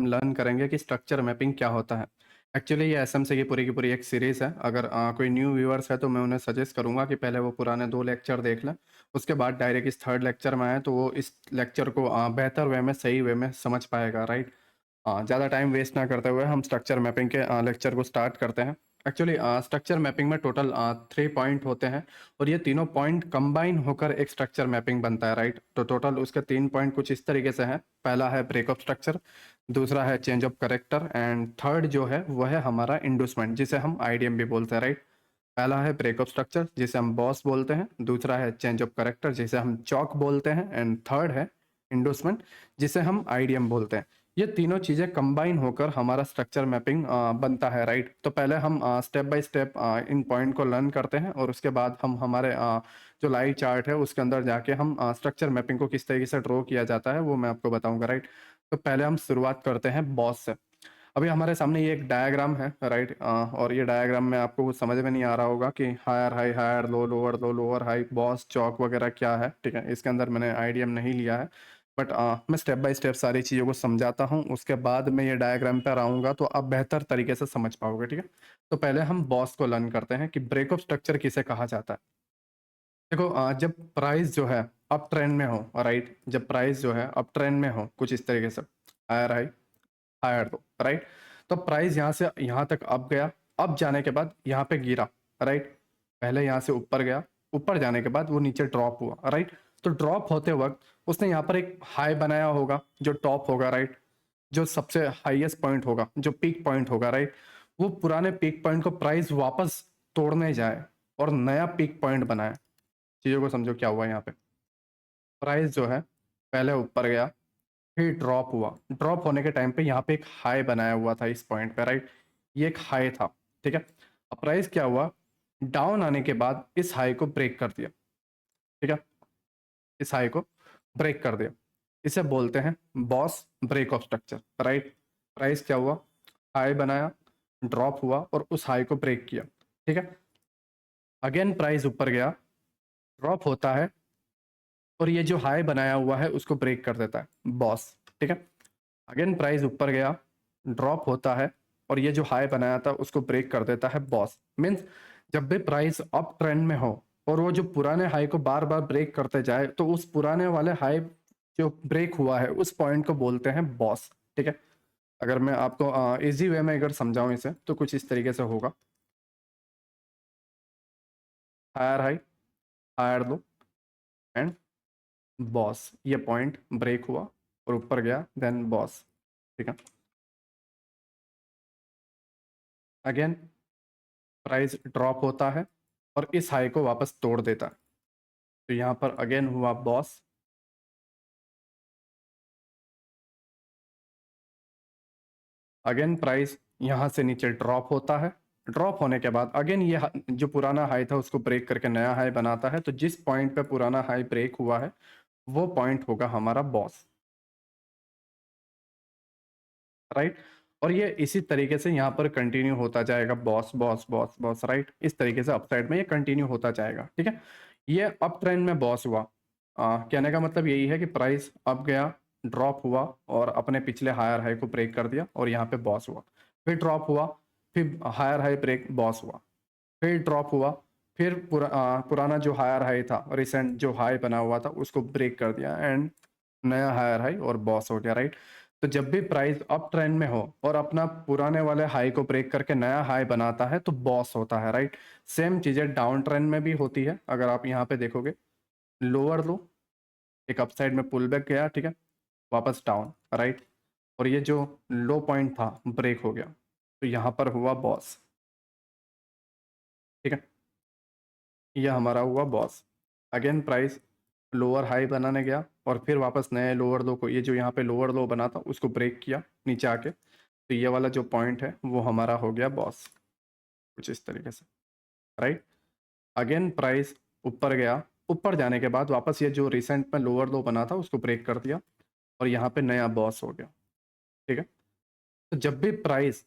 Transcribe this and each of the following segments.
हम लर्न करेंगे कि स्ट्रक्चर मैपिंग क्या होता है। एक्चुअली ये एसएमसी की पूरी एक सीरीज़ है। अगर कोई न्यू व्यूअर्स है तो मैं उन्हें सजेस्ट करूँगा कि पहले वो पुराने 2 लेक्चर देख लें। उसके बाद डायरेक्ट इस थर्ड लेक्चर में आएँ तो वो इस लेक्चर को बेहतर वे में, सही वे में समझ पाएगा, राइट? ज़्यादा टाइम वेस्ट ना करते हुए हम स्ट्रक्चर मैपिंग के लेक्चर को स्टार्ट करते हैं। एक्चुअली स्ट्रक्चर मैपिंग में टोटल 3 पॉइंट होते हैं और ये तीनों पॉइंट कंबाइन होकर एक स्ट्रक्चर मैपिंग बनता है, राइट? तो टोटल उसके 3 पॉइंट कुछ इस तरीके से हैं। पहला है ब्रेकअप स्ट्रक्चर, दूसरा है change of character and third जो है वो है हमारा इंडूसमेंट, जिसे हम आईडीएम भी बोलते हैं, राइट? पहला है ब्रेकअप स्ट्रक्चर जिसे हम बॉस बोलते हैं, दूसरा है चेंज ऑफ कैरेक्टर जिसे हम चॉक बोलते हैं एंड थर्ड है इंडोसमेंट जिसे हम आईडीएम बोलते हैं। ये तीनों चीजें कंबाइन होकर हमारा स्ट्रक्चर मैपिंग बनता है, राइट? तो पहले हम step by step in point को लर्न करते हैं और उसके बाद हम हमारे जो लाइव चार्ट है उसके अंदर जाके हम स्ट्रक्चर मैपिंग को किस तरीके से ड्रॉ किया जाता है वो मैं आपको बताऊंगा, राइट? तो पहले हम शुरुआत करते हैं बॉस से। अभी हमारे सामने ये एक डायग्राम है, राइट? और ये डायग्राम में आपको कुछ समझ में नहीं आ रहा होगा कि higher high, higher low, low lower high, BOS CHoCH वगैरह क्या है, ठीक है? इसके अंदर मैंने आईडीएम नहीं लिया है, बट मैं स्टेप बाय स्टेप सारी चीज़ों को समझाता हूँ, उसके बाद मैं ये डायग्राम पर आऊँगा तो आप बेहतर तरीके से समझ पाओगे, ठीक है? तो पहले हम बॉस को लर्न करते हैं कि ब्रेकअप स्ट्रक्चर किसे कहा जाता है। देखो, जब प्राइस जो है अप ट्रेंड में हो, राइट? जब प्राइस जो है अप ट्रेंड में हो कुछ इस तरीके से, higher high, higher low, right? तो प्राइस यहाँ से यहाँ तक अप गया, अप जाने के बाद यहाँ पे गिरा, राइट? पहले यहाँ से ऊपर गया, ऊपर जाने के बाद वो नीचे ड्रॉप हुआ, राइट? तो ड्रॉप होते वक्त उसने यहाँ पर एक हाई बनाया होगा जो टॉप होगा, राइट? जो सबसे हाईएस्ट पॉइंट होगा, जो पीक पॉइंट होगा, राइट? वो पुराने पीक पॉइंट को प्राइस वापस तोड़ने जाए और नया पीक पॉइंट बनाए। चीजों को समझो क्या हुआ यहाँ पे। प्राइस जो है पहले ऊपर गया, फिर ड्रॉप हुआ, ड्रॉप होने के टाइम पे यहाँ पे एक हाई बनाया हुआ था इस पॉइंट पे, राइट? ये एक हाई था, ठीक है? अब प्राइस क्या हुआ, डाउन आने के बाद इस हाई को ब्रेक कर दिया, ठीक है? इस हाई को ब्रेक कर दिया, इसे बोलते हैं BOS break of structure, right? Price क्या हुआ, हाई बनाया, ड्रॉप हुआ और उस हाई को ब्रेक किया, ठीक है? अगेन प्राइस ऊपर गया, ड्रॉप होता है और ये जो हाई बनाया हुआ है उसको ब्रेक कर देता है बॉस, ठीक है? अगेन प्राइस ऊपर गया, ड्रॉप होता है और ये जो हाई बनाया था उसको ब्रेक कर देता है बॉस। मीन्स जब भी प्राइस अप ट्रेंड में हो और वो जो पुराने हाई को बार बार ब्रेक करते जाए तो उस पुराने वाले हाई जो ब्रेक हुआ है उस पॉइंट को बोलते हैं बॉस, ठीक है? अगर मैं आपको इजी वे में अगर समझाऊं इसे तो कुछ इस तरीके से होगा, higher high, higher low and BOS. ये पॉइंट ब्रेक हुआ और ऊपर गया, देन बॉस, ठीक है? अगेन प्राइस ड्रॉप होता है और इस हाई को वापस तोड़ देता है, तो यहाँ पर अगेन हुआ बॉस। अगेन प्राइस यहाँ से नीचे ड्रॉप होता है, ड्रॉप होने के बाद अगेन ये जो पुराना हाई था उसको ब्रेक करके नया हाई बनाता है, तो जिस पॉइंट पे पुराना हाई ब्रेक हुआ है वो पॉइंट होगा हमारा बॉस, राइट? और ये इसी तरीके से यहाँ पर कंटिन्यू होता जाएगा, boss boss boss boss, right? इस तरीके से अपसाइड में ये कंटिन्यू होता जाएगा, ठीक है? ये अप ट्रेंड में बॉस हुआ। कहने का मतलब यही है कि प्राइस अप गया, ड्रॉप हुआ और अपने पिछले हायर हाई को ब्रेक कर दिया और यहाँ पे बॉस हुआ, फिर ड्रॉप हुआ, फिर हायर हाई ब्रेक, बॉस हुआ, फिर ड्रॉप हुआ, फिर पुराना जो हायर हाई था, रिसेंट जो हाई बना हुआ था उसको ब्रेक कर दिया एंड नया हायर हाई और बॉस हो गया, राइट? तो जब भी प्राइस अप ट्रेंड में हो और अपना पुराने वाले हाई को ब्रेक करके नया हाई बनाता है तो बॉस होता है, राइट? सेम चीजें डाउन ट्रेंड में भी होती है। अगर आप यहाँ पे देखोगे, लोअर लो, एक अपसाइड में पुल बैक गया, ठीक है? वापस डाउन, राइट? और ये जो लो पॉइंट था ब्रेक हो गया, तो यहाँ पर हुआ बॉस, ठीक है? ये हमारा हुआ boss. Again price lower high बनाने गया और फिर वापस नए लोअर लो को, ये जो यहाँ पे लोअर लो बना था उसको ब्रेक किया नीचे आके, तो ये वाला जो पॉइंट है वो हमारा हो गया बॉस, कुछ इस तरीके से, राइट? अगेन प्राइस ऊपर गया, ऊपर जाने के बाद वापस ये जो रिसेंट में लोअर लो बना था उसको ब्रेक कर दिया और यहाँ पे नया बॉस हो गया, ठीक है? तो जब भी प्राइस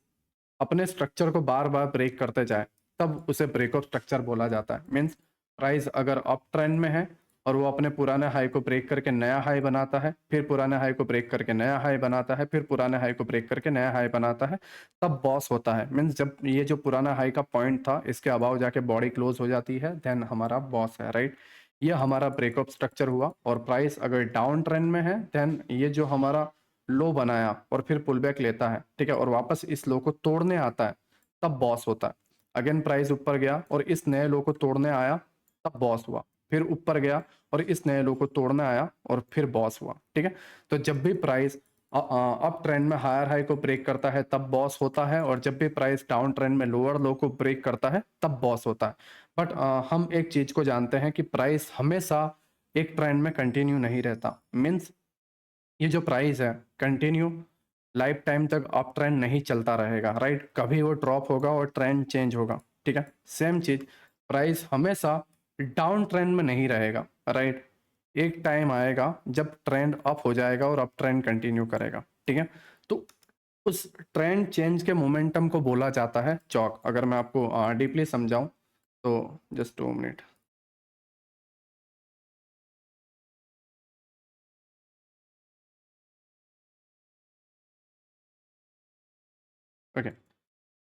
अपने स्ट्रक्चर को बार बार ब्रेक करते जाए तब उसे ब्रेकअप स्ट्रक्चर बोला जाता है। मीन्स प्राइस अगर अप ट्रेंड में है और वो अपने पुराने हाई को ब्रेक करके नया हाई बनाता है, फिर पुराने हाई को ब्रेक करके नया हाई बनाता है, फिर पुराने हाई को ब्रेक करके नया हाई बनाता है, तब बॉस होता है। मीन्स जब ये जो पुराना हाई का पॉइंट था इसके अबाव जाके बॉडी क्लोज हो जाती है, देन हमारा बॉस है, राइट। ये हमारा ब्रेकअप स्ट्रक्चर हुआ। और प्राइस अगर डाउन ट्रेंड में है, देन ये जो हमारा लो बनाया और फिर पुल बैक लेता है, ठीक है, और वापस इस लो को तोड़ने आता है, तब बॉस होता है। अगेन प्राइस ऊपर गया और इस नए लो को तोड़ने आया, तब बॉस हुआ। फिर ऊपर गया और इस नए लो को तोड़ने आया और फिर बॉस हुआ, ठीक है। तो जब भी प्राइस अप ट्रेंड में हायर हाई को ब्रेक करता है तब बॉस होता है, और जब भी प्राइस डाउन ट्रेंड में लोअर लो को ब्रेक करता है तब बॉस होता है। बट हम एक चीज को जानते हैं कि प्राइस हमेशा एक ट्रेंड में कंटिन्यू नहीं रहता। मीन्स ये जो प्राइस है कंटिन्यू लाइफ टाइम तक अप ट्रेंड नहीं चलता रहेगा, राइट। कभी वो ड्रॉप होगा और ट्रेंड चेंज होगा, ठीक है। सेम चीज प्राइस हमेशा डाउन ट्रेंड में नहीं रहेगा, राइट। एक टाइम आएगा जब ट्रेंड अप हो जाएगा और अप ट्रेंड कंटिन्यू करेगा, ठीक है। तो उस ट्रेंड चेंज के मोमेंटम को बोला जाता है चौक। अगर मैं आपको डीपली समझाऊं तो जस्ट 2 मिनट। ओके,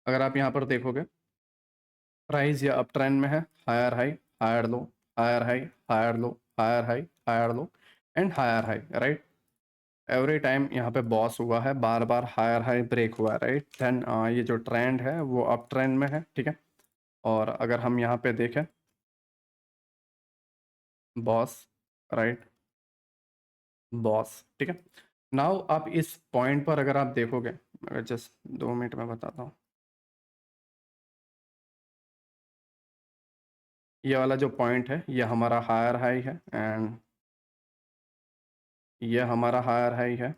अगर आप यहाँ पर देखोगे प्राइस या अप ट्रेंड में है, higher high, higher low, higher high, higher low, higher high, higher low and higher high, right. Every time यहाँ पे बॉस हुआ है, बार बार हायर हाई ब्रेक हुआ है, राइट। देन ये जो ट्रेंड है वो अप ट्रेंड में है, ठीक है। और अगर हम यहाँ पे देखें बॉस, राइट, बॉस, ठीक है। नाउ आप इस पॉइंट पर अगर आप देखोगे, अगर जस्ट 2 मिनट में बताता हूँ, ये वाला जो पॉइंट है ये हमारा हायर हाई है एंड ये हमारा हायर हाई है,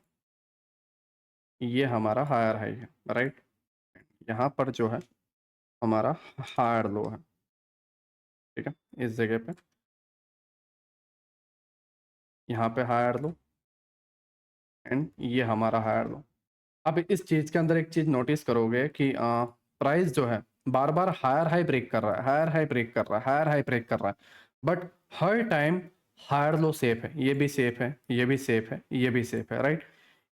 ये हमारा हायर हाई है, राइट। यहाँ पर जो है हमारा हायर लो है, ठीक है। इस जगह पे यहाँ पे हायर लो एंड ये हमारा हायर लो। अब इस चीज के अंदर एक चीज नोटिस करोगे कि प्राइस जो है बार बार हायर हाई ब्रेक कर रहा है, हायर हाई ब्रेक कर रहा है, हायर हाई ब्रेक कर रहा है, बट हर टाइम हायर लो सेफ है, ये भी सेफ है, ये भी सेफ है, ये भी सेफ है, राइट।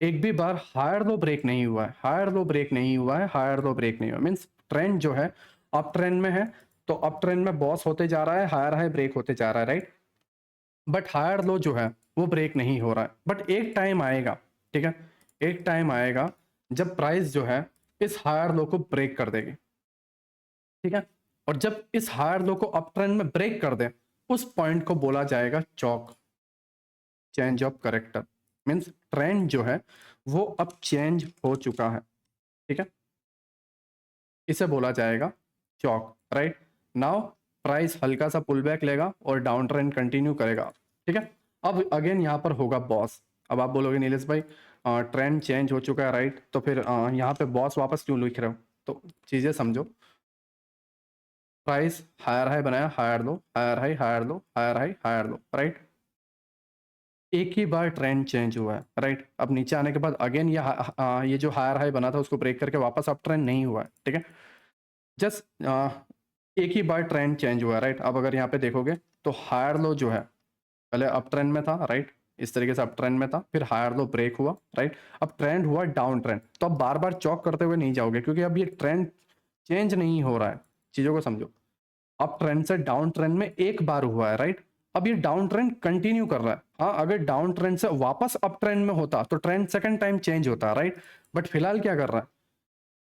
एक भी बार हायर लो ब्रेक नहीं हुआ है, हायर लो ब्रेक नहीं हुआ है, हायर लो ब्रेक नहीं हुआ। मीन्स ट्रेंड जो है अप ट्रेंड में है, तो अप ट्रेंड में बॉस होते जा रहा है, हायर हाई ब्रेक होते जा रहा है, राइट। बट हायर लो जो है वो ब्रेक नहीं हो रहा है। बट एक टाइम आएगा, ठीक है, एक टाइम आएगा जब प्राइस जो है इस हायर लो को ब्रेक कर देगी, ठीक है। और जब इस हायर लो को अप ट्रेंड में ब्रेक कर दे, उस पॉइंट को बोला जाएगा CHoCH, change of character. Means trend जो है वो अब चेंज हो चुका है, ठीक है, इसे बोला जाएगा चौक, राइट। नाउ प्राइस हल्का सा पुल बैक लेगा और डाउन ट्रेंड कंटिन्यू करेगा, ठीक है। अब अगेन यहाँ पर होगा बॉस। अब आप बोलोगे नीलेश भाई ट्रेंड चेंज हो चुका है, राइट, तो फिर यहाँ पे बॉस वापस क्यों लिख रहे हो? तो चीजें समझो। प्राइस हायर हाई बनाया, higher low, higher high, higher low, higher high, higher low, right. एक ही बार ट्रेंड चेंज हुआ है, राइट। अब नीचे आने के बाद अगेन ये जो हायर हाई बना था उसको ब्रेक करके वापस अप ट्रेंड नहीं हुआ है, ठीक है। जस्ट एक ही बार ट्रेंड चेंज हुआ है, राइट। अब अगर यहाँ पे देखोगे तो हायर लो जो है पहले अप ट्रेंड में था, राइट, इस तरीके से अप ट्रेंड में था, फिर हायर लो ब्रेक हुआ, राइट। अब ट्रेंड हुआ डाउन ट्रेंड, तो अब बार बार चौक करते हुए नहीं जाओगे क्योंकि अब ये ट्रेंड चेंज नहीं हो रहा है। चीजों को समझो, अप ट्रेंड से डाउन ट्रेंड में एक बार हुआ है, राइट। अब ये डाउन ट्रेंड कंटिन्यू कर रहा है। हाँ, अगर डाउन ट्रेंड से वापस अप ट्रेंड में होता तो ट्रेंड सेकंड टाइम चेंज होता, राइट। बट फिलहाल क्या कर रहा है,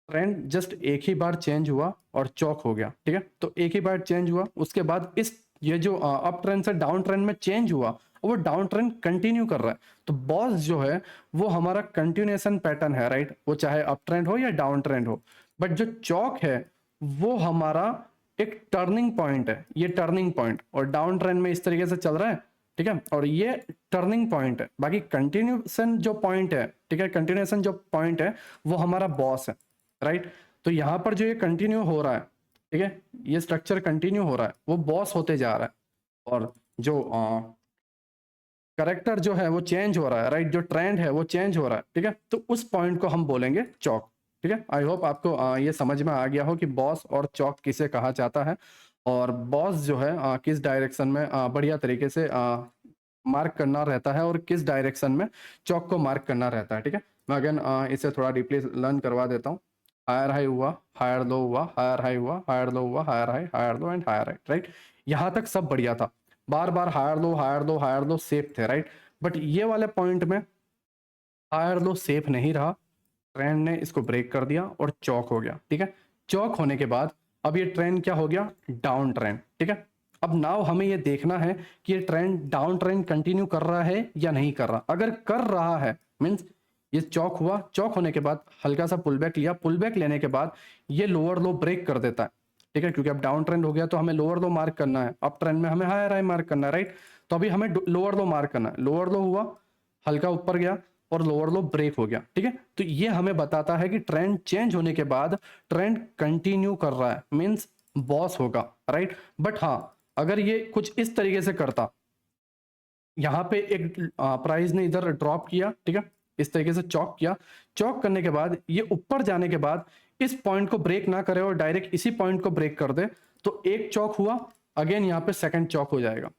ट्रेंड जस्ट एक ही बार चेंज हुआ और चौक हो गया, ठीक है। तो एक ही बार चेंज हुआ, उसके बाद इस ये जो अप ट्रेंड से डाउन ट्रेंड में चेंज हुआ, वो डाउन ट्रेंड कंटिन्यू कर रहा है। तो बॉस जो है वो हमारा कंटिन्यूएशन पैटर्न है, राइट, वो चाहे अप ट्रेंड हो या डाउन ट्रेंड हो। बट जो चौक है वो हमारा एक टर्निंग पॉइंट है, ये टर्निंग पॉइंट, और डाउन ट्रेंड में इस तरीके से चल रहा है, ठीक है, और ये टर्निंग पॉइंट है। बाकी कंटिन्यूएशन जो पॉइंट है, ठीक है, कंटिन्यूएशन जो पॉइंट है वो हमारा बॉस है, राइट। तो यहाँ पर जो ये कंटिन्यू हो रहा है, ठीक है, ये स्ट्रक्चर कंटिन्यू हो रहा है, वो बॉस होते जा रहा है। और जो करेक्टर जो है वो चेंज हो रहा है, राइट, जो ट्रेंड है वो चेंज हो रहा है, ठीक है। तो उस पॉइंट को हम बोलेंगे चौक, ठीक है। आई होप आपको ये समझ में आ गया हो कि बॉस और चौक किसे कहा जाता है। और बॉस जो है किस डायरेक्शन में बढ़िया तरीके से मार्क करना रहता है और किस डायरेक्शन में चौक को मार्क करना रहता है, ठीक है। मैं अगेन इसे थोड़ा डीपली लर्न करवा देता हूँ। हायर हाई हुआ, हायर लो हुआ, हायर हाई हुआ, हायर लो हुआ, higher low and higher high, right. यहाँ तक सब बढ़िया था, बार बार higher low higher low higher low safe थे, राइट। बट ये वाले पॉइंट में हायर लो सेफ नहीं रहा, ट्रेंड ने इसको ब्रेक कर दिया और चौक हो गया, ठीक है। चौक होने के बाद अब ये ट्रेंड क्या हो गया, डाउन ट्रेंड, ठीक है। अब नाउ हमें ये देखना है कि ये ट्रेंड डाउन ट्रेंड कंटिन्यू कर रहा है या नहीं कर रहा। अगर कर रहा है मींस ये चौक हुआ, चौक होने के बाद हल्का सा पुल बैक लिया, पुल बैक लेने के बाद ये लोअर लो ब्रेक कर देता है, ठीक है। क्योंकि अब डाउन ट्रेंड हो गया तो हमें लोअर लो मार्क करना है, अप ट्रेंड में हमें हायर हाई मार्क करना है, राइट। तो अभी हमें लोअर लो मार्क करना है, लोअर लो हुआ, हल्का ऊपर गया और लोअर लो ब्रेक हो गया, ठीक है। तो ये हमें बताता है कि ट्रेंड चेंज होने के बाद ट्रेंड कंटिन्यू कर रहा है, मींस बॉस होगा, राइट। बट हाँ, अगर ये कुछ इस तरीके से करता, यहाँ पे एक प्राइस ने इधर ड्रॉप किया, ठीक है, इस तरीके से चौक किया, चौक करने के बाद ये ऊपर जाने के बाद इस पॉइंट को ब्रेक ना करे और डायरेक्ट इसी पॉइंट को ब्रेक कर दे, तो एक चौक हुआ, अगेन यहाँ पे सेकंड चौक हो जाएगा।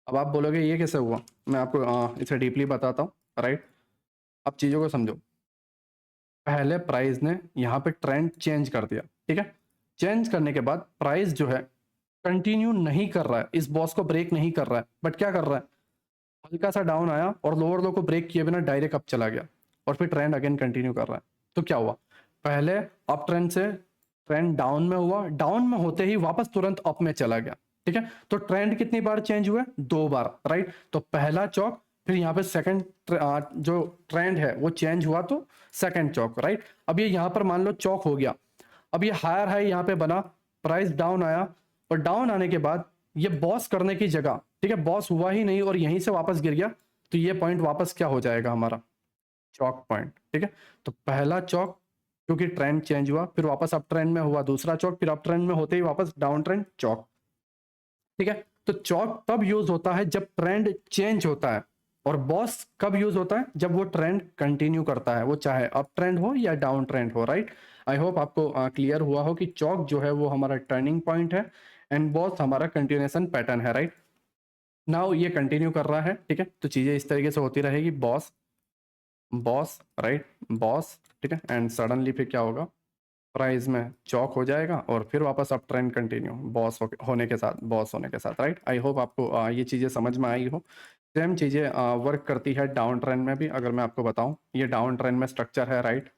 अब आप बोलोगे ये कैसे हुआ, मैं आपको इसे डीपली बताता हूँ, राइट। अब चीजों को समझो। पहले प्राइस ने यहाँ पे ट्रेंड चेंज कर दिया, ठीक है। चेंज करने के बाद प्राइस जो है कंटिन्यू नहीं कर रहा है, इस बॉस को ब्रेक नहीं कर रहा है, बट क्या कर रहा है, हल्का सा डाउन आया और लोअर लो को ब्रेक किए बिना डायरेक्ट अप चला गया और फिर ट्रेंड अगेन कंटिन्यू कर रहा है। तो क्या हुआ, पहले अप ट्रेंड से ट्रेंड डाउन में हुआ, डाउन में होते ही वापस तुरंत अप में चला गया, ठीक है। तो ट्रेंड कितनी बार चेंज हुआ, दो बार, राइट। तो पहला चौक, फिर यहाँ पे सेकंड जो ट्रेंड है वो चेंज हुआ तो सेकंड चौक, राइट। अब ये यहाँ पर मान लो चौक हो गया, अब ये हायर हाई यहाँ पे बना, प्राइस डाउन आया और डाउन आने के बाद ये बॉस करने की जगह, ठीक है, बॉस हुआ ही नहीं और यहीं से वापस गिर गया, तो ये पॉइंट वापस क्या हो जाएगा हमारा, चौक पॉइंट, ठीक है। तो पहला चौक, क्योंकि ट्रेंड चेंज हुआ, फिर वापस अप ट्रेंड में हुआ दूसरा चौक, फिर अप ट्रेंड में होते ही वापस डाउन ट्रेंड चौक, ठीक है। तो चौक तब यूज होता है जब ट्रेंड चेंज होता है, और बॉस कब यूज होता है, जब वो ट्रेंड कंटिन्यू करता है, वो चाहे अप ट्रेंड हो या डाउन ट्रेंड हो, राइट। आई होप आपको क्लियर हुआ हो कि चौक जो है वो हमारा टर्निंग पॉइंट है एंड बॉस हमारा कंटिन्यूएशन पैटर्न है, राइट। नाउ ये कंटिन्यू कर रहा है, ठीक है, तो चीजें इस तरीके से होती रहेगी, बॉस बॉस, राइट, बॉस, ठीक है, एंड सडनली फिर क्या होगा, प्राइस में चौक हो जाएगा और फिर वापस अप ट्रेंड कंटिन्यू बॉस होने के साथ, बॉस होने के साथ, राइट। आई होप आपको ये चीज़ें समझ में आई हो। सेम चीज़ें वर्क करती है डाउन ट्रेंड में भी। अगर मैं आपको बताऊं, ये डाउन ट्रेंड में स्ट्रक्चर है, राइट।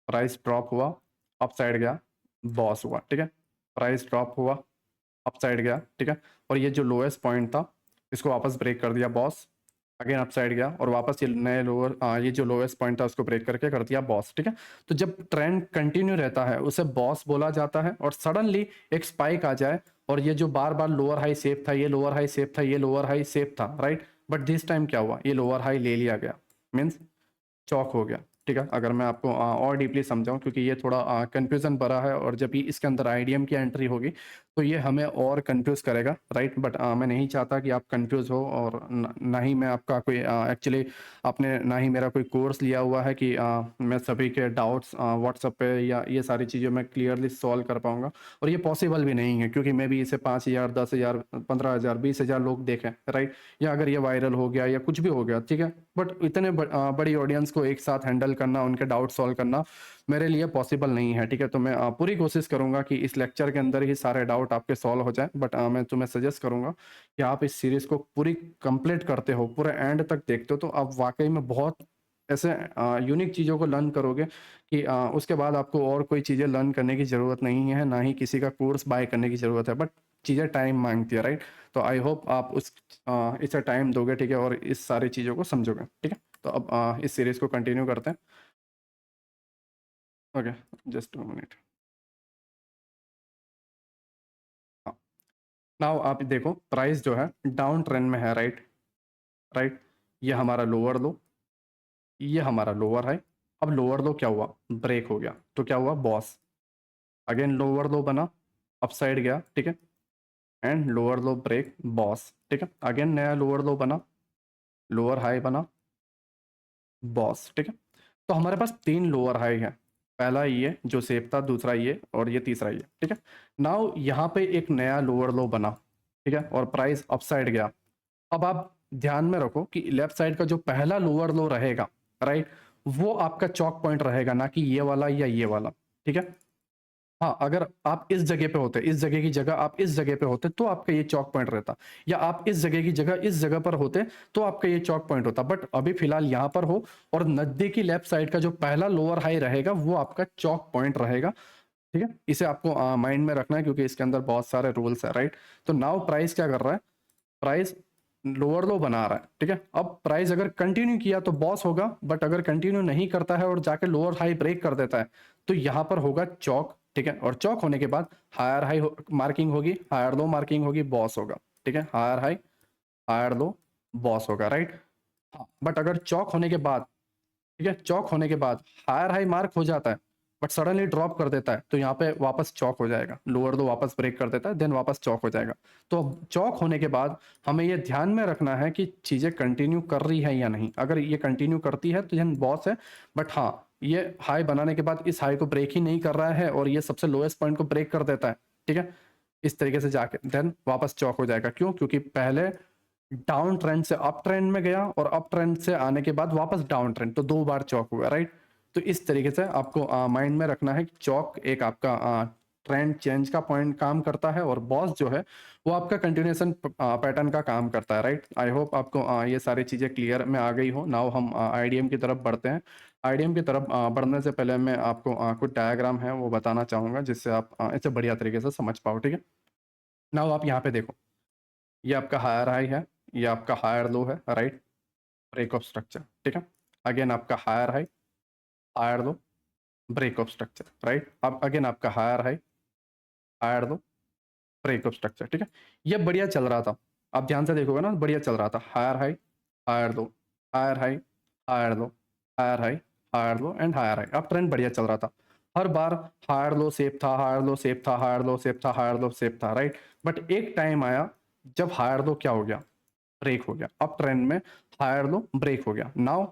प्राइस ड्रॉप हुआ, अप साइड गया, बॉस हुआ, ठीक है। प्राइस ड्रॉप हुआ, अप साइड गया, ठीक है, और ये जो लोएस्ट पॉइंट था इसको वापस ब्रेक कर दिया बॉस, अगेन अप साइड गया और वापस ये नए लोअर ये जो लोएस्ट पॉइंट था उसको ब्रेक करके कर दिया बॉस, ठीक है। तो जब ट्रेंड कंटिन्यू रहता है उसे बॉस बोला जाता है, और सडनली एक स्पाइक आ जाए और ये जो बार बार लोअर हाई सेफ था, ये लोअर हाई सेफ था, ये लोअर हाई सेफ था, राइट। बट दिस टाइम क्या हुआ, ये लोअर हाई ले लिया गया, मीन्स चौक हो गया, ठीक है। अगर मैं आपको और डीपली समझाऊं, क्योंकि ये थोड़ा कंफ्यूजन भरा है और जब भी इसके अंदर आईडीएम की एंट्री होगी तो ये हमें और कंफ्यूज करेगा, राइट। बट मैं नहीं चाहता कि आप कंफ्यूज हो, और ना ही मैं आपका कोई एक्चुअली आपने ना ही मेरा कोई कोर्स लिया हुआ है कि मैं सभी के डाउट्स व्हाट्सएप पे या ये सारी चीज़ें मैं क्लियरली सॉल्व कर पाऊंगा। और ये पॉसिबल भी नहीं है, क्योंकि मैं भी इसे 5,000 10,000 15,000 20,000 लोग देखें, राइट। या अगर ये वायरल हो गया या कुछ भी हो गया, ठीक है, बट इतने बड़ी ऑडियंस को एक साथ हैंडल करना, उनके डाउट सॉल्व करना मेरे लिए पॉसिबल नहीं है, ठीक है। तो मैं पूरी कोशिश करूंगा कि इस लेक्चर के अंदर ही सारे डाउट आपके सॉल्व हो जाए। बट मैं तुम्हें सजेस्ट करूंगा कि आप इस सीरीज को पूरी कंप्लीट करते हो, पूरे एंड तक देखते हो, तो आप वाकई में बहुत ऐसे यूनिक चीज़ों को लर्न करोगे कि उसके बाद आपको और कोई चीज़ें लर्न करने की ज़रूरत नहीं है, ना ही किसी का कोर्स बाय करने की ज़रूरत है। बट चीज़ें टाइम मांगती है, राइट। तो आई होप आप इसे टाइम दोगे, ठीक है, और इस सारी चीज़ों को समझोगे, ठीक है। तो अब इस सीरीज को कंटिन्यू करते हैं। Okay, just 2 minute. हाँ, नाउ आप देखो, प्राइस जो है डाउन ट्रेंड में है, राइट, राइट। ये हमारा लोअर लो, ये हमारा लोअर हाई। अब लोअर लो क्या हुआ, ब्रेक हो गया, तो क्या हुआ, बॉस, अगेन लोअर लो बना, अपसाइड गया, ठीक है, and lower low break BOS, ठीक है, अगेन नया लोअर लो बना, लोअर हाई बना, बॉस, ठीक है। तो हमारे पास तीन लोअर हाई है, पहला ये जो सेफ था, दूसरा ये और ये तीसरा ये, ठीक है। नाउ यहाँ पे एक नया लोअर लो बना, ठीक है, और प्राइस अपसाइड गया। अब आप ध्यान में रखो कि लेफ्ट साइड का जो पहला लोअर लो रहेगा, राइट, वो आपका चॉक पॉइंट रहेगा, ना कि ये वाला या ये वाला, ठीक है। हाँ, अगर आप इस जगह पे होते, इस जगह की जगह आप इस जगह पे होते तो आपका ये चॉक पॉइंट रहता, या आप इस जगह की जगह इस जगह पर होते तो आपका ये चॉक पॉइंट होता। बट अभी फिलहाल यहाँ पर हो, और नजदीकी लेफ्ट साइड का जो पहला लोअर हाई रहेगा वो आपका चॉक पॉइंट रहेगा, ठीक है। इसे आपको माइंड में रखना है क्योंकि इसके अंदर बहुत सारे रूल्स है, राइट। तो नाउ प्राइस क्या कर रहा है, प्राइस लोअर लो बना रहा है, ठीक है। अब प्राइस अगर कंटिन्यू किया तो बॉस होगा, बट अगर कंटिन्यू नहीं करता है और जाके लोअर हाई ब्रेक कर देता है तो यहाँ पर होगा चौक, ठीक है। और चौक होने के बाद हायर हाई मार्किंग होगी, हायर लो मार्किंग होगी, बॉस होगा, ठीक है। Higher high, higher low, BOS होगा, राइट। हाँ, बट अगर चौक होने के बाद, ठीक है, चौक होने के बाद हायर हाई मार्क हो जाता है बट सडनली ड्रॉप कर देता है तो यहाँ पे वापस चौक हो जाएगा, लोअर लो वापस ब्रेक कर देता है, देन वापस चौक हो जाएगा। तो अब चौक होने के बाद हमें ये ध्यान में रखना है कि चीजें कंटिन्यू कर रही है या नहीं। अगर ये कंटिन्यू करती है तो यह बॉस है, बट हाँ, ये हाई बनाने के बाद इस हाई को ब्रेक ही नहीं कर रहा है और ये सबसे लोएस्ट पॉइंट को ब्रेक कर देता है, ठीक है, इस तरीके से जाके देन वापस चौक हो जाएगा। क्यों? क्योंकि पहले डाउन ट्रेंड से अप ट्रेंड में गया और अप ट्रेंड से आने के बाद वापस डाउन ट्रेंड, तो दो बार चौक हुआ, राइट। तो इस तरीके से आपको माइंड में रखना है कि चौक एक आपका ट्रेंड चेंज का पॉइंट काम करता है और बॉस जो है वो आपका कंटिन्यूएशन पैटर्न का काम करता है, राइट। आई होप आपको ये सारी चीज़ें क्लियर में आ गई हो। नाउ हम आईडीएम की तरफ बढ़ते हैं। आईडीएम की तरफ बढ़ने से पहले मैं आपको कुछ डायग्राम है वो बताना चाहूँगा जिससे आप इसे बढ़िया तरीके से समझ पाओ, ठीक है। नाउ आप यहाँ पे देखो, ये आपका हायर हाई है, ये आपका हायर लो है, राइट, ब्रेक ऑफ स्ट्रक्चर, ठीक है। अगेन आपका higher high, higher low, break of structure, right. अब अगेन आपका higher high, higher low, break of structure, ठीक है। ये बढ़िया चल रहा था, आप ध्यान से देखोगे ना, बढ़िया चल रहा था, higher high, higher low, higher high, higher low, higher high, higher low and higher high. अब ट्रेंड बढ़िया चल रहा था, हर बार हायर लो सेफ था, हायर लो सेफ था, हायर लो सेफ था, हायर लो सेफ था, राइट। बट एक टाइम आया जब हायर लो क्या हो गया, ब्रेक हो गया, अब ट्रेंड में हायर लो ब्रेक हो गया। नाउ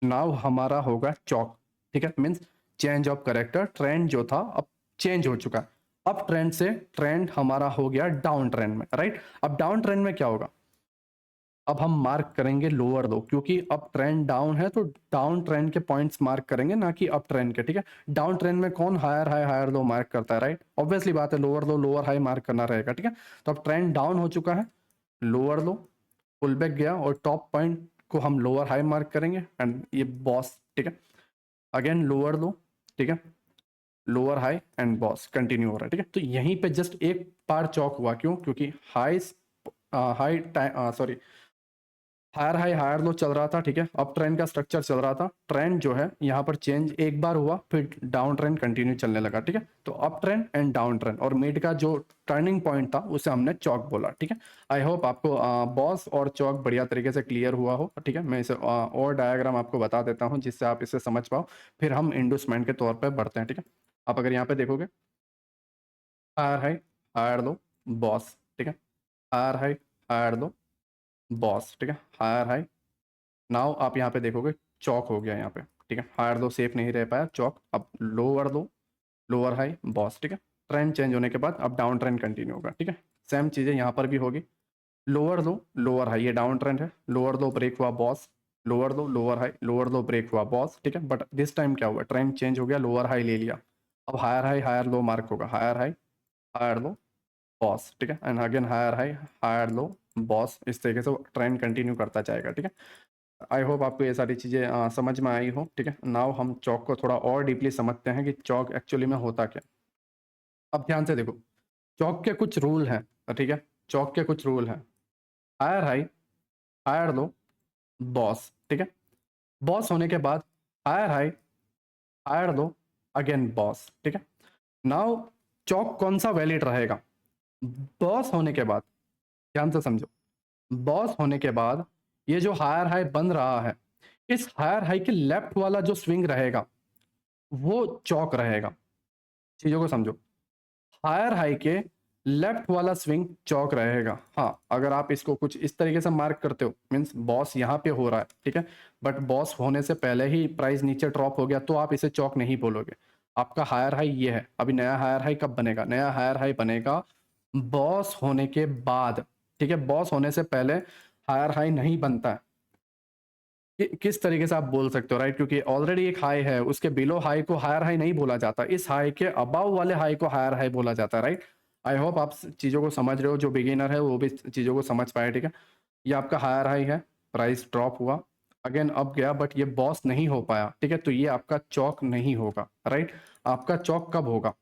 नाउ हमारा होगा चौक, ठीक है, means change of character, trend जो था अब चेंज हो चुका है। अब ट्रेंड से ट्रेंड हमारा हो गया डाउन ट्रेंड में, राइट। अब डाउन ट्रेंड में क्या होगा, अब हम मार्क करेंगे लोअर लो, क्योंकि अब ट्रेंड डाउन है तो डाउन ट्रेंड के पॉइंट्स मार्क करेंगे, ना कि अप ट्रेंड के, ठीक है। डाउन ट्रेंड में कौन higher high higher low mark करता है, राइट, ऑब्वियसली बात है, lower low lower high mark करना रहेगा, ठीक है। तो अब ट्रेंड डाउन हो चुका है, लोअर लो पुल बैक गया और टॉप पॉइंट को हम लोअर हाई मार्क करेंगे एंड ये बॉस, ठीक है। अगेन लोअर लो, ठीक है, lower high and boss continue हो रहा है, ठीक है। तो यहीं पे जस्ट एक बार चौक हुआ, क्यों? क्योंकि high high sorry, higher high higher low चल रहा था, ठीक है, अप ट्रेंड का स्ट्रक्चर चल रहा था, ट्रेंड जो है यहाँ पर चेंज एक बार हुआ, फिर डाउन ट्रेंड कंटिन्यू चलने लगा, ठीक है। तो up trend and down trend और मिड का जो टर्निंग पॉइंट था उसे हमने चौक बोला, ठीक है। आई होप आपको बॉस और चौक बढ़िया तरीके से क्लियर हुआ हो, ठीक है। मैं इसे और डायग्राम आपको बता देता हूँ जिससे आप इसे समझ पाओ, फिर हम इंडूसमेंट के तौर पर बढ़ते हैं, ठीक है। आप अगर यहाँ पे देखोगे, higher high, higher low, BOS, ठीक है, higher high, higher low, BOS, ठीक है, हायर हाई। नाउ आप यहाँ पे देखोगे चौक हो गया यहाँ पे, ठीक है, हायर लो सेफ नहीं रह पाया, चौक, अब lower low, lower high, boss, ठीक है। ट्रेंड चेंज होने के बाद अब डाउन ट्रेंड कंटिन्यू होगा, ठीक है। सेम चीज़ें यहाँ पर भी होगी, लोअर लो लोअर हाई, ये डाउन ट्रेंड है, लोअर लो ब्रेक हुआ BOS, lower low lower high, lower low break हुआ बॉस, ठीक है। बट दिस टाइम क्या हुआ, ट्रेंड चेंज हो गया, लोअर हाई ले लिया, अब higher high higher low mark होगा, higher high, higher low, BOS, ठीक है, and again higher high, higher low, BOS, इस तरीके से ट्रेंड कंटिन्यू करता जाएगा, ठीक है। आई होप आपको ये सारी चीज़ें समझ में आई हो, ठीक है। नाउ हम चौक को थोड़ा और डीपली समझते हैं कि चौक एक्चुअली में होता क्या। अब ध्यान से देखो, चौक के कुछ रूल हैं, ठीक है, चौक के कुछ रूल हैं, higher high, higher low, BOS, ठीक है, बॉस होने के बाद higher high, higher low, again BOS, ठीक है। नाउ चौक कौन सा वैलिड रहेगा, बॉस होने के बाद, ध्यान से समझो, बॉस होने के बाद ये जो हायर हाई बन रहा है, इस हायर हाई के लेफ्ट वाला जो स्विंग रहेगा वो चौक रहेगा, चीजों को समझो, हायर हाई के लेफ्ट वाला स्विंग चौक रहेगा। हाँ, अगर आप इसको कुछ इस तरीके से मार्क करते हो, मीन्स बॉस यहाँ पे हो रहा है, ठीक है, बट बॉस होने से पहले ही प्राइस नीचे ड्रॉप हो गया, तो आप इसे चौक नहीं बोलोगे। आपका हायर हाई ये है। अभी नया हायर हाई कब बनेगा? नया हायर हाई बनेगा बॉस होने के बाद, ठीक है। बॉस होने से पहले हायर हाई नहीं बनता है। किस तरीके से आप बोल सकते हो, राइट? क्योंकि ऑलरेडी एक हाई है, उसके बिलो हाई को हायर हाई नहीं बोला जाता, इस हाई के अबाव वाले हाई को हायर हाई बोला जाता है, राइट? आई होप आप चीज़ों को समझ रहे हो, जो बिगिनर है वो भी चीज़ों को समझ पाए, ठीक है। ये आपका हायर हाई है, प्राइस ड्रॉप हुआ, अगेन अप गया, बट ये बॉस नहीं हो पाया, ठीक है, तो ये आपका चौक नहीं होगा, राइट? आपका चौक कब होगा?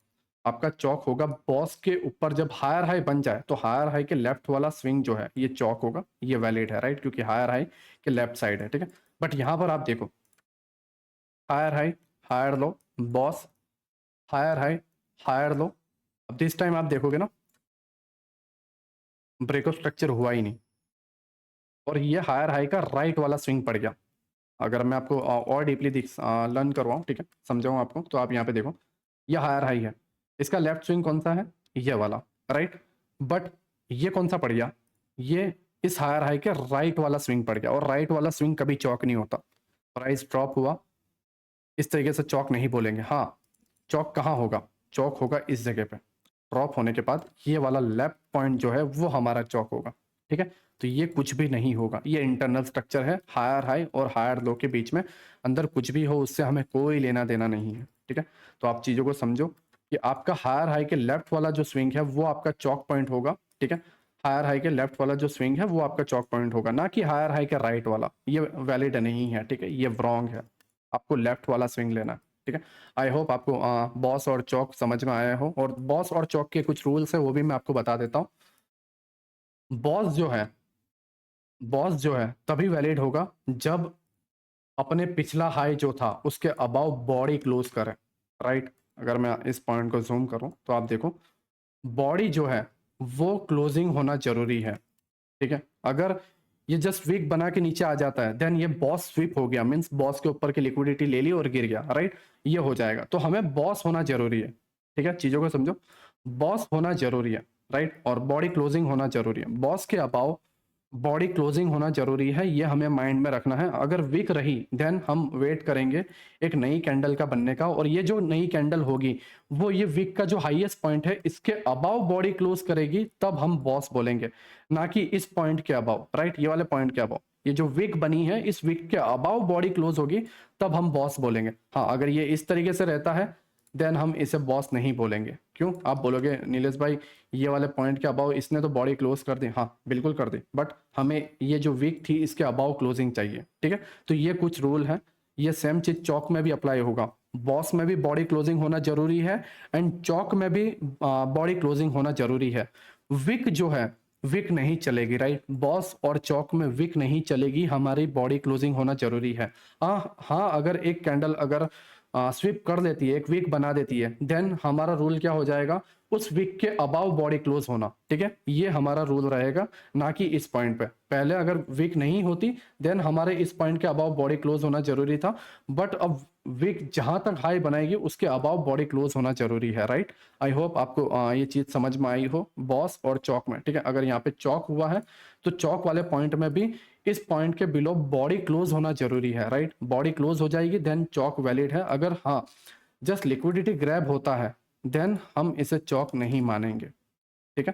आपका चौक होगा बॉस के ऊपर जब हायर हाई बन जाए, तो हायर हाई के लेफ्ट वाला स्विंग जो है ये चौक होगा, ये वैलिड है, राइट? क्योंकि हायर हाई के लेफ्ट साइड है, ठीक है। बट यहाँ पर आप देखो, higher high, higher low, BOS, higher high, higher low. अब दिस टाइम आप देखोगे ना, ब्रेकअप स्ट्रक्चर हुआ ही नहीं, और ये हायर हाई का राइट वाला स्विंग पड़ गया। अगर मैं आपको और डीपली लर्न करवाऊँ, ठीक है, समझाऊँ आपको, तो आप यहाँ पे देखो, ये हायर हाई है, इसका लेफ्ट स्विंग कौन सा है? ये वाला, राइट? बट ये कौन सा पड़ गया? ये इस हायर हाई के राइट वाला स्विंग पड़ गया, और राइट वाला स्विंग कभी चौक नहीं होता। प्राइस ड्रॉप हुआ, इस तरीके से चौक नहीं बोलेंगे। हाँ, चौक कहाँ होगा? चौक होगा इस जगह पे, ड्रॉप होने के बाद ये वाला लेफ्ट पॉइंट जो है वो हमारा चौक होगा, ठीक है। तो ये कुछ भी नहीं होगा, ये इंटरनल स्ट्रक्चर है हायर हाई और हायर लो के बीच में, अंदर कुछ भी हो उससे हमें कोई लेना देना नहीं है, ठीक है। तो आप चीज़ों को समझो कि आपका हायर हाई के लेफ्ट वाला जो स्विंग है वो आपका चौक पॉइंट होगा, ठीक है। हायर हाई के लेफ्ट वाला जो स्विंग है वो आपका चौक पॉइंट होगा, ना कि हायर हाई के राइट वाला। ये वैलिड नहीं है, ठीक है, ये रॉन्ग है। आपको लेफ्ट वाला स्विंग लेना है, ठीक है। आई होप आपको बॉस और चौक समझ में आया हो, और बॉस और चौक के कुछ रूल्स है वो भी मैं आपको बता देता हूँ। बॉस जो है, बॉस जो है तभी वैलिड होगा जब अपने पिछला हाई जो था उसके अबाव बॉडी क्लोज करे, राइट? अगर मैं इस पॉइंट को जूम करूं तो आप देखो, बॉडी जो है वो क्लोजिंग होना जरूरी है, ठीक है। अगर ये जस्ट वीक बना के नीचे आ जाता है, देन ये बॉस स्विप हो गया, मींस बॉस के ऊपर की लिक्विडिटी ले ली और गिर गया, राइट? ये हो जाएगा। तो हमें बॉस होना जरूरी है, ठीक है, चीजों को समझो। बॉस होना जरूरी है, राइट, और बॉडी क्लोजिंग होना जरूरी है। बॉस के अबाव बॉडी क्लोजिंग होना जरूरी है, ये हमें माइंड में रखना है। अगर वीक रही देन हम वेट करेंगे एक नई कैंडल का बनने का, और ये जो नई कैंडल होगी वो ये वीक का जो हाईएस्ट पॉइंट है इसके अबाव बॉडी क्लोज करेगी, तब हम बॉस बोलेंगे, ना कि इस पॉइंट के अबाव, राइट? ये वाले पॉइंट के अबाव, ये जो वीक बनी है इस वीक के अबाव बॉडी क्लोज होगी, तब हम बॉस बोलेंगे। हाँ, अगर ये इस तरीके से रहता है देन हम इसे बॉस नहीं बोलेंगे। क्यों? आप बोलोगे नीलेश भाई ये वाले पॉइंट के अबाव इसने तो बॉडी क्लोज कर दी। हाँ बिल्कुल कर दी, बट हमें ये जो वीक थी इसके अबाव क्लोजिंग चाहिए, ठीक है। तो ये कुछ रूल है, ये सेम चीज चौक में भी अप्लाई होगा। बॉस में भी बॉडी क्लोजिंग होना जरूरी है, एंड चौक में भी बॉडी क्लोजिंग होना जरूरी है। विक जो है, विक नहीं चलेगी, राइट? बॉस और चौक में विक नहीं चलेगी, हमारी बॉडी क्लोजिंग होना जरूरी है। हाँ हाँ, अगर एक कैंडल अगर स्विप कर लेती है, एक वीक बना देती है, देन हमारा रूल क्या हो जाएगा? उस वीक के अबाव बॉडी क्लोज होना, ठीक है, ये हमारा रूल रहेगा, ना कि इस पॉइंट पे। पहले अगर वीक नहीं होती देन हमारे इस पॉइंट के अबाव बॉडी क्लोज होना जरूरी था, बट अब वीक जहां तक हाई बनाएगी उसके अबाव बॉडी क्लोज होना जरूरी है, राइट? आई होप आपको ये चीज समझ में आई हो बॉस और चौक में, ठीक है। अगर यहाँ पे चौक हुआ है तो चौक वाले पॉइंट में भी इस पॉइंट के बिलो बॉडी क्लोज होना जरूरी है, राइट? बॉडी क्लोज हो जाएगी देन चौक वैलिड है। अगर हाँ जस्ट लिक्विडिटी ग्रैब होता है देन हम इसे चौक नहीं मानेंगे, ठीक है।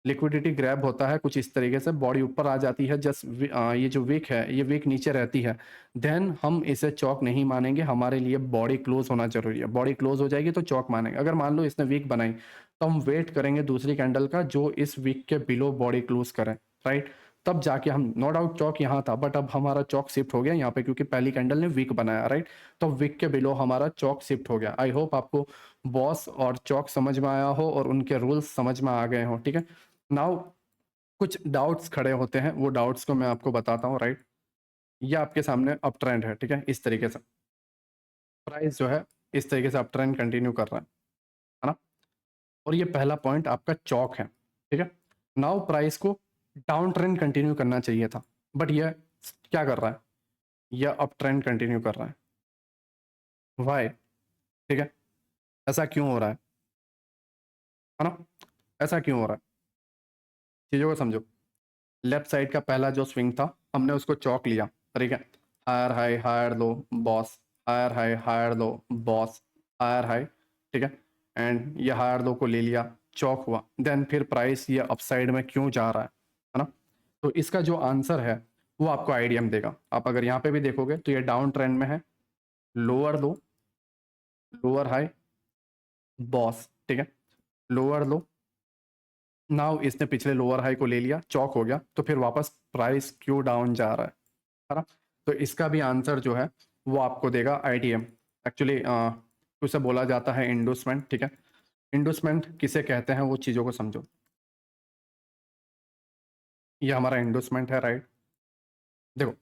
लिक्विडिटी ग्रैब होता है कुछ इस तरीके से, बॉडी ऊपर आ जाती है, जस्ट ये जो वीक है ये वीक नीचे रहती है, देन हम इसे चौक नहीं मानेंगे। हमारे लिए बॉडी क्लोज होना जरूरी है। बॉडी क्लोज हो जाएगी तो चौक मानेंगे। अगर मान लो इसने वीक बनाई तो हम वेट करेंगे दूसरी कैंडल का जो इस वीक के बिलो बॉडी क्लोज करें, राइट? तब जाके हम, नो डाउट चौक यहाँ था बट अब हमारा चौक शिफ्ट हो गया यहाँ पे, क्योंकि पहली कैंडल ने वीक बनाया, राइट? तो वीक के बिलो हमारा चौक शिफ्ट हो गया। आई होप आपको बॉस और चौक समझ में आया हो और उनके रूल्स समझ में आ गए हो, ठीक है। नाउ कुछ डाउट्स खड़े होते हैं, वो डाउट्स को मैं आपको बताता हूँ, राइट? ये आपके सामने अप ट्रेंड है, ठीक है, इस तरीके से प्राइस जो है इस तरीके से अप ट्रेंड कंटिन्यू कर रहा है ना? और ये पहला पॉइंट आपका चौक है, ठीक है। नाउ प्राइस को डाउन ट्रेंड कंटिन्यू करना चाहिए था, बट ये क्या कर रहा है? ये अप ट्रेंड कंटिन्यू कर रहा है। वाई? ठीक है, ऐसा क्यों हो रहा है ना? ऐसा क्यों हो रहा है? चीज़ों को समझो। लेफ्ट साइड का पहला जो स्विंग था हमने उसको चौक लिया, ठीक है। Higher high higher low BOS, higher high higher low BOS, higher high, ठीक है। एंड ये हायर लो को ले लिया, चौक हुआ। देन फिर प्राइस ये अपसाइड में क्यों जा रहा है ना? तो इसका जो आंसर है वो आपको आईडीएम देगा। आप अगर यहाँ पे भी देखोगे तो ये डाउन ट्रेंड में है, lower low, lower high, boss, ठीक है। लोअर लो, नाउ इसने पिछले लोअर हाई को ले लिया, चौक हो गया, तो फिर वापस प्राइस क्यों डाउन जा रहा है ना? तो इसका भी आंसर जो है वो आपको देगा आईडीएम। एक्चुअली उसे बोला जाता है इंडोसमेंट, ठीक है। इंडोसमेंट किसे कहते हैं वो चीज़ों को समझो। ये हमारा इंडोसमेंट है, राइट। देखो,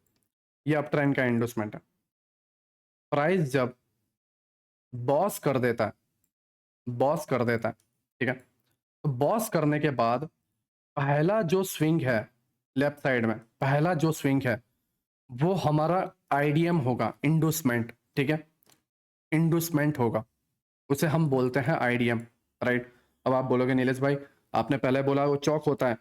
ये अप ट्रेंड का इंडोसमेंट है। प्राइस जब बॉस कर देता है, बॉस कर देता है, ठीक है। तो बॉस करने के बाद पहला जो स्विंग है लेफ्ट साइड में, पहला जो स्विंग है वो हमारा आईडीएम होगा, इंडोसमेंट, ठीक है। इंडोसमेंट होगा, उसे हम बोलते हैं आईडीएम, राइट। अब आप बोलोगे नीलेश भाई आपने पहले बोला वो चौक होता है,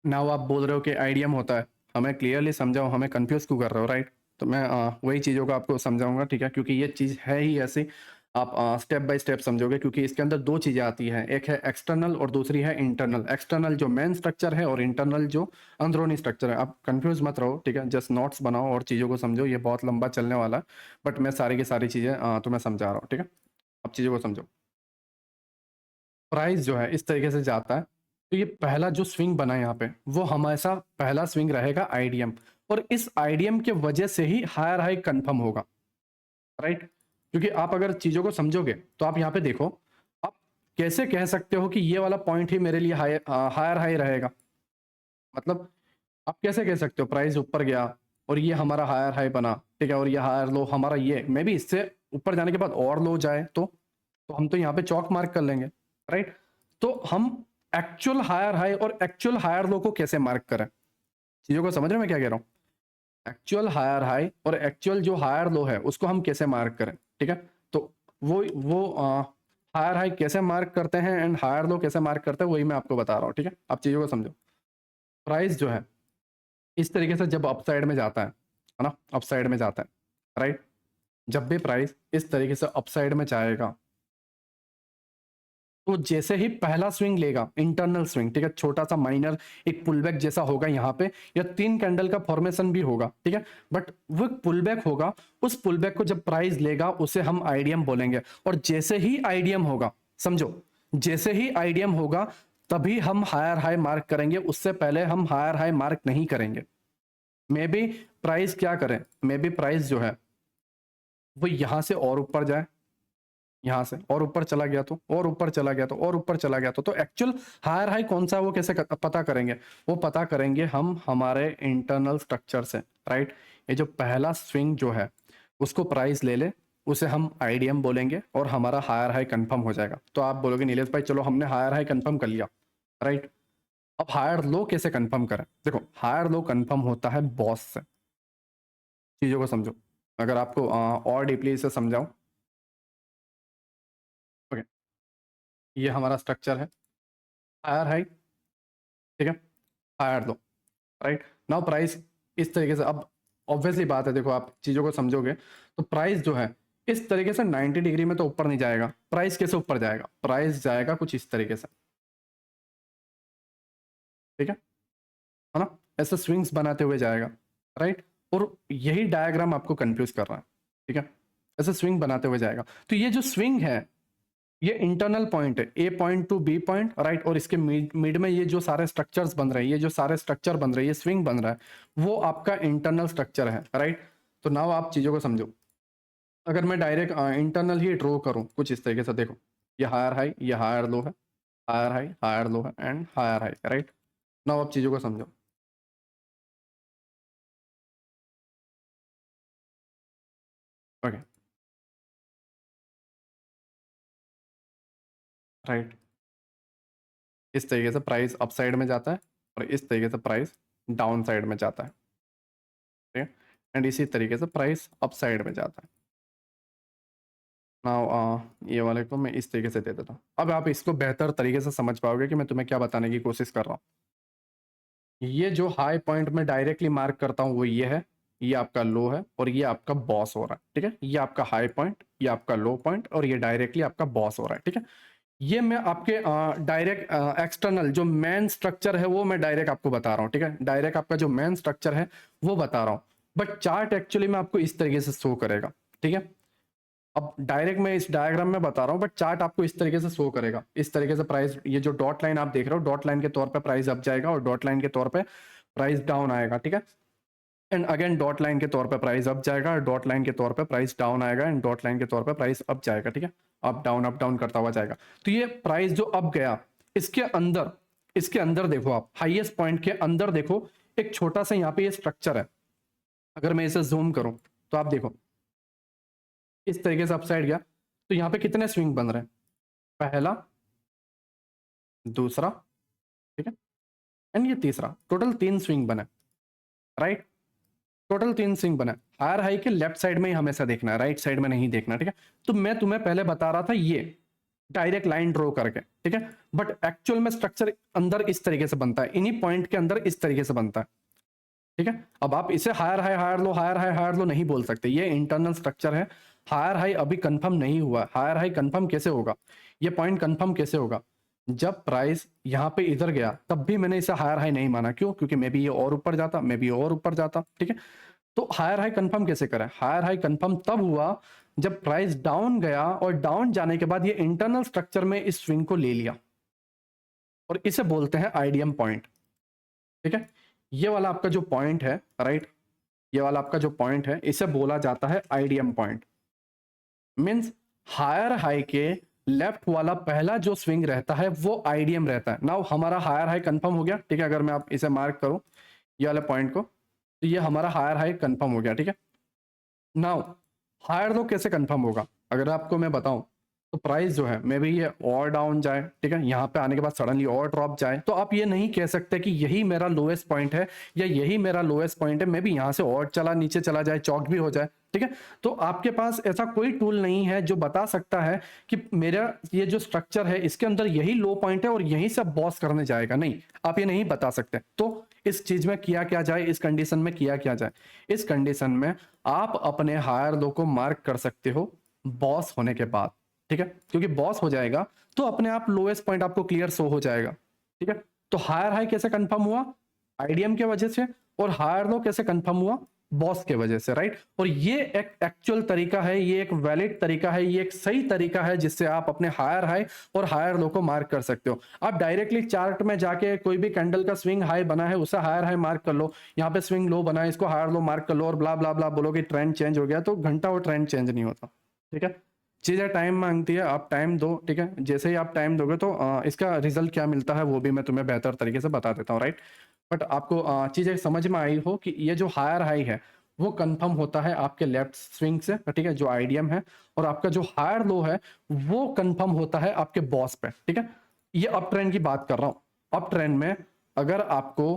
नाउ आप बोल रहे हो कि आईडीएम होता है, हमें क्लियरली समझाओ, हमें कंफ्यूज क्यों कर रहे हो, राइट। तो मैं वही चीज़ों को आपको समझाऊंगा, ठीक है, क्योंकि ये चीज़ है ही ऐसी। आप स्टेप बाय स्टेप समझोगे, क्योंकि इसके अंदर दो चीज़ें आती हैं, एक है एक्सटर्नल और दूसरी है इंटरनल। एक्सटर्नल जो मेन स्ट्रक्चर है और इंटरनल जो अंदरूनी स्ट्रक्चर है। आप कंफ्यूज मत रहो, ठीक है, जस्ट नोट्स बनाओ और चीज़ों को समझो, ये बहुत लंबा चलने वाला है, बट मैं सारी की सारी चीज़ें तुम्हें समझा रहा हूँ, ठीक है। अब चीज़ों को समझो। प्राइस जो है इस तरीके से जाता है, तो ये पहला जो स्विंग बना है यहाँ पे वो हमेशा पहला स्विंग रहेगा आईडीएम, और इस आईडीएम के वजह से ही हायर हाई कंफर्म होगा, राइट। क्योंकि आप अगर चीजों को समझोगे तो आप यहाँ पे देखो, आप कैसे कह सकते हो कि ये वाला पॉइंट ही मेरे लिए हायर हाई रहेगा? मतलब आप कैसे कह सकते हो प्राइस ऊपर गया और ये हमारा हायर हाई बना, ठीक है, और ये हायर लो हमारा, ये मे बी इससे ऊपर जाने के बाद और लो जाए तो हम तो यहाँ पे चौक मार्क कर लेंगे, राइट। तो हम एक्चुअल हायर हाई और एक्चुअल हायर लो को कैसे मार्क करें? चीजों को समझ रहे हैं मैं क्या कह रहा हूँ? एक्चुअल हायर हाई और एक्चुअल जो हायर लो है उसको हम कैसे मार्क करें, ठीक है। तो वो हायर हाई कैसे मार्क करते हैं एंड हायर लो कैसे मार्क करते हैं वही मैं आपको बता रहा हूँ, ठीक है। आप चीजों को समझो। प्राइस जो है इस तरीके से जब अपसाइड में जाता है ना, अपसाइड में जाता है, राइट। जब भी प्राइस इस तरीके से अपसाइड में जाएगा तो जैसे ही पहला स्विंग लेगा, इंटरनल स्विंग, ठीक है, छोटा सा माइनर एक पुलबैक जैसा होगा यहाँ पे, या तीन कैंडल का फॉर्मेशन भी होगा, ठीक है, बट वो पुलबैक होगा। उस पुलबैक को जब प्राइस लेगा उसे हम आईडीएम बोलेंगे, और जैसे ही आईडीएम होगा, समझो, जैसे ही आईडीएम होगा तभी हम हायर हाई मार्क करेंगे, उससे पहले हम हायर हाई मार्क नहीं करेंगे। मे बी प्राइस क्या करें, मे बी प्राइस जो है वो यहां से और ऊपर जाए, यहाँ से और ऊपर चला गया तो, और ऊपर चला गया तो, और ऊपर चला गया तो एक्चुअल हायर हाई कौन सा है वो कैसे पता करेंगे? वो पता करेंगे हम हमारे इंटरनल स्ट्रक्चर से, राइट। ये जो पहला स्विंग जो है उसको प्राइस ले ले, उसे हम आईडीएम बोलेंगे और हमारा हायर हाई कंफर्म हो जाएगा। तो आप बोलोगे नीलेश भाई चलो हमने हायर हाई कंफर्म कर लिया, राइट। अब हायर लो कैसे कंफर्म करें? देखो, हायर लो कंफर्म होता है बॉस से। चीजों को समझो, अगर आपको और डीपली इसे समझाऊं, ओके, ये हमारा स्ट्रक्चर है, हायर हाई, ठीक है, higher low, right. Now price इस तरीके से, अब ऑब्वियसली बात है, देखो आप चीजों को समझोगे तो प्राइस जो है इस तरीके से 90 डिग्री में तो ऊपर नहीं जाएगा। प्राइस कैसे ऊपर जाएगा? प्राइस जाएगा कुछ इस तरीके से, ठीक है ना, ऐसे स्विंग्स बनाते हुए जाएगा, राइट। और यही डायग्राम आपको कंफ्यूज कर रहा है, ठीक है, ऐसे स्विंग बनाते हुए जाएगा। तो ये जो स्विंग है ये इंटरनल पॉइंट है, A point to B point, right. और इसके मिड में ये जो सारे स्ट्रक्चर्स बन रहे हैं, ये जो सारे स्ट्रक्चर बन रहे हैं, ये स्विंग बन रहा है, वो आपका इंटरनल स्ट्रक्चर है, राइट। तो नाउ आप चीजों को समझो। अगर मैं डायरेक्ट इंटरनल ही ड्रॉ करूं कुछ इस तरीके से, देखो, ये हायर हाई, ये हायर लो है, हायर हाई, हायर लो है and higher high, right. Now आप चीजों को समझो, ओके, राइट। इस तरीके से प्राइस अप साइड में जाता है और इस तरीके से प्राइस डाउन साइड में जाता है, ठीक है, एंड इसी तरीके से प्राइस अप साइड में जाता है। नाउ ये वाले को मैं इस तरीके से दे देता हूँ। अब आप इसको बेहतर तरीके से समझ पाओगे कि मैं तुम्हें क्या बताने की कोशिश कर रहा हूँ। ये जो हाई पॉइंट में डायरेक्टली मार्क करता हूँ वो ये है, ये आपका लो है और ये आपका बॉस हो रहा है, ठीक है? ये आपका हाई पॉइंट, ये आपका लो पॉइंट और ये डायरेक्टली आपका बॉस हो रहा है, ठीक है? ये मैं आपके डायरेक्ट एक्सटर्नल जो मेन स्ट्रक्चर है वो मैं डायरेक्ट आपको बता रहा हूँ, ठीक है? डायरेक्ट आपका जो मेन स्ट्रक्चर है वो बता रहा हूँ, बट चार्ट एक्चुअली में आपको इस तरीके से शो करेगा, ठीक है? अब डायरेक्ट मैं इस डायग्राम में बता रहा हूँ बट चार्ट आपको इस तरीके से शो करेगा, इस तरीके से प्राइस, ये जो डॉट लाइन आप देख रहे हो, डॉट लाइन के तौर पे प्राइस अप जाएगा और डॉट लाइन के तौर पे प्राइस डाउन आएगा, ठीक है? एंड अगेन डॉट लाइन के तौर पे प्राइस अप जाएगा और डॉट लाइन के तौर पे प्राइस डाउन आएगा एंड डॉट लाइन के तौर पे प्राइस अप जाएगा, ठीक है? अप डाउन करता हुआ जाएगा। तो ये प्राइस जो अप गया, इसके अंदर देखो, आप हाईएस्ट पॉइंट के अंदर देखो, एक छोटा सा यहाँ पे ये स्ट्रक्चर है। अगर मैं इसे जूम करूं तो आप देखो इस तरीके से अपसाइड गया, तो यहाँ पे कितने स्विंग बन रहे हैं? पहला, दूसरा, ठीक है, एंड ये तीसरा, टोटल 3 स्विंग बने, राइट? टोटल 3 स्विंग बने। हायर हाई के लेफ्ट साइड में ही हमेशा देखना है, राइट साइड में नहीं देखना, ठीक है? तो मैं तुम्हें पहले बता रहा था ये डायरेक्ट लाइन ड्रॉ करके, ठीक है? बट एक्चुअल में स्ट्रक्चर अंदर इस तरीके से बनता है, इन्हीं पॉइंट के अंदर इस तरीके से बनता है, ठीक है? अब आप इसे higher high higher low, higher high higher low नहीं बोल सकते, ये इंटरनल स्ट्रक्चर है। हायर हाई अभी कंफर्म नहीं हुआ, हायर हाई कंफर्म कैसे होगा, ये पॉइंट कंफर्म कैसे होगा? जब प्राइस यहाँ पे इधर गया तब भी मैंने इसे हायर हाई नहीं माना, क्यों? क्योंकि मे बी ये और ऊपर जाता, मे बी और ऊपर जाता, ठीक है? तो हायर हाई कंफर्म कैसे करें? हायर हाई कंफर्म तब हुआ जब प्राइस डाउन गया और डाउन जाने के बाद ये इंटरनल स्ट्रक्चर में इस स्विंग को ले लिया और इसे बोलते हैं आईडीएम पॉइंट, ठीक है? ये वाला आपका जो पॉइंट है, राइट, ये वाला आपका जो पॉइंट है इसे बोला जाता है IDM point. Means higher high के लेफ्ट वाला पहला जो स्विंग रहता है वो आईडीएम रहता है। नाउ हमारा हायर हाई कंफर्म हो गया, ठीक है? अगर मैं आप इसे मार्क करूं ये वाले पॉइंट को, तो ये हमारा हायर हाई कंफर्म हो गया, ठीक है? नाउ हायर लो कैसे कंफर्म होगा? अगर आपको मैं बताऊं तो प्राइस जो है मे बी ये और डाउन जाए, ठीक है, यहाँ पे आने के बाद सडनली और ड्रॉप जाए, तो आप ये नहीं कह सकते कि यही मेरा लोएस्ट पॉइंट है या यही मेरा लोएस्ट पॉइंट है, मे बी यहाँ से और चला नीचे चला जाए, चौक भी हो जाए, ठीक है? तो आपके पास ऐसा कोई टूल नहीं है जो बता सकता है कि मेरा ये जो स्ट्रक्चर है इसके अंदर यही लो पॉइंट है और यहीं से बॉस करने जाएगा, नहीं, आप ये नहीं बता सकते। तो इस चीज में किया क्या जाए, इस कंडीशन में किया क्या जाए? इस कंडीशन में आप अपने हायर लो को मार्क कर सकते हो बॉस होने के बाद, ठीक है? क्योंकि बॉस हो जाएगा तो अपने आप लोएस्ट पॉइंट आपको क्लियर शो हो जाएगा, ठीक है? तो हायर हाई कैसे कंफर्म हुआ? आईडीएम के वजह से। और हायर लो कैसे कंफर्म हुआ? बॉस के वजह से, राइट? और ये एक एक्चुअल तरीका है, ये एक वैलिड तरीका है, ये एक सही तरीका है जिससे आप अपने हायर हाई और हायर लो को मार्क कर सकते हो। आप डायरेक्टली चार्ट में जाके कोई भी कैंडल का स्विंग हाई बना है उसे हायर हाई मार्क कर लो, यहाँ पे स्विंग लो बना है इसको हायर लो मार्क कर लो और ब्ला ब्ला ब्ला बोलो कि ट्रेंड चेंज हो गया, तो घंटा वो ट्रेंड चेंज नहीं होता, ठीक है? चीजें टाइम मांगती है, आप टाइम दो, ठीक है? जैसे ही आप टाइम दोगे तो इसका रिजल्ट क्या मिलता है वो भी मैं तुम्हें बेहतर तरीके से बता देता हूँ, राइट? बट आपको चीजें समझ में आई हो कि ये जो हायर हाई है वो कंफर्म होता है आपके लेफ्ट स्विंग से, ठीक है, जो आईडीएम है, और आपका जो हायर लो है वो कंफर्म होता है आपके बॉस पे, ठीक है? ये अप ट्रेंड की बात कर रहा हूँ। अप ट्रेंड में अगर आपको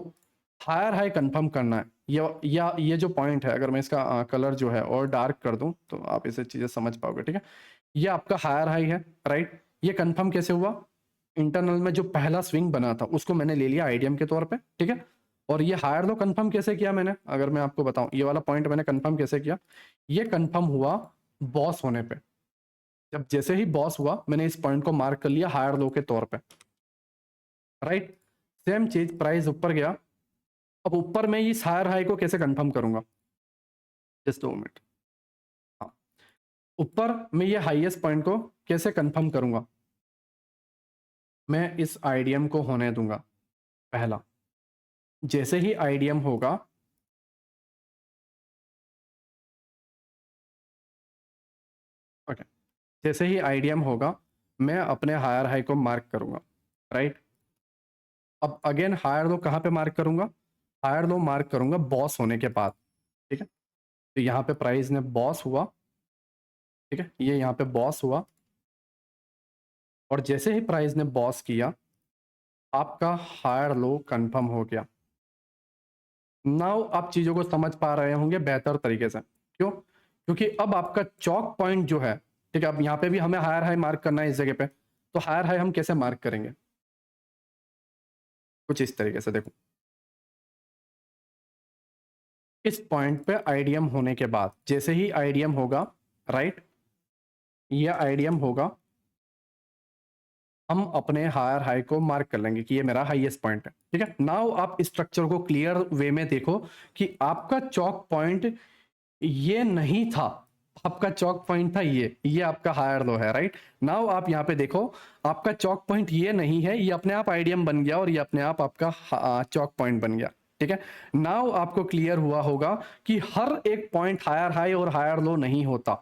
हायर हाई कंफर्म करना है, या ये जो पॉइंट है, अगर मैं इसका कलर जो है और डार्क कर दूं तो आप इसे चीजें समझ पाओगे, ठीक है? ये आपका हायर हाई है, राइट? ये कंफर्म कैसे हुआ? इंटरनल में जो पहला स्विंग बना था उसको मैंने ले लिया आईडीएम के तौर पे, ठीक है? और ये हायर लो कंफर्म कैसे किया मैंने, अगर मैं आपको बताऊं ये वाला पॉइंट मैंने कंफर्म कैसे किया? ये कंफर्म हुआ बॉस होने पे। जब जैसे ही बॉस हुआ मैंने इस पॉइंट को मार्क कर लिया हायर लो के तौर पे, राइट? सेम चीज प्राइस ऊपर गया, अब ऊपर मैं इस हायर हाई को कैसे कंफर्म करूंगा? Just 2 minute. हाँ, ऊपर मैं ये हाईएस्ट पॉइंट को कैसे कंफर्म करूंगा? मैं इस आईडीएम को होने दूंगा पहला। जैसे ही आईडीएम होगा, ओके, जैसे ही आईडीएम होगा मैं अपने हायर हाई को मार्क करूंगा, राइट? अब अगेन हायर लो कहाँ पे मार्क करूंगा? हायर लो मार्क करूंगा बॉस होने के बाद, ठीक है? तो यहाँ पे प्राइस ने बॉस हुआ, ठीक है, ये यहाँ पे बॉस हुआ, और जैसे ही प्राइस ने बॉस किया आपका हायर लो कंफर्म हो गया। नाउ आप चीजों को समझ पा रहे होंगे बेहतर तरीके से, क्यों? क्योंकि अब आपका चौक पॉइंट जो है ठीक है। अब यहाँ पे भी हमें हायर हाई मार्क करना है इस जगह पे, तो हायर हाई हम कैसे मार्क करेंगे, कुछ इस तरीके से देखो, इस पॉइंट पे आईडीएम होने के बाद जैसे ही आईडीएम होगा, राइट, ये आईडीएम होगा, हम अपने हायर हाई को मार्क कर लेंगे कि ये मेरा हाईएस्ट पॉइंट है, ठीक है। नाउ आप स्ट्रक्चर को क्लियर वे में देखो कि आपका चौक पॉइंट ये नहीं था, आपका चौक पॉइंट था ये आपका हायर लो है, राइट। नाउ आप यहाँ पे देखो, आपका चौक पॉइंट ये नहीं है, ये अपने आप आईडीएम बन गया और ये अपने आप आपका चौक पॉइंट बन गया, ठीक है। नाउ आपको क्लियर हुआ होगा कि हर एक पॉइंट हायर हाई और हायर लो नहीं होता,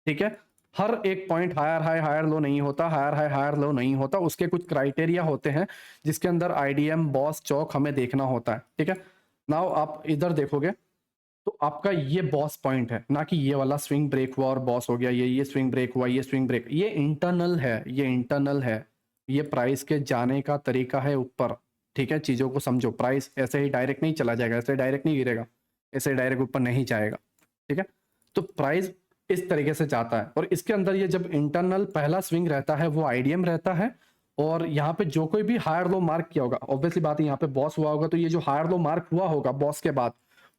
ठीक है। हर एक point higher high higher low नहीं होता, हायर हाई हायर लो नहीं होता, उसके कुछ क्राइटेरिया होते हैं जिसके अंदर आईडीएम बॉस चौक हमें देखना होता है, ठीक है। नाउ आप इधर देखोगे तो आपका ये बॉस पॉइंट है, ना कि ये वाला स्विंग ब्रेक हुआ और बॉस हो गया, ये स्विंग ब्रेक हुआ, ये स्विंग ब्रेक, ये इंटरनल है, ये इंटरनल है, ये प्राइस के जाने का तरीका है ऊपर, ठीक है। चीजों को समझो, प्राइस ऐसे ही डायरेक्ट नहीं चला जाएगा, ऐसे डायरेक्ट नहीं गिरेगा, ऐसे डायरेक्ट ऊपर नहीं जाएगा, ठीक है। तो प्राइस इस तरीके से जाता है और इसके अंदर ये जब इंटरनल पहला स्विंग रहता है वो आईडीएम रहता है, और यहाँ पे जो कोई भी हायर लो मार्क किया होगा, ऑब्वियसली बात है यहाँ पे बॉस हुआ होगा, तो ये जो हायर लो मार्क हुआ होगा बॉस के बाद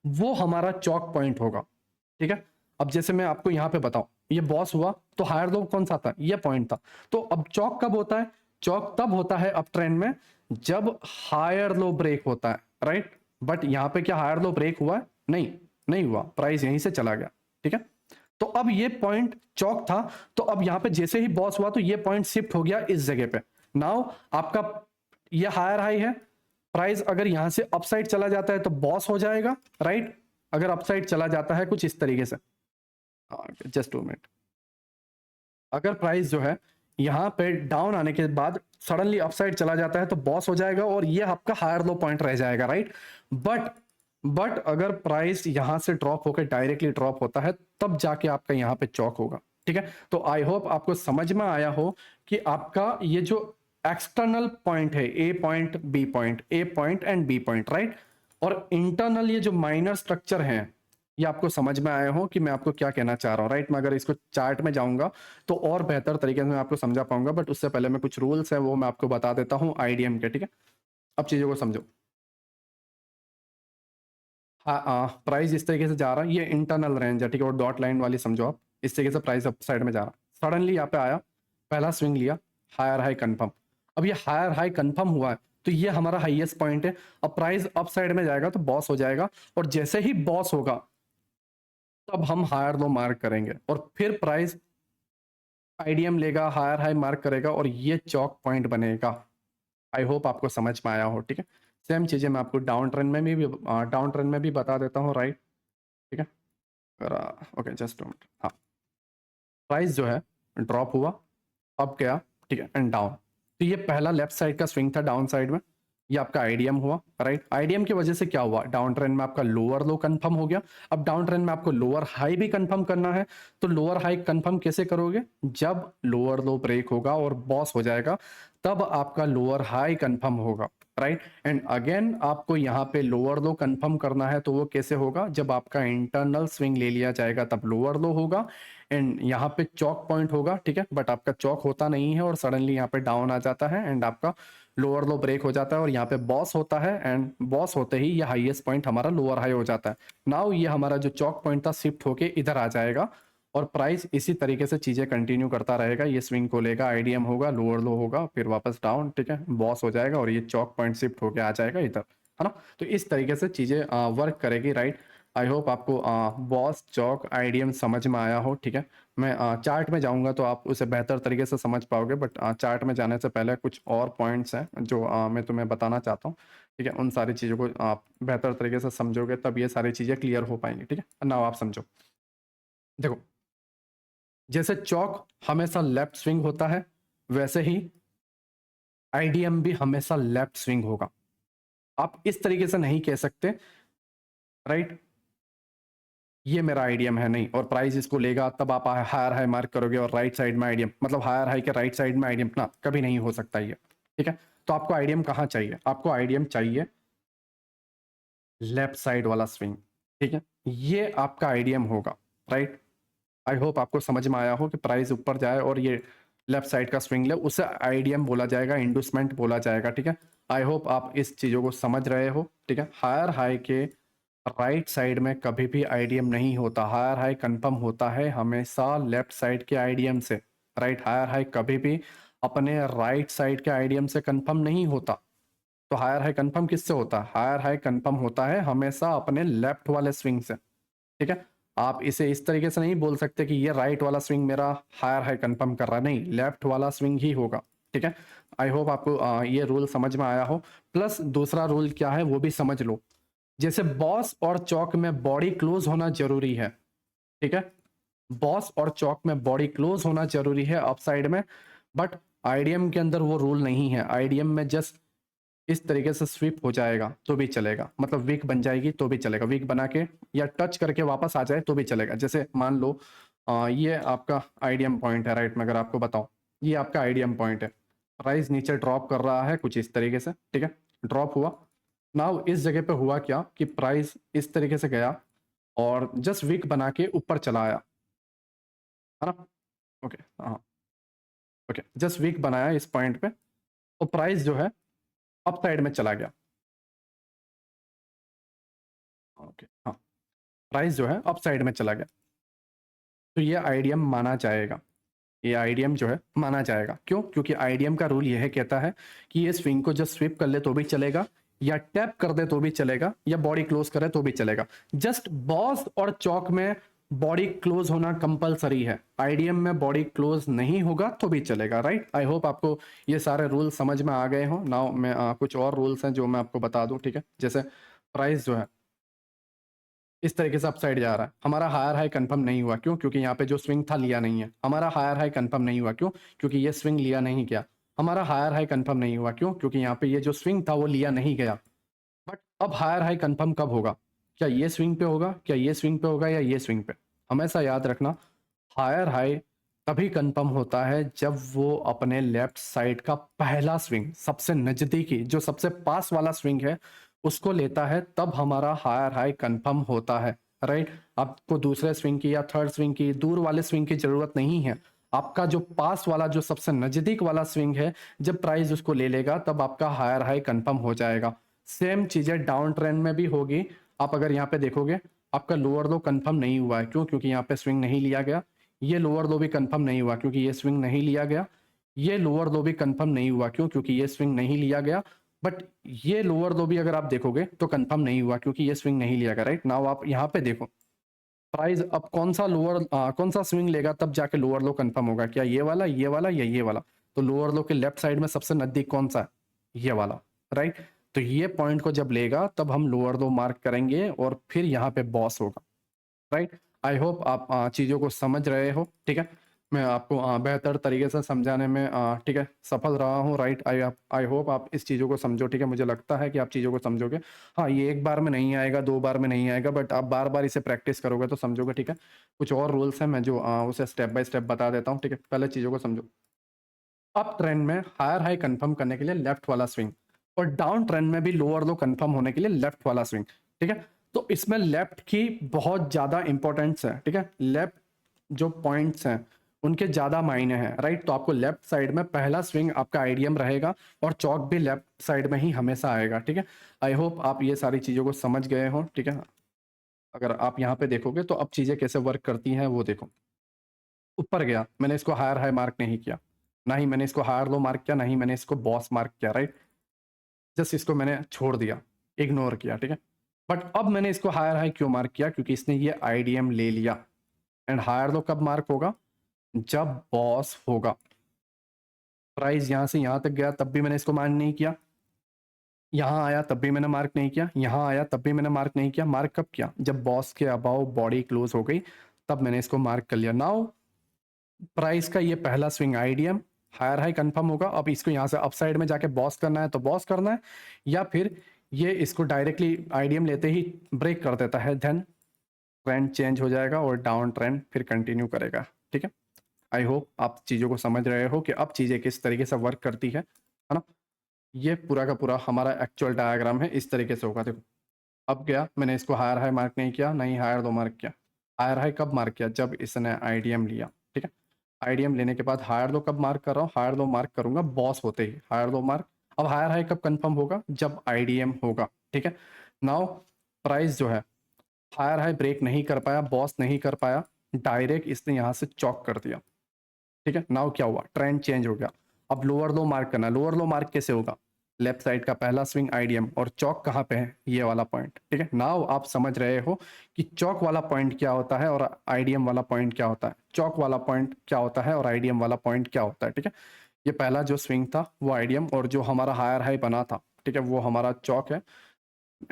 वो हमारा चौक पॉइंट होगा, ठीक है। अब जैसे मैं आपको यहाँ पे बताऊं, ये बॉस हुआ तो हायर लो कौन सा था, ये पॉइंट था। तो अब चौक कब होता है, चौक तब होता है अप ट्रेंड में जब हायर लो ब्रेक होता है, राइट। बट यहाँ पे क्या हायर लो ब्रेक हुआ है, नहीं, नहीं हुआ, प्राइस यहीं से चला गया, ठीक है। तो अब ये पॉइंट चौक था, तो अब यहाँ पे जैसे ही बॉस हुआ तो ये पॉइंट शिफ्ट हो गया इस जगह पे। नाउ आपका ये हायर हाई है, प्राइस अगर यहां से अपसाइड चला जाता है तो बॉस हो जाएगा, राइट। अगर अपसाइड चला जाता है कुछ इस तरीके से, जस्ट 2 मिनट, अगर प्राइस जो है यहां पे डाउन आने के बाद सडनली अपसाइड चला जाता है तो बॉस हो जाएगा और ये आपका हायर लो पॉइंट रह जाएगा, राइट। बट अगर प्राइस यहां से ड्रॉप होकर डायरेक्टली ड्रॉप होता है तब जाके आपका यहां पे चौक होगा, ठीक है। तो आई होप आपको समझ में आया हो कि आपका ये जो एक्सटर्नल पॉइंट है, A point B point, A point and B point, right, और इंटरनल ये जो माइनर स्ट्रक्चर है, ये आपको समझ में आया हो कि मैं आपको क्या कहना चाह रहा हूँ, राइट। मैं अगर इसको चार्ट में जाऊंगा तो और बेहतर तरीके से मैं आपको समझा पाऊंगा, बट उससे पहले मैं कुछ रूल्स है वो मैं आपको बता देता हूँ आईडीएम के, ठीक है। अब चीजों को समझो, हाँ, प्राइस इस तरीके से जा रहा है, ये इंटरनल रेंज है, ठीक है, और डॉट लाइन वाली समझो आप, इस तरीके से प्राइस अप साइड में जा रहा है, सडनली यहाँ पे आया, पहला स्विंग लिया, हायर हाई कंफर्म, अब ये हायर हाई कंफर्म हुआ है तो ये हमारा हाईएस्ट पॉइंट है। अब प्राइस अप साइड में जाएगा तो बॉस हो जाएगा, और जैसे ही बॉस होगा तब हम हायर लो मार्क करेंगे और फिर प्राइस आईडीएम लेगा, हायर हाई मार्क करेगा और ये चौक पॉइंट बनेगा। आई होप आपको समझ में आया हो, ठीक है। सेम चीजें मैं आपको डाउन ट्रेंड में भी बता देता हूँ, राइट, ठीक है। ओके, जस्ट मिनट, हाँ, प्राइस जो है ड्रॉप हुआ, अप गया, ठीक है, एंड डाउन, तो ये पहला लेफ्ट साइड का स्विंग था डाउन साइड में, ये आपका आईडीएम हुआ, राइट। आईडीएम की वजह से क्या हुआ, डाउन ट्रेंड में आपका लोअर लो कंफर्म हो गया। अब डाउन ट्रेंड में आपको लोअर हाई भी कंफर्म करना है, तो लोअर हाई कंफर्म कैसे करोगे, जब लोअर लो ब्रेक होगा और बॉस हो जाएगा तब आपका लोअर हाई कंफर्म होगा, राइट। एंड अगेन आपको यहाँ पे लोअर लो कंफर्म करना है, तो वो कैसे होगा, जब आपका इंटरनल स्विंग ले लिया जाएगा तब लोअर लो होगा एंड यहाँ पे चौक पॉइंट होगा, ठीक है। बट आपका चौक होता नहीं है और सडनली यहाँ पे डाउन आ जाता है एंड आपका लोअर लो ब्रेक हो जाता है और यहाँ पे बॉस होता है एंड बॉस होते ही ये हाईएस्ट पॉइंट हमारा लोअर हाई हो जाता है। नाउ ये हमारा जो चौक पॉइंट था शिफ्ट होके इधर आ जाएगा और प्राइस इसी तरीके से चीजें कंटिन्यू करता रहेगा, ये स्विंग को लेगा, आईडीएम होगा, लोअर लो होगा, फिर वापस डाउन, ठीक है, बॉस हो जाएगा और ये चौक पॉइंट शिफ्ट होके आ जाएगा इधर, है ना। तो इस तरीके से चीजें वर्क करेगी, राइट। आई होप आपको बॉस चौक आईडीएम समझ में आया हो, ठीक है। मैं चार्ट में जाऊंगा तो आप उसे बेहतर तरीके से समझ पाओगे, बट चार्ट में जाने से पहले कुछ और पॉइंट्स हैं जो मैं तुम्हें बताना चाहता हूँ, ठीक है। उन सारी चीज़ों को आप बेहतर तरीके से समझोगे तब ये सारी चीज़ें क्लियर हो पाएंगी, ठीक है। नाउ आप समझो, देखो, जैसे चौक हमेशा लेफ्ट स्विंग होता है वैसे ही आईडीएम भी हमेशा लेफ्ट स्विंग होगा। आप इस तरीके से नहीं कह सकते, राइट, ये मेरा आईडीएम है, नहीं, और प्राइस इसको लेगा तब आप हायर हाई मार्क करोगे और राइट साइड में आईडीएम, मतलब हायर हाई के राइट साइड में आईडीएम, ना, कभी नहीं हो सकता ये, ठीक है। तो आपको आईडीएम कहाँ चाहिए, आपको आईडीएम चाहिए लेफ्ट साइड वाला स्विंग, ठीक है, ये आपका आईडीएम होगा, राइट। आई होप आपको समझ में आया हो कि प्राइस ऊपर जाए और ये लेफ्ट साइड का स्विंग ले, उसे आईडीएम बोला जाएगा, इंडूसमेंट बोला जाएगा, ठीक है। आई होप आप इस चीज़ों को समझ रहे हो, ठीक है। हायर हाई के राइट साइड में कभी भी आईडीएम नहीं होता, हायर हाई कंफर्म होता है हमेशा लेफ्ट साइड के आईडीएम से, राइट। हायर हाई कभी भी अपने राइट साइड के आईडीएम से कंफर्म नहीं होता। तो हायर हाई कंफर्म किससे होता है? हायर हाई कंफर्म होता है हमेशा अपने लेफ्ट वाले स्विंग से, ठीक है। आप इसे इस तरीके से नहीं बोल सकते कि ये राइट वाला स्विंग मेरा हायर हाई कंफर्म कर रहा है, नहीं, लेफ्ट वाला स्विंग ही होगा, ठीक है। आई होप आपको ये रूल समझ में आया हो। प्लस दूसरा रूल क्या है वो भी समझ लो। जैसे बॉस और चौक में बॉडी क्लोज होना जरूरी है, ठीक है। बॉस और चौक में बॉडी क्लोज होना जरूरी है अप साइड में, बट आईडीएम के अंदर वो रूल नहीं है। आईडीएम में जस्ट इस तरीके से स्वीप हो जाएगा तो भी चलेगा, मतलब वीक बन जाएगी तो भी चलेगा, वीक बना के या टच करके वापस आ जाए तो भी चलेगा। जैसे मान लो ये आपका आईडीएम पॉइंट है, राइट। मैं अगर आपको बताऊं, ये आपका आईडीएम पॉइंट है, प्राइस नीचे ड्रॉप कर रहा है कुछ इस तरीके से, ठीक है। ड्रॉप हुआ, नाउ इस जगह पे हुआ क्या कि प्राइस इस तरीके से गया और जस्ट वीक बना के ऊपर चला आया, है ना। ओके, हाँ, ओके, जस्ट वीक बनाया इस पॉइंट पे और प्राइस जो है अप साइड में चला गया। ओके, हाँ, प्राइस जो है अप साइड में चला गया, तो ये आईडीएम माना जाएगा। ये आईडीएम जो है माना जाएगा, क्यों? क्योंकि आईडीएम का रूल यह कहता है कि ये स्विंग को जस्ट स्विप कर ले तो भी चलेगा, या टैप कर दे तो भी चलेगा, या बॉडी क्लोज करे तो भी चलेगा। जस्ट बॉस और चौक में बॉडी क्लोज होना कंपलसरी है, आईडीएम में बॉडी क्लोज नहीं होगा तो भी चलेगा, राइट। आई होप आपको ये सारे रूल समझ में आ गए हो। नाउ मैं कुछ और रूल्स हैं जो मैं आपको बता दूं, ठीक है। जैसे प्राइस जो है इस तरीके से अपसाइड जा रहा है, हमारा हायर हाई कंफर्म नहीं हुआ, क्यों? क्योंकि यहाँ पे जो स्विंग था लिया नहीं है। हमारा हायर हाई कंफर्म नहीं हुआ, क्यों? क्योंकि ये स्विंग लिया नहीं गया। हमारा हायर हाई कंफर्म नहीं हुआ, क्यों? क्योंकि यहाँ पे ये जो स्विंग था वो लिया नहीं गया। बट अब हायर हाई कंफर्म कब होगा? क्या ये स्विंग पे होगा, क्या ये स्विंग पे होगा, या ये स्विंग पे? हमेशा याद रखना, हायर हाई तभी कंफर्म होता है जब वो अपने लेफ्ट साइड का पहला स्विंग, सबसे नजदीकी जो सबसे पास वाला स्विंग है, उसको लेता है, तब हमारा हायर हाई कंफर्म होता है, राइट। आपको दूसरे स्विंग की या थर्ड स्विंग की, दूर वाले स्विंग की जरूरत नहीं है। आपका जो पास वाला, जो सबसे नजदीक वाला स्विंग है, जब प्राइस उसको ले लेगा तब आपका हायर हाई कंफर्म हो जाएगा। सेम चीजें डाउन ट्रेंड में भी होगी। आप अगर यहाँ पे देखोगे, आपका लोअर लो कंफर्म नहीं हुआ है, क्यों? क्योंकि यहाँ पे स्विंग नहीं लिया गया। ये लोअर लो भी कंफर्म नहीं हुआ, क्योंकि ये स्विंग नहीं लिया गया। ये लोअर लो भी कंफर्म नहीं हुआ, क्यों? क्योंकि ये स्विंग नहीं लिया गया। बट ये लोअर लो भी अगर आप देखोगे तो कंफर्म नहीं हुआ, क्योंकि ये स्विंग नहीं लिया गया, राइट। नाउ आप यहाँ पे देखो, प्राइस अब कौन सा कौन सा स्विंग लेगा तब जाके लोअर लो कंफर्म होगा? क्या ये वाला, ये वाला, या ये वाला? तो लोअर लो के लेफ्ट साइड में सबसे नजदीक कौन सा है? ये वाला, राइट। तो ये पॉइंट को जब लेगा तब हम लोअर लो मार्क करेंगे और फिर यहाँ पे बॉस होगा, राइट। आई होप आप चीज़ों को समझ रहे हो, ठीक है। मैं आपको बेहतर तरीके से समझाने में ठीक है सफल रहा हूँ, राइट। आई होप आप इस चीज़ों को समझो, ठीक है। मुझे लगता है कि आप चीज़ों को समझोगे। हाँ, ये एक बार में नहीं आएगा, दो बार में नहीं आएगा, बट आप बार बार इसे प्रैक्टिस करोगे तो समझोगे, ठीक है। कुछ और रूल्स हैं मैं जो उसे स्टेप बाय स्टेप बता देता हूँ, ठीक है। पहले चीज़ों को समझो। अप ट्रेंड में हायर हाई कंफर्म करने के लिए लेफ्ट वाला स्विंग, और डाउन ट्रेंड में भी लोअर लो कंफर्म होने के लिए लेफ्ट वाला स्विंग, ठीक है। तो इसमें लेफ्ट की बहुत ज्यादा इंपॉर्टेंस है, ठीक है। लेफ्ट जो पॉइंट्स हैं उनके ज्यादा मायने हैं, राइट। तो आपको लेफ्ट साइड में पहला स्विंग आपका आईडीएम रहेगा और चौक भी लेफ्ट साइड में ही हमेशा आएगा, ठीक है। आई होप आप ये सारी चीजों को समझ गए हो, ठीक है। अगर आप यहाँ पे देखोगे तो अब चीजें कैसे वर्क करती हैं वो देखो। ऊपर गया, मैंने इसको हायर हाई मार्क नहीं किया, ना ही मैंने इसको हायर लो मार्क किया, ना ही मैंने इसको बॉस मार्क किया, राइट। जस्ट इसको मैंने छोड़ दिया, इग्नोर किया, ठीक है। बट अब मैंने इसको हायर हाई क्यों मार्क किया? क्योंकि इसने ये आईडीएम ले लिया। एंड हायर लो कब मार्क होगा? जब बॉस होगा। प्राइस यहां से यहां तक गया तब भी मैंने इसको मार्क नहीं किया, यहां आया तब भी मैंने मार्क नहीं किया, यहां आया तब भी मैंने मार्क नहीं किया। मार्क कब किया? जब बॉस के अबाव बॉडी क्लोज हो गई तब मैंने इसको मार्क कर लिया। नाउ प्राइस का ये पहला swing IDM higher high confirm होगा। अब इसको यहाँ से अपसाइड में जाके बॉस करना है तो बॉस करना है, या फिर ये इसको डायरेक्टली आईडीएम लेते ही ब्रेक कर देता है, देन ट्रेंड चेंज हो जाएगा और डाउन ट्रेंड फिर कंटिन्यू करेगा, ठीक है। आई होप आप चीज़ों को समझ रहे हो कि अब चीज़ें किस तरीके से वर्क करती है ना। ये पूरा का पूरा हमारा एक्चुअल डायग्राम है, इस तरीके से होगा। देखो, अब गया, मैंने इसको हायर हाई मार्क नहीं किया, नहीं हायर दो मार्क किया, हायर हाई कब मार्क किया? जब इसने आईडीएम लिया, ठीक है। आईडीएम लेने के बाद हायर लो कब मार्क कर रहा हूँ? हायर लो मार्क करूंगा बॉस होते ही, हायर लो मार्क। अब हायर हाई कब कंफर्म होगा? जब आईडीएम होगा, ठीक है। नाउ प्राइस जो है हायर हाई ब्रेक नहीं कर पाया, बॉस नहीं कर पाया, डायरेक्ट इसने यहाँ से चॉक कर दिया, ठीक है। नाउ क्या हुआ? ट्रेंड चेंज हो गया। अब लोअर लो मार्क करना। लोअर लो मार्क कैसे होगा? लेफ्ट साइड का पहला स्विंग आईडीएम, और चौक कहाँ पे है? ये वाला पॉइंट, ठीक है। नाउ आप समझ रहे हो कि चौक वाला पॉइंट क्या होता है और आईडीएम वाला पॉइंट क्या होता है, चौक वाला पॉइंट क्या होता है और आईडीएम वाला पॉइंट क्या होता है, ठीक है। ये पहला जो स्विंग था वो आईडीएम, और जो हमारा हायर हाई बना था, ठीक है, वो हमारा चौक है।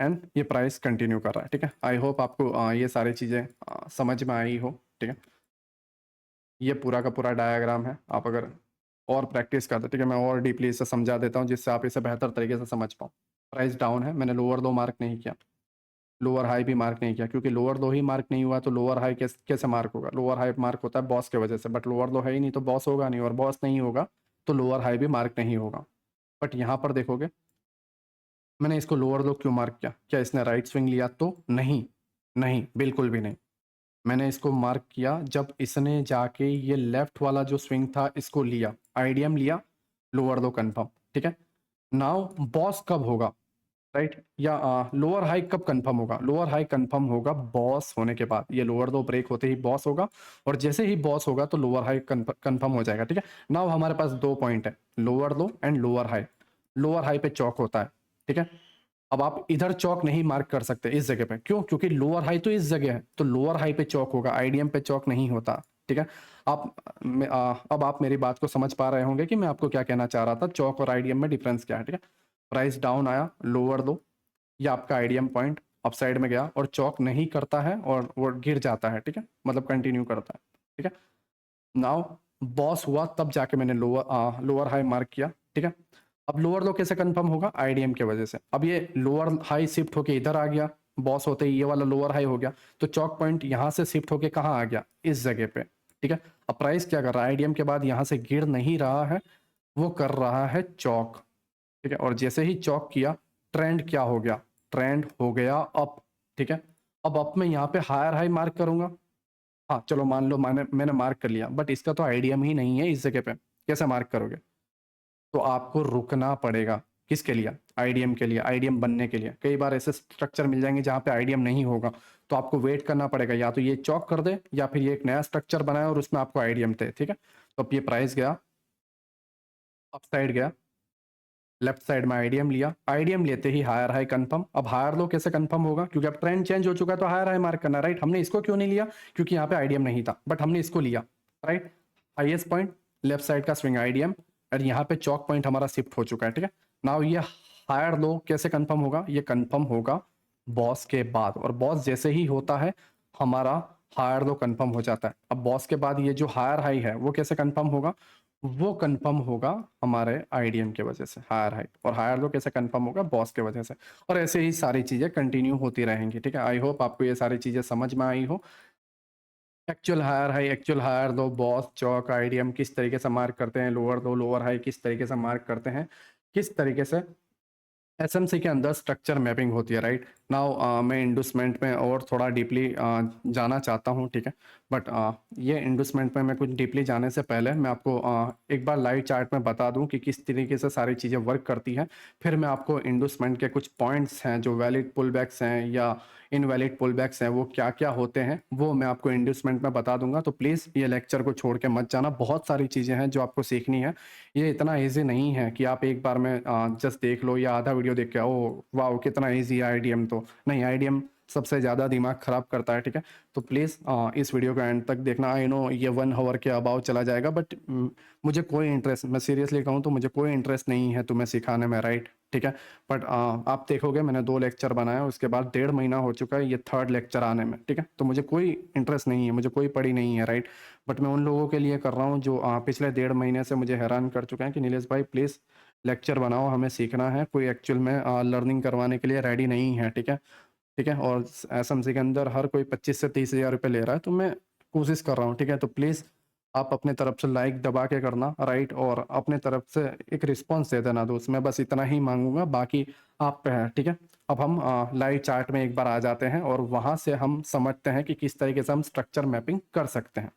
एंड ये प्राइस कंटिन्यू कर रहा है, ठीक है। आई होप आपको ये सारी चीज़ें समझ में आई हो, ठीक है। ये पूरा का पूरा डायग्राम है। आप अगर और प्रैक्टिस करते, ठीक है, मैं और डीपली इसे समझा देता हूँ जिससे आप इसे बेहतर तरीके से समझ पाओ। प्राइस डाउन है, मैंने लोअर लो मार्क नहीं किया, लोअर हाई भी मार्क नहीं किया, क्योंकि लोअर लो ही मार्क नहीं हुआ तो लोअर हाई कैसे मार्क होगा? लोअर हाई मार्क होता है बॉस के वजह से, बट लोअर लो है ही नहीं तो बॉस होगा नहीं, और बॉस नहीं होगा तो लोअर हाई भी मार्क नहीं होगा। बट यहाँ पर देखोगे मैंने इसको लोअर लो क्यों मार्क किया? क्या इसने राइट स्विंग लिया? तो नहीं, नहीं, बिल्कुल भी नहीं। मैंने इसको मार्क किया जब इसने जाके ये लेफ्ट वाला जो स्विंग था इसको लिया, आईडीएम लिया, लोअर लो कंफर्म, ठीक है। नाउ बॉस कब होगा, राइट? या लोअर हाई कब कंफर्म होगा? लोअर हाई कंफर्म होगा बॉस होने के बाद। ये लोअर लो ब्रेक होते ही बॉस होगा, और जैसे ही बॉस होगा तो लोअर हाई कंफर्म हो जाएगा, ठीक है। नाउ हमारे पास दो पॉइंट है, lower low and lower high. Lower high पे चौक होता है, ठीक है। अब आप इधर चौक नहीं मार्क कर सकते इस जगह पे, क्यों? क्योंकि लोअर हाई तो इस जगह है, तो लोअर हाई पे चौक होगा, आईडीएम पे चौक नहीं होता, ठीक है। आप अब आप मेरी बात को समझ पा रहे होंगे कि मैं आपको क्या कहना चाह रहा था, चौक और आईडीएम में डिफरेंस क्या है, ठीक है। प्राइस डाउन आया, लोअर लो, या आपका आईडीएम पॉइंट अपसाइड में गया और चौक नहीं करता है और वो गिर जाता है, ठीक है, मतलब कंटिन्यू करता है, ठीक है। नाउ बॉस हुआ तब जाके मैंने लोअर हाई मार्क किया, ठीक है। अब लोअर लो कैसे कंफर्म होगा? आईडीएम के वजह से। अब ये लोअर हाई शिफ्ट होके इधर आ गया, बॉस होते ही ये वाला लोअर हाई हो गया, तो चौक पॉइंट यहां से शिफ्ट होके कहाँ आ गया? इस जगह पे, ठीक है। अब प्राइस क्या कर रहा है? आईडीएम के बाद यहां से गिर नहीं रहा है, वो कर रहा है चौक, ठीक है। और जैसे ही चौक किया, ट्रेंड क्या हो गया? ट्रेंड हो गया अप, ठीक है। अब अप में यहाँ पे हायर हाई मार्क करूंगा। हाँ चलो मान लो मैंने मार्क कर लिया, बट इसका तो आईडीएम ही नहीं है इस जगह पे, कैसे मार्क करोगे? तो आपको रुकना पड़ेगा। किसके लिए? आईडीएम के लिए, आईडीएम बनने के लिए। कई बार ऐसे स्ट्रक्चर मिल जाएंगे जहां पे आईडीएम नहीं होगा, तो आपको वेट करना पड़ेगा, या तो ये चौक कर दे या फिर ये एक नया स्ट्रक्चर बनाए और उसमें आपको आईडीएम थे, ठीक है। तो अब ये प्राइस गया, अप साइड गया, लेफ्ट साइड में आईडीएम लिया, आईडीएम लेते ही हायर हाई कंफर्म। अब हायर लो कैसे कंफर्म होगा? क्योंकि अब ट्रेंड चेंज हो चुका है तो हायर हाई मार्क करना, राइट। हमने इसको क्यों नहीं लिया? क्योंकि यहाँ पे आईडीएम नहीं था, बट हमने इसको लिया, right. Highest point, left side का स्विंग आईडीएम, और यहाँ पे चौक पॉइंट हमारा शिफ्ट हो चुका है, ठीक है। नाउ ये हायर लो कैसे कंफर्म होगा? ये कंफर्म होगा बॉस के बाद, और बॉस जैसे ही होता है हमारा हायर लो कंफर्म हो जाता है। अब बॉस के बाद ये जो हायर हाई है वो कैसे कंफर्म होगा? वो कंफर्म होगा हमारे आईडीएम की वजह से, हायर हाई। और हायर लो कैसे कंफर्म होगा? बॉस के वजह से। और ऐसे ही सारी चीजें कंटिन्यू होती रहेंगी, ठीक है। आई होप आपको ये सारी चीजें समझ में आई हो। Actual higher high, actual higher low, BOS, CHoCH, IDM किस तरीके से मार्क करते हैं, लोअर लो, लोअर हाई किस तरीके से मार्क करते हैं, किस तरीके से एसएमसी के अंदर स्ट्रक्चर मैपिंग होती है, राइट। नाउ मैं इंडूसमेंट में और थोड़ा डीपली जाना चाहता हूँ, ठीक है। बट ये इंडूसमेंट में मैं कुछ डीपली जाने से पहले मैं आपको एक बार लाइव चार्ट में बता दूं कि किस तरीके से सारी चीज़ें वर्क करती हैं। फिर मैं आपको इंडूसमेंट के कुछ पॉइंट्स हैं जो वैलिड पुलबैक्स हैं या इनवैलिड पुलबैक्स हैं, वो क्या क्या होते हैं वो मैं आपको इंडूसमेंट में बता दूंगा। तो प्लीज़ ये लेक्चर को छोड़ के मत जाना, बहुत सारी चीज़ें हैं जो आपको सीखनी है। ये इतना इजी नहीं है कि आप एक बार में जस्ट देख लो या आधा वीडियो देख के ओ वाह कितना इजी है आईडीएम। तो नहीं, आईडीएम सबसे ज़्यादा दिमाग खराब करता है, ठीक है। तो प्लीज़ इस वीडियो को एंड तक देखना। आई नो ये 1 आवर के अबाउ चला जाएगा, बट मुझे कोई इंटरेस्ट, मैं सीरियसली कहूँ तो मुझे कोई इंटरेस्ट नहीं है तुम्हें सिखाने में, राइट, ठीक है। बट आप देखोगे मैंने 2 लेक्चर बनाया, उसके बाद 1.5 महीना हो चुका है ये थर्ड लेक्चर आने में, ठीक है। तो मुझे कोई इंटरेस्ट नहीं है, मुझे कोई पड़ी नहीं है, राइट। बट मैं उन लोगों के लिए कर रहा हूँ जो पिछले 1.5 महीने से मुझे हैरान कर चुके हैं कि नीलेश भाई प्लीज़ लेक्चर बनाओ, हमें सीखना है। कोई एक्चुअल में लर्निंग करवाने के लिए रेडी नहीं है, ठीक है, ठीक है। और एसएमसी के अंदर हर कोई 25 से 30 हज़ार रुपये ले रहा है, तो मैं कोशिश कर रहा हूँ, ठीक है। तो प्लीज़ आप अपने तरफ से लाइक दबा के करना, राइट, और अपने तरफ से एक रिस्पॉन्स दे देना दोस्त। मैं बस इतना ही मांगूंगा, बाकी आप पे है, ठीक है। अब हम लाइव चार्ट में एक बार आ जाते हैं और वहाँ से हम समझते हैं कि किस तरीके से हम स्ट्रक्चर मैपिंग कर सकते हैं।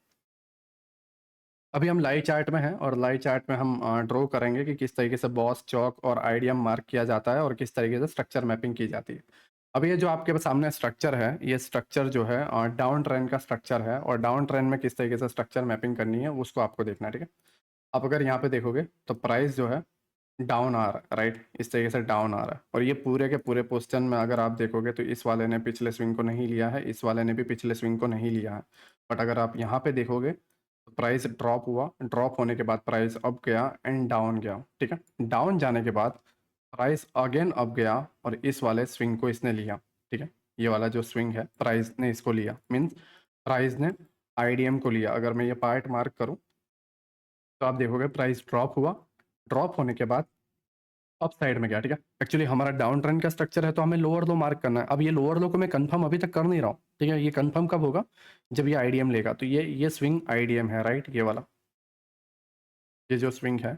अभी हम लाइव चार्ट में हैं और लाइव चार्ट में हम ड्रॉ करेंगे कि किस तरीके से बॉस, चौक और आईडीएम मार्क किया जाता है और किस तरीके से स्ट्रक्चर मैपिंग की जाती है। अब ये जो आपके सामने स्ट्रक्चर है, ये स्ट्रक्चर जो है डाउन ट्रेंड का स्ट्रक्चर है और डाउन ट्रेंड में किस तरीके से स्ट्रक्चर मैपिंग करनी है उसको आपको देखना है, ठीक है। आप अगर यहाँ पे देखोगे तो प्राइस जो है डाउन आ रहा है, राइट, इस तरीके से डाउन आ रहा है और ये पूरे के पूरे पोजीशन में अगर आप देखोगे तो इस वाले ने पिछले स्विंग को नहीं लिया है, इस वाले ने भी पिछले स्विंग को नहीं लिया है। बट अगर आप यहाँ पे देखोगे तो प्राइस ड्रॉप हुआ, ड्रॉप होने के बाद प्राइस अप गया एंड डाउन गया, ठीक है। डाउन जाने के बाद प्राइस अगेन अप गया और इस वाले स्विंग को इसने लिया, ठीक है। ये वाला जो स्विंग है प्राइस ने इसको लिया, मीन्स प्राइस ने आईडीएम को लिया। अगर मैं ये पार्ट मार्क करूँ तो आप देखोगे प्राइस ड्रॉप हुआ, ड्रॉप होने के बाद अप साइड में गया, ठीक है। एक्चुअली हमारा डाउन ट्रेंड का स्ट्रक्चर है तो हमें लोअर लो मार्क करना है। अब ये लोअर लो को मैं कंफर्म अभी तक कर नहीं रहा हूँ, ठीक है। ये कंफर्म कब होगा, जब ये आईडीएम लेगा। तो ये स्विंग आईडीएम है, राइट, ये वाला, ये जो स्विंग है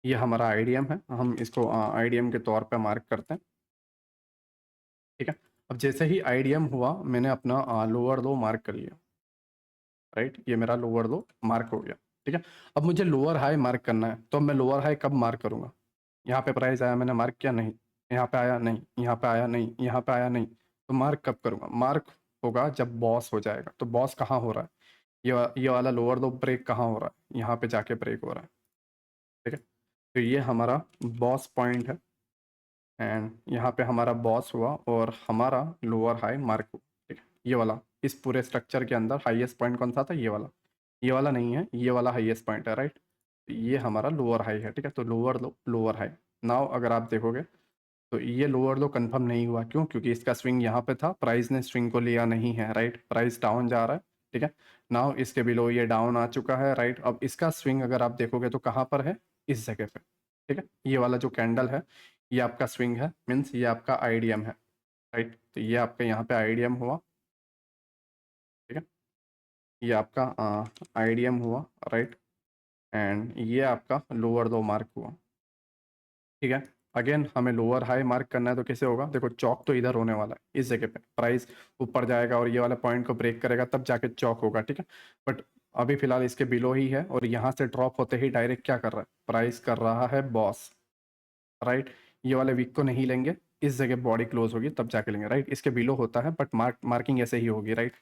ये हमारा आईडीएम है। हम इसको आईडीएम के तौर पे मार्क करते हैं, ठीक है। अब जैसे ही आईडीएम हुआ मैंने अपना लोअर लो मार्क कर लिया, राइट, ये मेरा लोअर लो मार्क हो गया, ठीक है। अब मुझे लोअर हाई मार्क करना है तो मैं लोअर हाई कब मार्क करूंगा, यहाँ पे प्राइस आया मैंने मार्क किया, नहीं, यहाँ पे आया नहीं, यहाँ पे आया नहीं, यहाँ पे आया नहीं, तो मार्क कब करूंगा, मार्क होगा जब बॉस हो जाएगा। तो बॉस कहाँ हो रहा है, ये वाला लोअर लो ब्रेक कहाँ हो रहा है, यहाँ पे जाके ब्रेक हो रहा है, ठीक है। तो ये हमारा बॉस पॉइंट है एंड यहाँ पे हमारा बॉस हुआ और हमारा लोअर हाई मार्क हुआ, ठीक है। ये वाला इस पूरे स्ट्रक्चर के अंदर हाईएस्ट पॉइंट कौन सा था, ये वाला नहीं है, ये वाला हाईएस्ट पॉइंट है, राइट। ये हमारा लोअर हाई है, ठीक है। तो lower low, lower high. Now अगर आप देखोगे तो ये लोअर लो कंफर्म नहीं हुआ, क्यों, क्योंकि इसका स्विंग यहाँ पे था, प्राइस ने स्विंग को लिया नहीं है, राइट, प्राइस डाउन जा रहा है, ठीक है। नाउ इसके बिलो ये डाउन आ चुका है, राइट। अब इसका स्विंग अगर आप देखोगे तो कहाँ पर है, इस जगह पे, ठीक है। ये वाला जो कैंडल है ये आपका स्विंग है, मीन्स ये आपका आईडीएम है, राइट। तो ये आपका यहाँ पे आईडीएम हुआ, ठीक है। ये आपका आईडीएम हुआ, राइट, एंड ये आपका लोअर लो मार्क हुआ, ठीक है। अगेन हमें लोअर हाई मार्क करना है तो कैसे होगा, देखो चौक तो इधर होने वाला है, इस जगह पे प्राइस ऊपर जाएगा और ये वाला पॉइंट को ब्रेक करेगा तब जाके चौक होगा, ठीक है। बट अभी फिलहाल इसके बिलो ही है और यहाँ से ड्रॉप होते ही डायरेक्ट क्या कर रहा है, प्राइस कर रहा है बॉस, राइट। ये वाले वीक को नहीं लेंगे, इस जगह बॉडी क्लोज होगी तब जाके लेंगे, राइट। इसके बिलो होता है बट मार्किंग ऐसे ही होगी, राइट,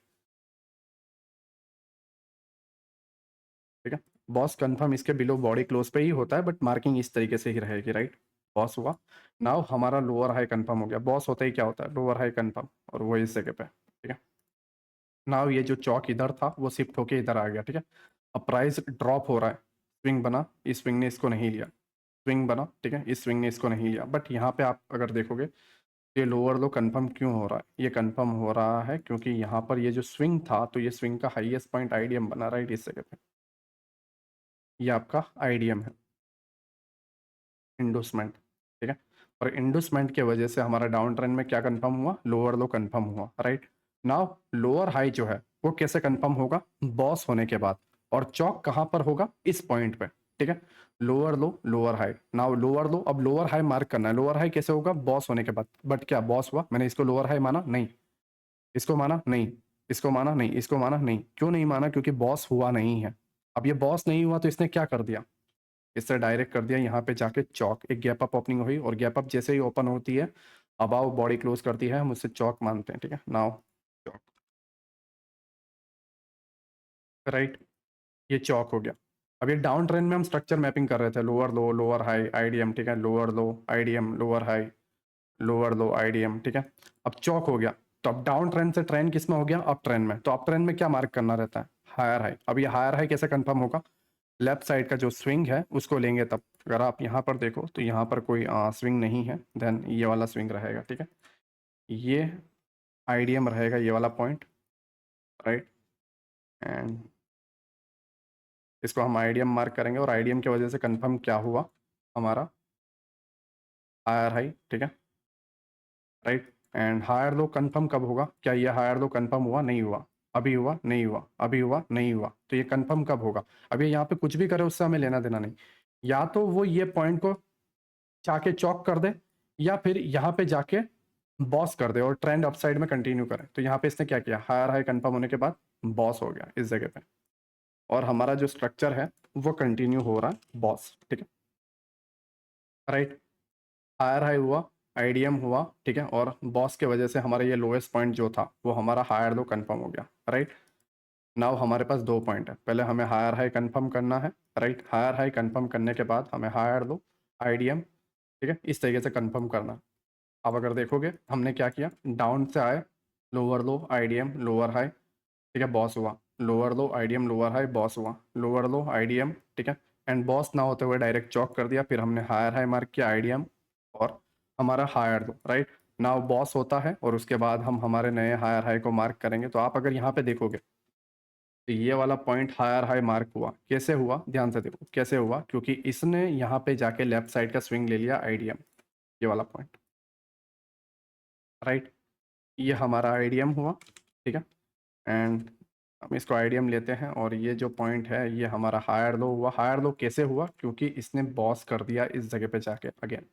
ठीक है। बॉस कंफर्म इसके बिलो बॉडी क्लोज पे ही होता है बट मार्किंग इस तरीके से ही रहेगी, राइट। बॉस हुआ, नाउ हमारा लोअर हाई कंफर्म हो गया। बॉस होता ही क्या होता है, लोअर हाई कंफर्म, और वो इस जगह पे, ठीक है। नाउ ये जो चौक इधर था वो शिफ्ट होके इधर आ गया, ठीक है। अब प्राइस ड्रॉप हो रहा है, स्विंग बना, इस स्विंग ने इसको नहीं लिया, स्विंग बना, ठीक है, इस स्विंग ने इसको नहीं लिया। बट यहाँ पे आप अगर देखोगे ये लोअर लो कंफर्म क्यों हो रहा है, ये कंफर्म हो रहा है क्योंकि यहाँ पर ये जो स्विंग था तो ये स्विंग का हाईएस्ट पॉइंट आईडीएम बना, राइट, इस जगह पे ये आपका आईडीएम है, इंडोसमेंट, ठीक है। और इंडोसमेंट के वजह से हमारा डाउन ट्रेंड में क्या कंफर्म हुआ, लोअर लो कंफर्म हुआ, राइट। नाउ लोअर हाई जो है वो कैसे कंफर्म होगा, बॉस होने के बाद, और चौक कहाँ पर होगा, इस पॉइंट पे, ठीक है। Lower low, lower high, now lower लो, अब लोअर हाई मार्क करना है। लोअर हाई कैसे होगा, बॉस होने के बाद। बट क्या बॉस हुआ, मैंने इसको लोअर हाई माना नहीं, इसको माना नहीं, इसको माना नहीं, इसको माना नहीं, क्यों नहीं माना, क्योंकि बॉस हुआ नहीं है। अब ये बॉस नहीं हुआ तो इसने क्या कर दिया, इससे डायरेक्ट कर दिया यहाँ पे जाके चौक, एक गैप अप ओपनिंग हुई और गैप अप जैसे ही ओपन होती है अबाव बॉडी क्लोज करती है, हम उससे चौक मानते हैं, ठीक है। नाउ चौक, राइट, ये चौक हो गया। अब ये डाउन ट्रेंड में हम स्ट्रक्चर मैपिंग कर रहे थे, lower low, lower high, IDM, ठीक है, लोअर लो आईडीएम, लोअर हाई, लोअर लो आईडीएम, ठीक है। अब चौक हो गया, तो अब डाउन ट्रेंड से ट्रेंड किस में हो गया, अप ट्रेंड में। तो अप ट्रेंड में क्या मार्क करना रहता है, हायर हाई। अब ये हायर हाई कैसे कंफर्म होगा, लेफ्ट साइड का जो स्विंग है उसको लेंगे तब। अगर आप यहाँ पर देखो तो यहाँ पर कोई स्विंग नहीं है, देन ये वाला स्विंग रहेगा, ठीक है। ये आईडीएम रहेगा, ये वाला पॉइंट, राइट, एंड इसको हम आईडीएम मार्क करेंगे और आईडीएम की वजह से कंफर्म क्या हुआ, हमारा हायर हाई, ठीक है, right. And higher low confirm कब होगा, क्या ये हायर लो कंफर्म हुआ, नहीं हुआ, अभी हुआ नहीं हुआ, अभी हुआ नहीं हुआ, तो ये कंफर्म कब होगा। अभी यहाँ पे कुछ भी करे उससे हमें लेना देना नहीं, या तो वो ये पॉइंट को जाके चौक कर दे या फिर यहाँ पे जाके बॉस कर दे और ट्रेंड अपसाइड में कंटिन्यू करे। तो यहाँ पे इसने क्या किया, हायर हाई कंफर्म होने के बाद बॉस हो गया इस जगह पे, और हमारा जो स्ट्रक्चर है वो कंटिन्यू हो रहा है बॉस, ठीक है, राइट। हायर हाई हुआ, आईडीएम हुआ, ठीक है, और बॉस के वजह से हमारा ये लोएस्ट पॉइंट जो था वो हमारा हायर लो कंफर्म हो गया, राइट। नाउ हमारे पास दो पॉइंट है, पहले हमें हायर हाई कंफर्म करना है, राइट। हायर हाई कंफर्म करने के बाद हमें हायर लो, आईडीएम, ठीक है, इस तरीके से कंफर्म करना। अब अगर देखोगे हमने क्या किया, डाउन से आए, लोअर लो, आईडीएम, लोअर हाई, ठीक है, बॉस हुआ, लोअर लो, आईडीएम, लोअर हाई, बॉस हुआ, लोअर लो, आईडीएम, ठीक है, एंड बॉस ना होते हुए डायरेक्ट चॉक कर दिया, फिर हमने हायर हाई मार्क किया, आईडीएम, और हमारा higher low, right. Now BOS होता है और उसके बाद हम हमारे नए हायर हाई को मार्क करेंगे। तो आप अगर यहाँ पे देखोगे तो ये वाला पॉइंट हायर हाई मार्क हुआ, कैसे हुआ, ध्यान से देखो कैसे हुआ, क्योंकि इसने यहाँ पे जाके लेफ्ट साइड का स्विंग ले लिया, आईडीएम, ये वाला पॉइंट, राइट। ये हमारा आईडीएम हुआ, ठीक है, एंड हम इसको आईडीएम लेते हैं, और ये जो पॉइंट है ये हमारा हायर लो हुआ। हायर लो कैसे हुआ, क्योंकि इसने बॉस कर दिया इस जगह पे जाके अगेन,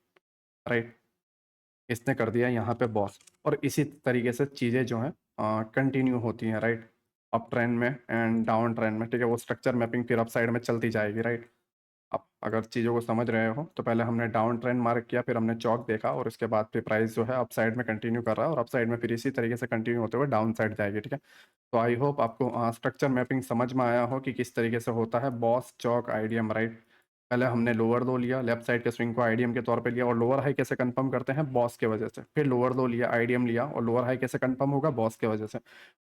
राइट, इसने कर दिया यहाँ पे बॉस। और इसी तरीके से चीज़ें जो हैं कंटिन्यू होती हैं, राइट, अप ट्रेंड में एंड डाउन ट्रेंड में, ठीक है, वो स्ट्रक्चर मैपिंग फिर अप साइड में चलती जाएगी, राइट। आप अगर चीज़ों को समझ रहे हो तो पहले हमने डाउन ट्रेंड मार्क किया, फिर हमने चौक देखा, और उसके बाद फिर प्राइस जो है अप साइड में कंटिन्यू कर रहा है, और अप साइड में फिर इसी तरीके से कंटिन्यू होते हुए डाउन साइड जाएगी, ठीक है। तो आई होप आपको स्ट्रक्चर मैपिंग समझ में आया हो कि किस तरीके से होता है बॉस, चौक, आईडीएम, राइट। पहले हमने लोअर लो लिया, लेफ्ट साइड के स्विंग को आईडीएम के तौर पे लिया, और लोअर हाई कैसे कंफर्म करते हैं, बॉस के वजह से। फिर लोअर लो लिया, आईडीएम लिया, और लोअर हाई कैसे कंफर्म होगा, बॉस के वजह से।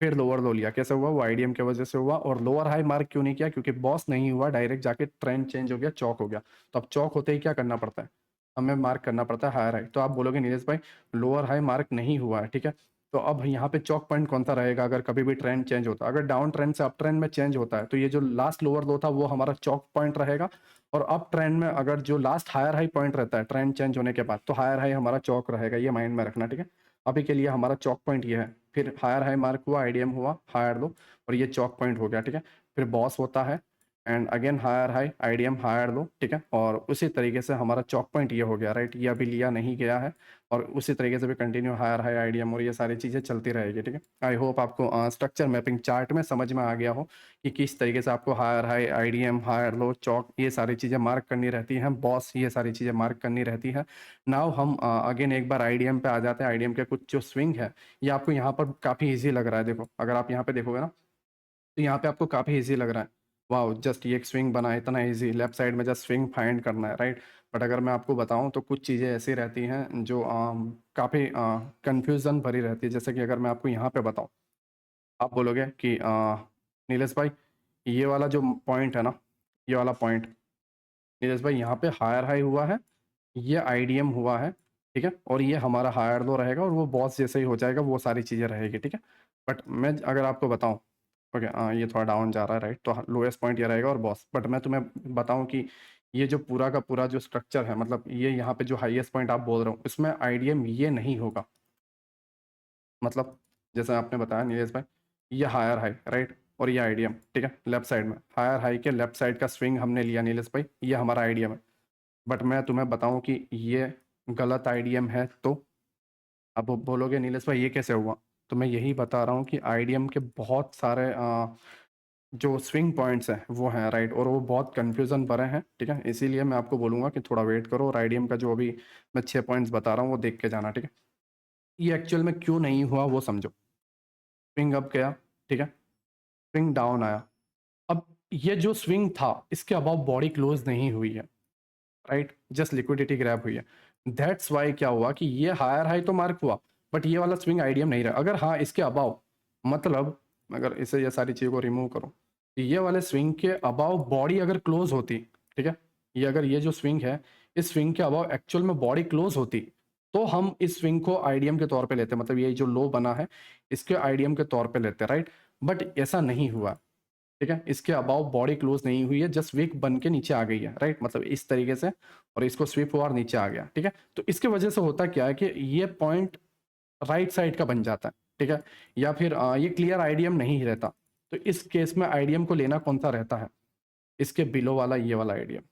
फिर लोअर लो लिया, कैसे हुआ, वो आईडीएम के वजह से हुआ। और लोअर हाई मार्क क्यों नहीं किया, क्योंकि बॉस नहीं हुआ, डायरेक्ट जाके ट्रेंड चेंज हो गया, चौक हो गया। तो अब चौक होते ही क्या करना पड़ता है, हमें मार्क करना पड़ता है हायर हाई। तो आप बोलोगे नीलेश भाई लोअर हाई मार्क नहीं हुआ है, ठीक है, तो अब यहाँ पे चौक पॉइंट कौन सा रहेगा, अगर कभी भी ट्रेंड चेंज होता है, अगर डाउन ट्रेंड से अप ट्रेंड में चेंज होता है, तो ये जो लास्ट लोअर लो था वो हमारा चौक पॉइंट रहेगा। और अप ट्रेंड में अगर जो लास्ट हायर हाई पॉइंट रहता है ट्रेंड चेंज होने के बाद, तो हायर हाई हमारा चौक रहेगा, ये माइंड में रखना, ठीक है। अभी के लिए हमारा चौक पॉइंट ये है। फिर हायर हाई मार्क हुआ, आईडीएम हुआ, हायर लो, और ये चौक पॉइंट हो गया, ठीक है। फिर बॉस होता है, and again higher high, IDM, higher low, ठीक है, और उसी तरीके से हमारा चौक पॉइंट ये हो गया, राइट। ये अभी लिया नहीं गया है, और उसी तरीके से भी कंटिन्यू हायर हाई, आईडीएम, और ये सारी चीज़ें चलती रहेगी, ठीक है। आई होप आपको स्ट्रक्चर मैपिंग चार्ट में समझ में आ गया हो कि किस तरीके से आपको higher high, IDM, higher low, CHoCH, ये सारी चीज़ें मार्क करनी रहती हैं, बॉस, ये सारी चीज़ें मार्क करनी रहती है। नाउ हम अगेन एक बार आईडीएम पे आ जाते हैं। आईडीएम के कुछ जो स्विंग है, ये आपको यहाँ पर काफ़ी ईजी लग रहा है। देखो अगर आप यहाँ पे देखोगे ना, तो यहाँ पे आपको काफ़ी इजी लग रहा है, वाह, जस्ट ये एक स्विंग बना है, इतना इजी, लेफ्ट साइड में जस्ट स्विंग फाइंड करना है, राइट। बट अगर मैं आपको बताऊं तो कुछ चीज़ें ऐसी रहती हैं जो काफ़ी कंफ्यूजन भरी रहती है। जैसे कि अगर मैं आपको यहाँ पे बताऊं, आप बोलोगे कि नीलेश भाई ये वाला जो पॉइंट है ना, ये वाला पॉइंट, नीलेश भाई यहाँ पे हायर हाई हुआ है, ये आईडीएम हुआ है, ठीक है, और ये हमारा हायर लो रहेगा, और वो बॉस जैसे ही हो जाएगा, वो सारी चीज़ें रहेगी, ठीक है। बट मैं अगर आपको बताऊं, ओके, ये थोड़ा डाउन जा रहा है, राइट, तो लोएस्ट पॉइंट ये रहेगा और बॉस। बट मैं तुम्हें बताऊं कि ये जो पूरा का पूरा जो स्ट्रक्चर है, मतलब ये यहाँ पे जो हाईएस्ट पॉइंट आप बोल रहे हो, इसमें आईडीएम ये नहीं होगा। मतलब जैसे आपने बताया नीलेश भाई, ये हायर हाई, राइट, और ये आईडीएम, ठीक है, लेफ्ट साइड में हायर हाई के लेफ्ट साइड का स्विंग हमने लिया नीलेश भाई, ये हमारा आईडीएम है। बट मैं तुम्हें बताऊं कि ये गलत आईडीएम है, तो अब वो बोलोगे नीलेश भाई ये कैसे हुआ, तो मैं यही बता रहा हूँ कि आईडीएम के बहुत सारे जो स्विंग पॉइंट्स हैं वो हैं, राइट, और वो बहुत कंफ्यूजन भरे हैं, ठीक है। इसीलिए मैं आपको बोलूंगा कि थोड़ा वेट करो, और आईडीएम का जो अभी मैं 6 पॉइंट्स बता रहा हूँ वो देख के जाना, ठीक है। ये एक्चुअल में क्यों नहीं हुआ वो समझो। स्विंग अप गया, ठीक है, स्विंग डाउन आया। अब ये जो स्विंग था इसके अबाव बॉडी क्लोज नहीं हुई है, राइट, जस्ट लिक्विडिटी ग्रैब हुई है। दैट्स वाई क्या हुआ कि ये हायर हाई तो मार्क हुआ, बट ये वाला स्विंग आईडीएम नहीं रहा। अगर हाँ इसके अबाव, मतलब अगर इसे ये सारी चीज़ों को रिमूव करो, तो ये वाले स्विंग के अबाव बॉडी अगर क्लोज होती, ठीक है, ये अगर ये जो स्विंग है, इस स्विंग के अबाव एक्चुअल में बॉडी क्लोज होती, तो हम इस स्विंग को आईडीएम के तौर पे लेते, मतलब ये जो लो बना है इसके आईडीएम के तौर पे लेते, राइट। बट ऐसा नहीं हुआ, ठीक है, इसके अबाव बॉडी क्लोज नहीं हुई है, जस्ट वीक बन के नीचे आ गई है, राइट, मतलब इस तरीके से, और इसको स्वीप हुआ और नीचे आ गया, ठीक है। तो इसके वजह से होता क्या है कि ये पॉइंट राइट साइड का बन जाता है, ठीक है, या फिर ये क्लियर आईडीएम नहीं रहता। तो इस केस में आईडीएम को लेना कौन सा रहता है, इसके बिलो वाला, ये वाला आईडीएम,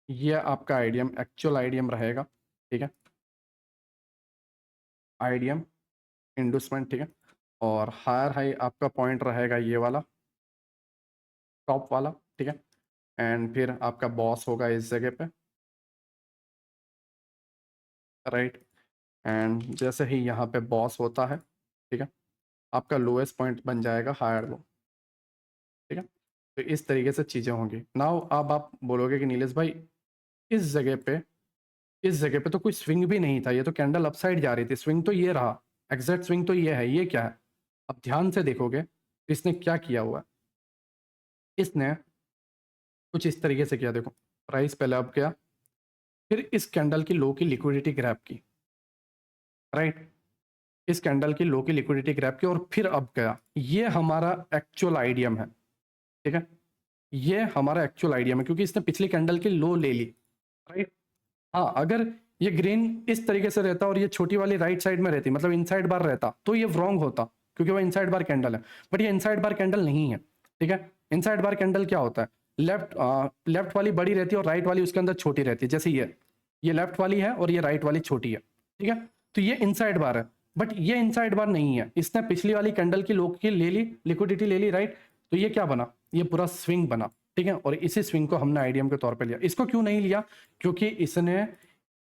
ये आपका आईडीएम एक्चुअल आईडीएम रहेगा, ठीक है। आईडीएम इंडूसमेंट, ठीक है। और हायर हाई आपका पॉइंट रहेगा ये वाला, टॉप वाला, ठीक है। एंड फिर आपका बॉस होगा इस जगह पे, राइट। एंड जैसे ही यहाँ पे बॉस होता है, ठीक है, आपका लोएस्ट पॉइंट बन जाएगा हायर लो, ठीक है। तो इस तरीके से चीज़ें होंगी। नाउ अब आप बोलोगे कि नीलेश भाई इस जगह पे, इस जगह पे तो कोई स्विंग भी नहीं था, ये तो कैंडल अपसाइड जा रही थी, स्विंग तो ये रहा, एग्जैक्ट स्विंग तो ये है, ये क्या है? अब ध्यान से देखोगे तो इसने क्या किया हुआ है, इसने कुछ इस तरीके से किया, देखो प्राइस पहले अब गया, फिर इस कैंडल की लो की लिक्विडिटी ग्रैब की, राइट, इस कैंडल की लो की लिक्विडिटी ग्रैब की और फिर अब गया। ये हमारा एक्चुअल आइडियम है, ठीक है, ये हमारा एक्चुअल आइडियम है क्योंकि इसने पिछली कैंडल की लो ले ली, राइट। हाँ, अगर ये ग्रीन इस तरीके से रहता और ये छोटी वाली राइट साइड में रहती, मतलब इनसाइड बार रहता, तो ये रॉन्ग होता क्योंकि वो इनसाइड बार कैंडल है। बट ये इनसाइड बार कैंडल नहीं है, ठीक है। इनसाइड बार कैंडल क्या होता है, लेफ्ट वाली बड़ी रहती है और राइट वाली उसके अंदर छोटी रहती है। जैसे ये लेफ्ट वाली है और ये राइट वाली छोटी है, ठीक है। तो ये इनसाइड बार है, बट ये इनसाइड बार नहीं है। इसने पिछली वाली कैंडल की लो की ले ली, लिक्विडिटी ले ली, राइट। तो ये क्या बना, ये पूरा स्विंग बना, ठीक है। और इसी स्विंग को हमने आईडीएम के तौर पे लिया। इसको क्यों नहीं लिया, क्योंकि इसने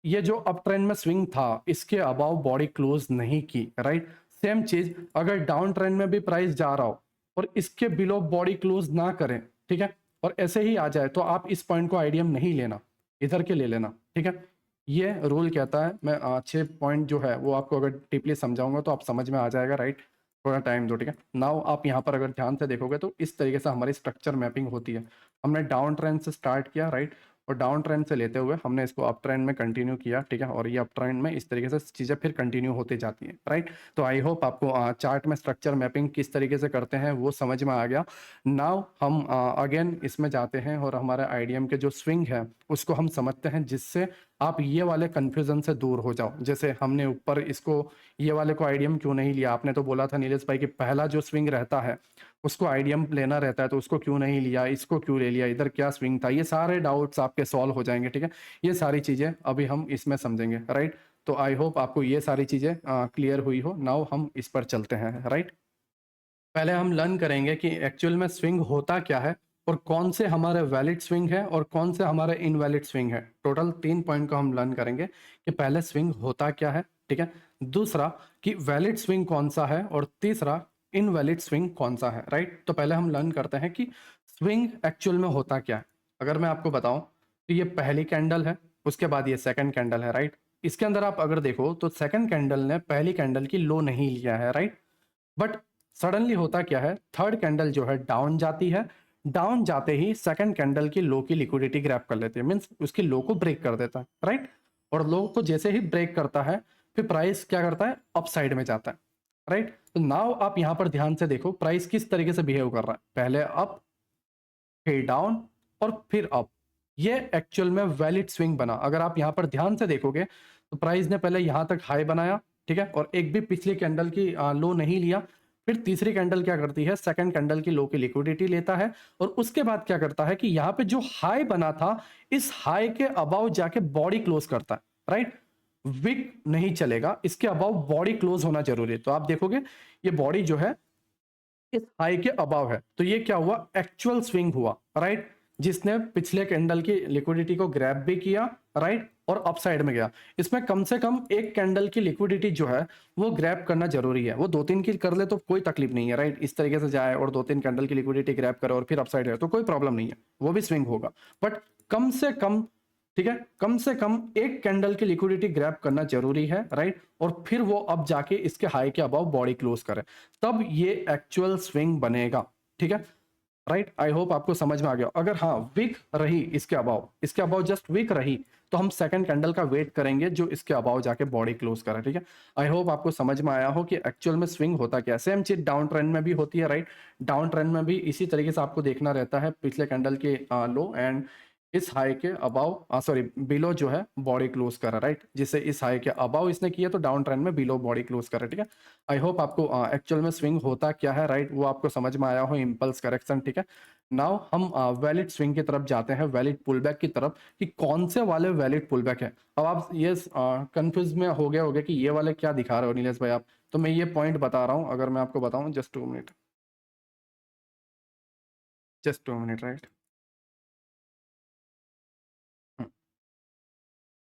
ये जो अप ट्रेंड में स्विंग था इसके अबाव बॉडी क्लोज नहीं की, राइट। सेम चीज अगर डाउन ट्रेंड में भी प्राइस जा रहा हो और इसके बिलो बॉडी क्लोज ना करें, ठीक है, और ऐसे ही आ जाए, तो आप इस पॉइंट को आईडीएम नहीं लेना, इधर के ले लेना, ठीक है। ये रूल कहता है। मैं 6 पॉइंट जो है वो आपको अगर डीपली समझाऊंगा तो आप समझ में आ जाएगा, राइट। थोड़ा टाइम दो, ठीक है। नाउ आप यहाँ पर अगर ध्यान से देखोगे तो इस तरीके से हमारी स्ट्रक्चर मैपिंग होती है। हमने डाउन ट्रेंड से स्टार्ट किया, राइट, और डाउन ट्रेंड से लेते हुए हमने इसको अप ट्रेंड में कंटिन्यू किया, ठीक है। और ये अप ट्रेंड में इस तरीके से चीज़ें फिर कंटिन्यू होती जाती हैं, राइट। तो आई होप आपको चार्ट में स्ट्रक्चर मैपिंग किस तरीके से करते हैं वो समझ में आ गया। नाउ हम अगेन इसमें जाते हैं और हमारे आईडीएम के जो स्विंग है उसको हम समझते हैं, जिससे आप ये वाले कन्फ्यूजन से दूर हो जाओ। जैसे हमने ऊपर इसको, ये वाले को आईडीएम क्यों नहीं लिया, आपने तो बोला था नीलेश भाई कि पहला जो स्विंग रहता है उसको आईडीएम लेना रहता है, तो उसको क्यों नहीं लिया, इसको क्यों ले लिया, इधर क्या स्विंग था। ये सारे डाउट्स आपके सॉल्व हो जाएंगे, ठीक है। ये सारी चीजें अभी हम इसमें समझेंगे, राइट। तो आई होप आपको ये सारी चीजें क्लियर हुई हो। नाउ हम इस पर चलते हैं, राइट। पहले हम लर्न करेंगे कि एक्चुअल में स्विंग होता क्या है और कौन से हमारे वैलिड स्विंग है और कौन से हमारे इनवैलिड स्विंग है। टोटल 3 पॉइंट को हम लर्न करेंगे कि पहले स्विंग होता क्या है, ठीक है, दूसरा कि वैलिड स्विंग कौन सा है, और तीसरा इनवैलिड स्विंग कौन सा है, राइट। तो पहले हम लर्न करते हैं कि स्विंग एक्चुअल में होता क्या है। अगर मैं आपको बताऊं तो ये पहली कैंडल है, उसके बाद ये सेकंड कैंडल है, राइट। इसके अंदर आप अगर देखो तो सेकंड कैंडल ने पहली कैंडल की लो नहीं लिया है, राइट। बट सडनली होता क्या है, थर्ड कैंडल जो है डाउन जाती है, डाउन जाते ही सेकंड कैंडल की लो की लिक्विडिटी ग्रैब कर लेती है, मींस उसकी लो को ब्रेक कर देता है, राइट। और लो को जैसे ही ब्रेक करता है फिर प्राइस क्या करता है, अप साइड में जाता है, राइट। तो नाउ आप यहां पर ध्यान से देखो प्राइस किस तरीके से बिहेव कर रहा है, पहले अप, फिर डाउन और फिर अप। ये एक्चुअल में वैलिड स्विंग बना। अगर आप यहां पर ध्यान से देखोगे तो प्राइस ने पहले यहां तक हाई बनाया, ठीक है, और एक भी पिछली कैंडल की लो नहीं लिया। फिर तीसरी कैंडल क्या करती है, सेकंड कैंडल की लो की लिक्विडिटी लेता है और उसके बाद क्या करता है कि यहाँ पे जो हाई बना था इस हाई के अबाउ जाके बॉडी क्लोज करता है, राइट। विक नहीं चलेगा, इसके अबाउ बॉडी क्लोज होना जरूरी है। तो आप देखोगे ये बॉडी जो है इस हाई के अबाव है, तो ये क्या हुआ, एक्चुअल स्विंग हुआ, राइट, जिसने पिछले कैंडल की लिक्विडिटी को ग्रैब भी किया, राइट, और अपसाइड में गया। इसमें कम से कम एक कैंडल की लिक्विडिटी जो है वो ग्रैब करना जरूरी है। वो 2-3 की कर ले तो कोई तकलीफ नहीं है, राइट। इस तरीके से जाए और 2-3 कैंडल की लिक्विडिटी ग्रैब करे और फिर अपसाइड है तो कोई प्रॉब्लम नहीं है, वो भी स्विंग होगा। बट कम से कम, ठीक है, कम से कम एक कैंडल की लिक्विडिटी ग्रैब करना जरूरी है, राइट। और फिर वो अब जाके इसके हाई के अबाव बॉडी क्लोज करे, तब ये एक्चुअल स्विंग बनेगा, ठीक है, राइट। आई होप आपको समझ में आ गया। अगर हाँ वीक रही इसके अबाव जस्ट वीक रही तो हम सेकंड कैंडल का वेट करेंगे जो इसके अबाव जाके बॉडी क्लोज करे, ठीक है। आई होप आपको समझ में आया हो कि एक्चुअल में स्विंग होता क्या है। सेम चीज डाउन ट्रेंड में भी होती है, राइट। डाउन ट्रेंड में भी इसी तरीके से आपको देखना रहता है पिछले कैंडल के लो एंड इस हाई के अबाव सॉरी बिलो जो है बॉडी क्लोज करा, राइट। जिसे इस हाई के अबाव इसने किया तो डाउन ट्रेंड में बिलो बॉडी क्लोज करा, ठीक है। आई होप आपको एक्चुअल में स्विंग होता क्या है, राइट, वो आपको समझ में आया हो, इम्पल्स करेक्शन, ठीक है। नाउ हम वैलिड स्विंग की तरफ जाते हैं, वैलिड पुलबैक की तरफ, कि कौन से वाले वैलिड पुलबैक है। अब आप ये कंफ्यूज में हो गए होगे कि ये वाले क्या दिखा रहे हो नीलेश भाई आप, तो मैं ये पॉइंट बता रहा हूँ, अगर मैं आपको बताऊं, just 2 minute, just 2 minute, right.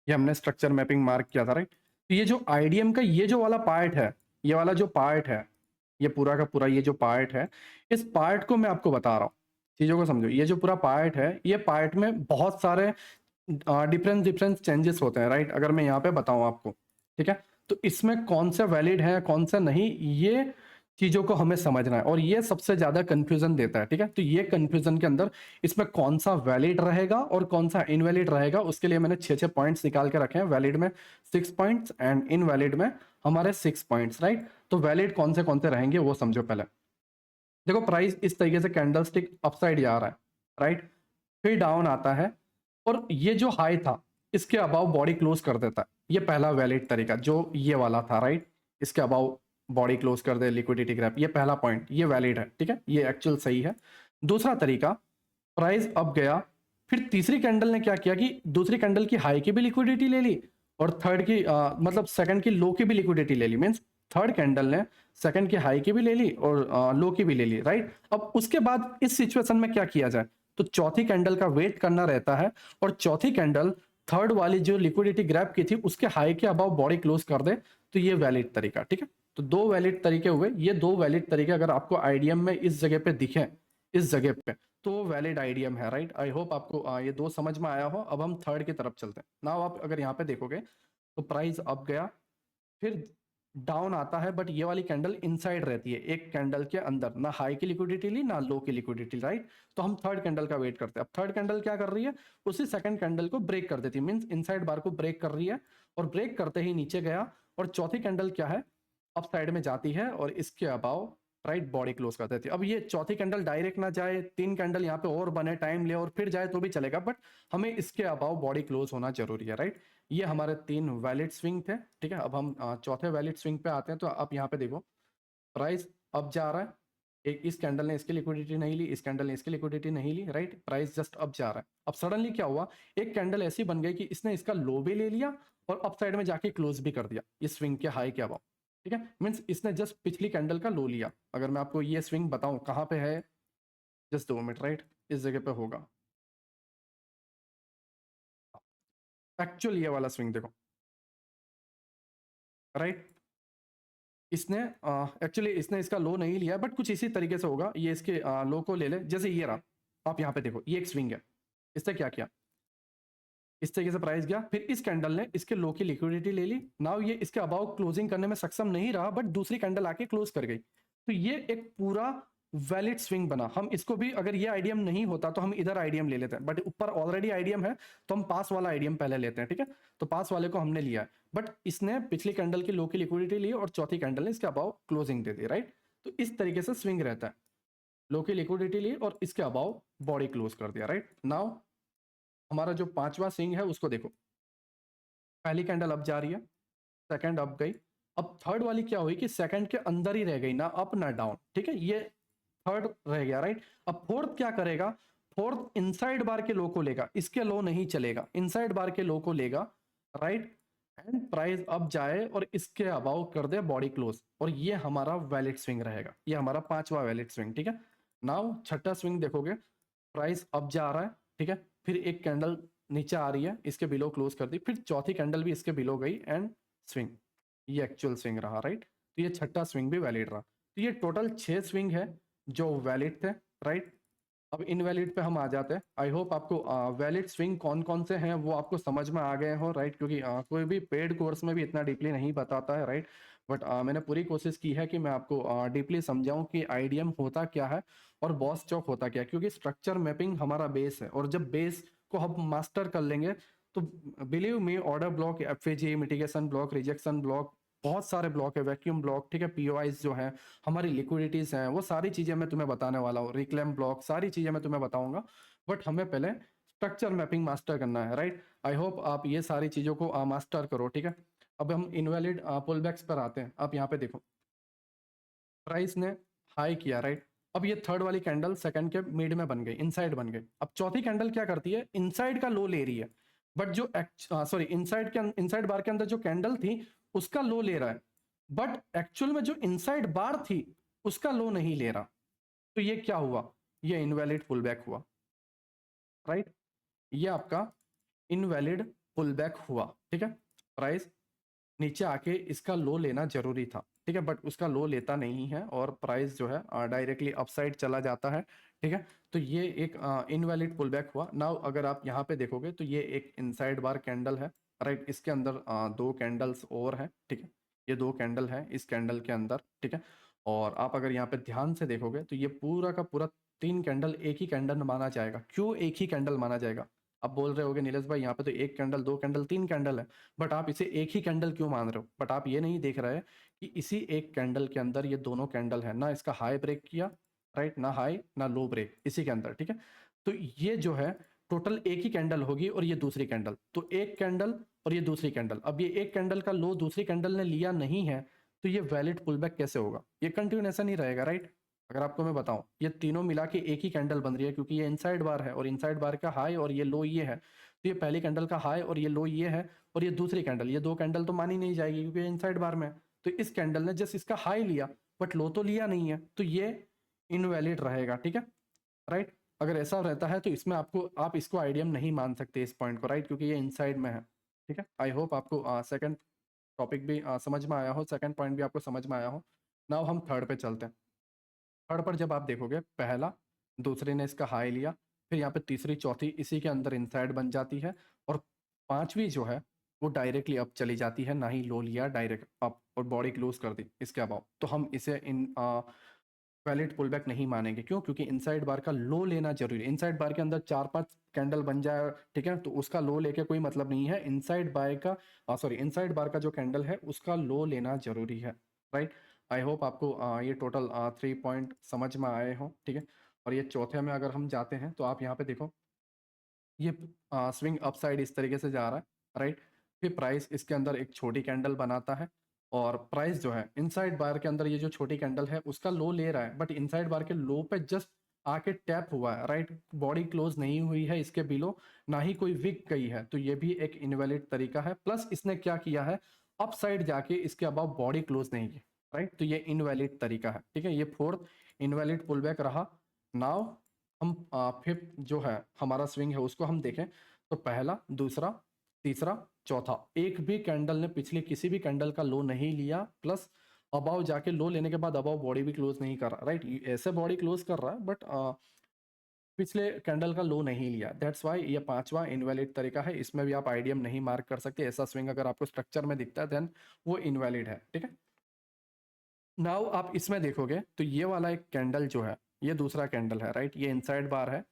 ये हमने स्ट्रक्चर मैपिंग मार्क किया था, राइट। तो ये जो आईडीएम का ये जो वाला पार्ट है, ये वाला जो पार्ट है, ये पूरा का पूरा ये जो पार्ट है, इस पार्ट को मैं आपको बता रहा हूँ, चीजों को समझो। ये जो पूरा पार्ट है, ये पार्ट में बहुत सारे डिफरेंस डिफरेंस चेंजेस होते हैं, राइट। अगर मैं यहाँ पे बताऊँ आपको, ठीक है, तो इसमें कौन सा वैलिड है कौन सा नहीं, ये चीजों को हमें समझना है, और ये सबसे ज्यादा कंफ्यूजन देता है, ठीक है। तो ये कंफ्यूजन के अंदर इसमें कौन सा वैलिड रहेगा और कौन सा इनवैलिड रहेगा, उसके लिए मैंने 6 पॉइंट्स निकाल के रखे हैं। वैलिड में 6 पॉइंट्स एंड इनवैलिड में हमारे 6 पॉइंट्स, राइट। तो वैलिड कौन से रहेंगे वो समझो पहले। देखो प्राइस इस तरीके से कैंडल स्टिक अपसाइड जा रहा है, राइट, फिर डाउन आता है, और ये जो हाई था इसके अबाव बॉडी क्लोज कर देता है। ये पहला वैलिड तरीका जो ये वाला था, राइट, इसके अबाव बॉडी क्लोज कर दे लिक्विडिटी ग्रैप, ये पहला पॉइंट, ये वैलिड है, ठीक है, ये एक्चुअल सही है। दूसरा तरीका, प्राइस अप गया, फिर तीसरी कैंडल ने क्या किया कि दूसरी कैंडल की हाई की भी लिक्विडिटी ले ली, और थर्ड की मतलब सेकंड की लो की भी लिक्विडिटी ले ली। मींस थर्ड कैंडल ने सेकंड की हाई की भी ले ली और लो की भी ले ली, राइट। अब उसके बाद इस सिचुएशन में क्या किया जाए, तो चौथी कैंडल का वेट करना रहता है, और चौथी कैंडल थर्ड वाली जो लिक्विडिटी ग्रैप की थी उसके हाई के अबाव बॉडी क्लोज कर दे, तो ये वैलिड तरीका, ठीक है। तो दो वैलिड तरीके हुए, ये दो वैलिड तरीके अगर आपको आईडीएम में इस जगह पे दिखे, इस जगह पे, तो वैलिड आईडीएम है, राइट। आई होप आपको ये दो समझ में आया हो। अब हम थर्ड की तरफ चलते हैं। नाउ आप अगर यहाँ पे देखोगे तो प्राइस अप गया, फिर डाउन आता है, बट ये वाली कैंडल इनसाइड रहती है, एक कैंडल के अंदर, ना हाई की लिक्विडिटी ली ना लो की लिक्विडिटी, राइट। तो हम थर्ड कैंडल का वेट करते हैं। अब थर्ड कैंडल क्या कर रही है, उसी सेकंड कैंडल को ब्रेक कर देती है, मींस इनसाइड बार को ब्रेक कर रही है, और ब्रेक करते ही नीचे गया, और चौथी कैंडल क्या है, अप साइड में जाती है, और इसके अबाव राइट बॉडी क्लोज कर देती है। अब ये चौथी कैंडल डायरेक्ट ना जाए, तीन कैंडल यहाँ पे और बने, टाइम ले और फिर जाए तो भी चलेगा, बट हमें इसके अबाव बॉडी क्लोज होना जरूरी है, राइट। ये हमारे 3 वैलिड स्विंग थे, ठीक है। अब हम चौथे वैलिड स्विंग पे आते हैं। तो आप यहाँ पे देखो, प्राइस अब जा रहा है, एक इस कैंडल ने इसकी लिक्विडिटी नहीं ली, इस कैंडल ने इसकी लिक्विडिटी नहीं ली, राइट। प्राइस जस्ट अब जा रहा है। अब सडनली क्या हुआ, एक कैंडल ऐसी बन गई कि इसने इसका लो भी ले लिया और अप साइड में जाके क्लोज भी कर दिया इस स्विंग के हाई के अबाव, ठीक है। मीन्स इसने जस्ट पिछली कैंडल का लो लिया। अगर मैं आपको ये स्विंग बताऊं कहाँ पे है, जस्ट 2 मिनट, राइट, इस जगह पे होगा एक्चुअल ये वाला स्विंग, देखो, राइट। इसने एक्चुअली इसने इसका लो नहीं लिया, बट कुछ इसी तरीके से होगा। ये इसके लो को ले ले, जैसे ये रहा, आप यहाँ पे देखो, ये एक स्विंग है। इसने क्या किया, इस तरीके से प्राइस गया, फिर इस कैंडल ने इसके लो की लिक्विडिटी ले ली। नाउ ये इसके अबाउ क्लोजिंग करने में सक्षम नहीं रहा, बट दूसरी कैंडल आके क्लोज कर गई। तो ये एक पूरा वैलिड स्विंग बना। हम इसको भी, अगर ये आईडीएम नहीं होता तो हम इधर आईडीएम ले लेते हैं, बट ऊपर ऑलरेडी आईडीएम है, तो हम पास वाला आईडीएम पहले लेते हैं, ठीक है। तो पास वाले को हमने लिया है, बट इसने पिछली कैंडल की लो की लिक्विडिटी ली और चौथी कैंडल ने इसके अबाउ क्लोजिंग दे दी, राइट। तो इस तरीके से स्विंग रहता है, लो की लिक्विडिटी ली और इसके अबाउ बॉडी क्लोज कर दिया, राइट। नाउ हमारा जो पांचवा स्विंग है उसको देखो, पहली कैंडल अप जा रही है, सेकंड अप गई, अब थर्ड वाली क्या हुई कि सेकंड के अंदर ही रह गई, ना अप ना डाउन, ठीक है। ये थर्ड रह गया, राइट। अब फोर्थ क्या करेगा, फोर्थ इनसाइड बार के लो को लेगा, इसके लो नहीं चलेगा, इनसाइड बार के लो को लेगा, राइट। एंड प्राइस अप जाए और इसके अबाउ कर दे बॉडी क्लोज, और ये हमारा वैलिड स्विंग रहेगा। ये हमारा पांचवा वैलिड स्विंग, ठीक है। नाउ छठा स्विंग देखोगे, प्राइस अप जा रहा है, ठीक है, फिर एक कैंडल नीचे आ रही है, इसके बिलो क्लोज कर दी, फिर चौथी कैंडल भी इसके बिलो गई, एंड स्विंग, ये एक्चुअल स्विंग रहा, राइट। तो ये छठा स्विंग भी वैलिड रहा। तो ये टोटल 6 स्विंग है जो वैलिड थे, राइट। अब इनवैलिड पे हम आ जाते हैं। आई होप आपको वैलिड स्विंग कौन कौन से हैं वो आपको समझ में आ गए हो, राइट, क्योंकि कोई भी पेड कोर्स में भी इतना डीपली नहीं बताता है, राइट। बट मैंने पूरी कोशिश की है कि मैं आपको डीपली समझाऊं कि आईडीएम होता क्या है और बॉस चौक होता क्या है, क्योंकि स्ट्रक्चर मैपिंग हमारा बेस है, और जब बेस को हम मास्टर कर लेंगे तो believe me, order block, FAG, mitigation block, rejection block, बहुत सारे ब्लॉक है, वैक्यूम ब्लॉक, ठीक है, पीओआईज जो है, हमारी लिक्विडिटीज हैं, वो सारी चीजें मैं तुम्हें बताने वाला हूँ, रिक्लेम ब्लॉक, सारी चीजें मैं तुम्हें बताऊंगा। बट हमें पहले स्ट्रक्चर मैपिंग मास्टर करना है, राइट। आई होप आप ये सारी चीज़ों को मास्टर करो, ठीक है। अब हम इनवैलिड पुलबैक्स पर आते हैं। आप यहाँ पे देखो, प्राइस ने हाई किया, राइट। अब ये थर्ड वाली कैंडल सेकंड के मिड में बन गई, इनसाइड बन गई। अब चौथी कैंडल क्या करती है, इनसाइड का लो ले रही है, बट जो सॉरी इनसाइड बार के अंदर जो कैंडल थी उसका लो ले रहा है, बट एक्चुअल में जो इनसाइड बार थी उसका लो नहीं ले रहा। तो ये क्या हुआ, ये इनवैलिड पुलबैक हुआ, राइट। ये आपका इनवैलिड पुलबैक हुआ, ठीक है। प्राइस नीचे आके इसका लो लेना जरूरी था, ठीक है, बट उसका लो लेता नहीं है और प्राइस जो है डायरेक्टली अपसाइड चला जाता है, ठीक है। तो ये एक इनवैलिड पुलबैक हुआ। नाउ अगर आप यहाँ पे देखोगे तो ये एक इनसाइड बार कैंडल है, राइट। इसके अंदर दो कैंडल्स और हैं, ठीक है। ये दो कैंडल है इस कैंडल के अंदर, ठीक है। और आप अगर यहाँ पे ध्यान से देखोगे तो ये पूरा का पूरा तीन कैंडल एक ही कैंडल माना जाएगा। क्यों एक ही कैंडल माना जाएगा, आप बोल रहे होगे नीलेश भाई यहाँ पे तो एक कैंडल, दो कैंडल, तीन कैंडल है, बट आप इसे एक ही कैंडल क्यों मान रहे हो। बट आप ये नहीं देख रहे कि इसी एक कैंडल के अंदर ये दोनों कैंडल है ना, इसका हाई ब्रेक किया, राइट, ना हाई ना लो ब्रेक इसी के अंदर, ठीक है। तो ये जो है टोटल एक ही कैंडल होगी और ये दूसरी कैंडल, तो एक कैंडल और ये दूसरी कैंडल। अब ये एक कैंडल का लो दूसरी कैंडल ने लिया नहीं है, तो ये वैलिड पुलबैक कैसे होगा, ये कंटिन्यूएशन ही रहेगा, राइट। अगर आपको मैं बताऊं ये तीनों मिला के एक ही कैंडल बन रही है, क्योंकि ये इनसाइड बार है और इनसाइड बार का हाई और ये लो ये है, तो ये पहली कैंडल का हाई और ये लो ये है, और ये दूसरी कैंडल, ये दो कैंडल तो मानी नहीं जाएगी क्योंकि इनसाइड बार में है। तो इस कैंडल ने जस्ट इसका हाई लिया बट लो तो लिया नहीं है, तो ये इनवैलिड रहेगा, ठीक है, राइट। अगर ऐसा रहता है तो इसमें आपको, आप इसको आइडियम नहीं मान सकते इस पॉइंट को, राइट, क्योंकि ये इनसाइड में है, ठीक है। आई होप आपको सेकंड टॉपिक भी समझ में आया हो, सेकंड पॉइंट भी आपको समझ में आया हो। नाउ हम थर्ड पे चलते हैं। थर्ड पर जब आप देखोगे, पहला दूसरे ने इसका हाई लिया, फिर यहाँ पे तीसरी चौथी इसी के अंदर इनसाइड बन जाती है, और पांचवी जो है वो डायरेक्टली अप चली जाती है, ना ही लो लिया, डायरेक्ट अप और बॉडी क्लोज कर दी इसके अबाव, तो हम इसे इन वैलिड पुलबैक नहीं मानेंगे। क्यों, क्योंकि इनसाइड बार का लो लेना जरूरी है। इनसाइड बार के अंदर चार पांच कैंडल बन जाए, ठीक है, तो उसका लो लेके कोई मतलब नहीं है। इनसाइड बार का इनसाइड बार का जो कैंडल है उसका लो लेना जरूरी है, राइट। आई होप आपको ये टोटल 3 पॉइंट समझ में आए हो, ठीक है। और ये चौथे में अगर हम जाते हैं तो आप यहाँ पे देखो, ये स्विंग अपसाइड इस तरीके से जा रहा है, राइट। फिर प्राइस इसके अंदर एक छोटी कैंडल बनाता है, और प्राइस जो है इनसाइड बार के अंदर ये जो छोटी कैंडल है उसका लो ले रहा है, बट इनसाइड बार के लो पे जस्ट आके टैप हुआ है, राइट। बॉडी क्लोज नहीं हुई है इसके बिलो, ना ही कोई विक गई है, तो ये भी एक इनवैलिड तरीका है। प्लस इसने क्या किया है, अप साइड जाके इसके अबाव बॉडी क्लोज नहीं की, राइट, तो ये इनवैलिड तरीका है, ठीक है। ये फोर्थ इनवैलिड पुलबैक रहा। नाउ हम फिफ्थ जो है हमारा स्विंग है उसको हम देखें, तो पहला, दूसरा, तीसरा, चौथा, एक भी कैंडल ने पिछली किसी भी कैंडल का लो नहीं लिया, प्लस अबाव जाके लो लेने के बाद अबाव बॉडी भी क्लोज नहीं कर रहा, राइट। ऐसे बॉडी क्लोज कर रहा है बट पिछले कैंडल का लो नहीं लिया, दैट्स वाई ये पांचवा इनवैलिड तरीका है। इसमें भी आप आइडियम नहीं मार्क कर सकते, ऐसा स्विंग अगर आपको स्ट्रक्चर में दिखता है देन वो इनवैलिड है, ठीक है। नाउ आप इसमें देखोगे तो ये वाला एक कैंडल जो है ये दूसरा कैंडल है, राइट, ये इनसाइड बार है।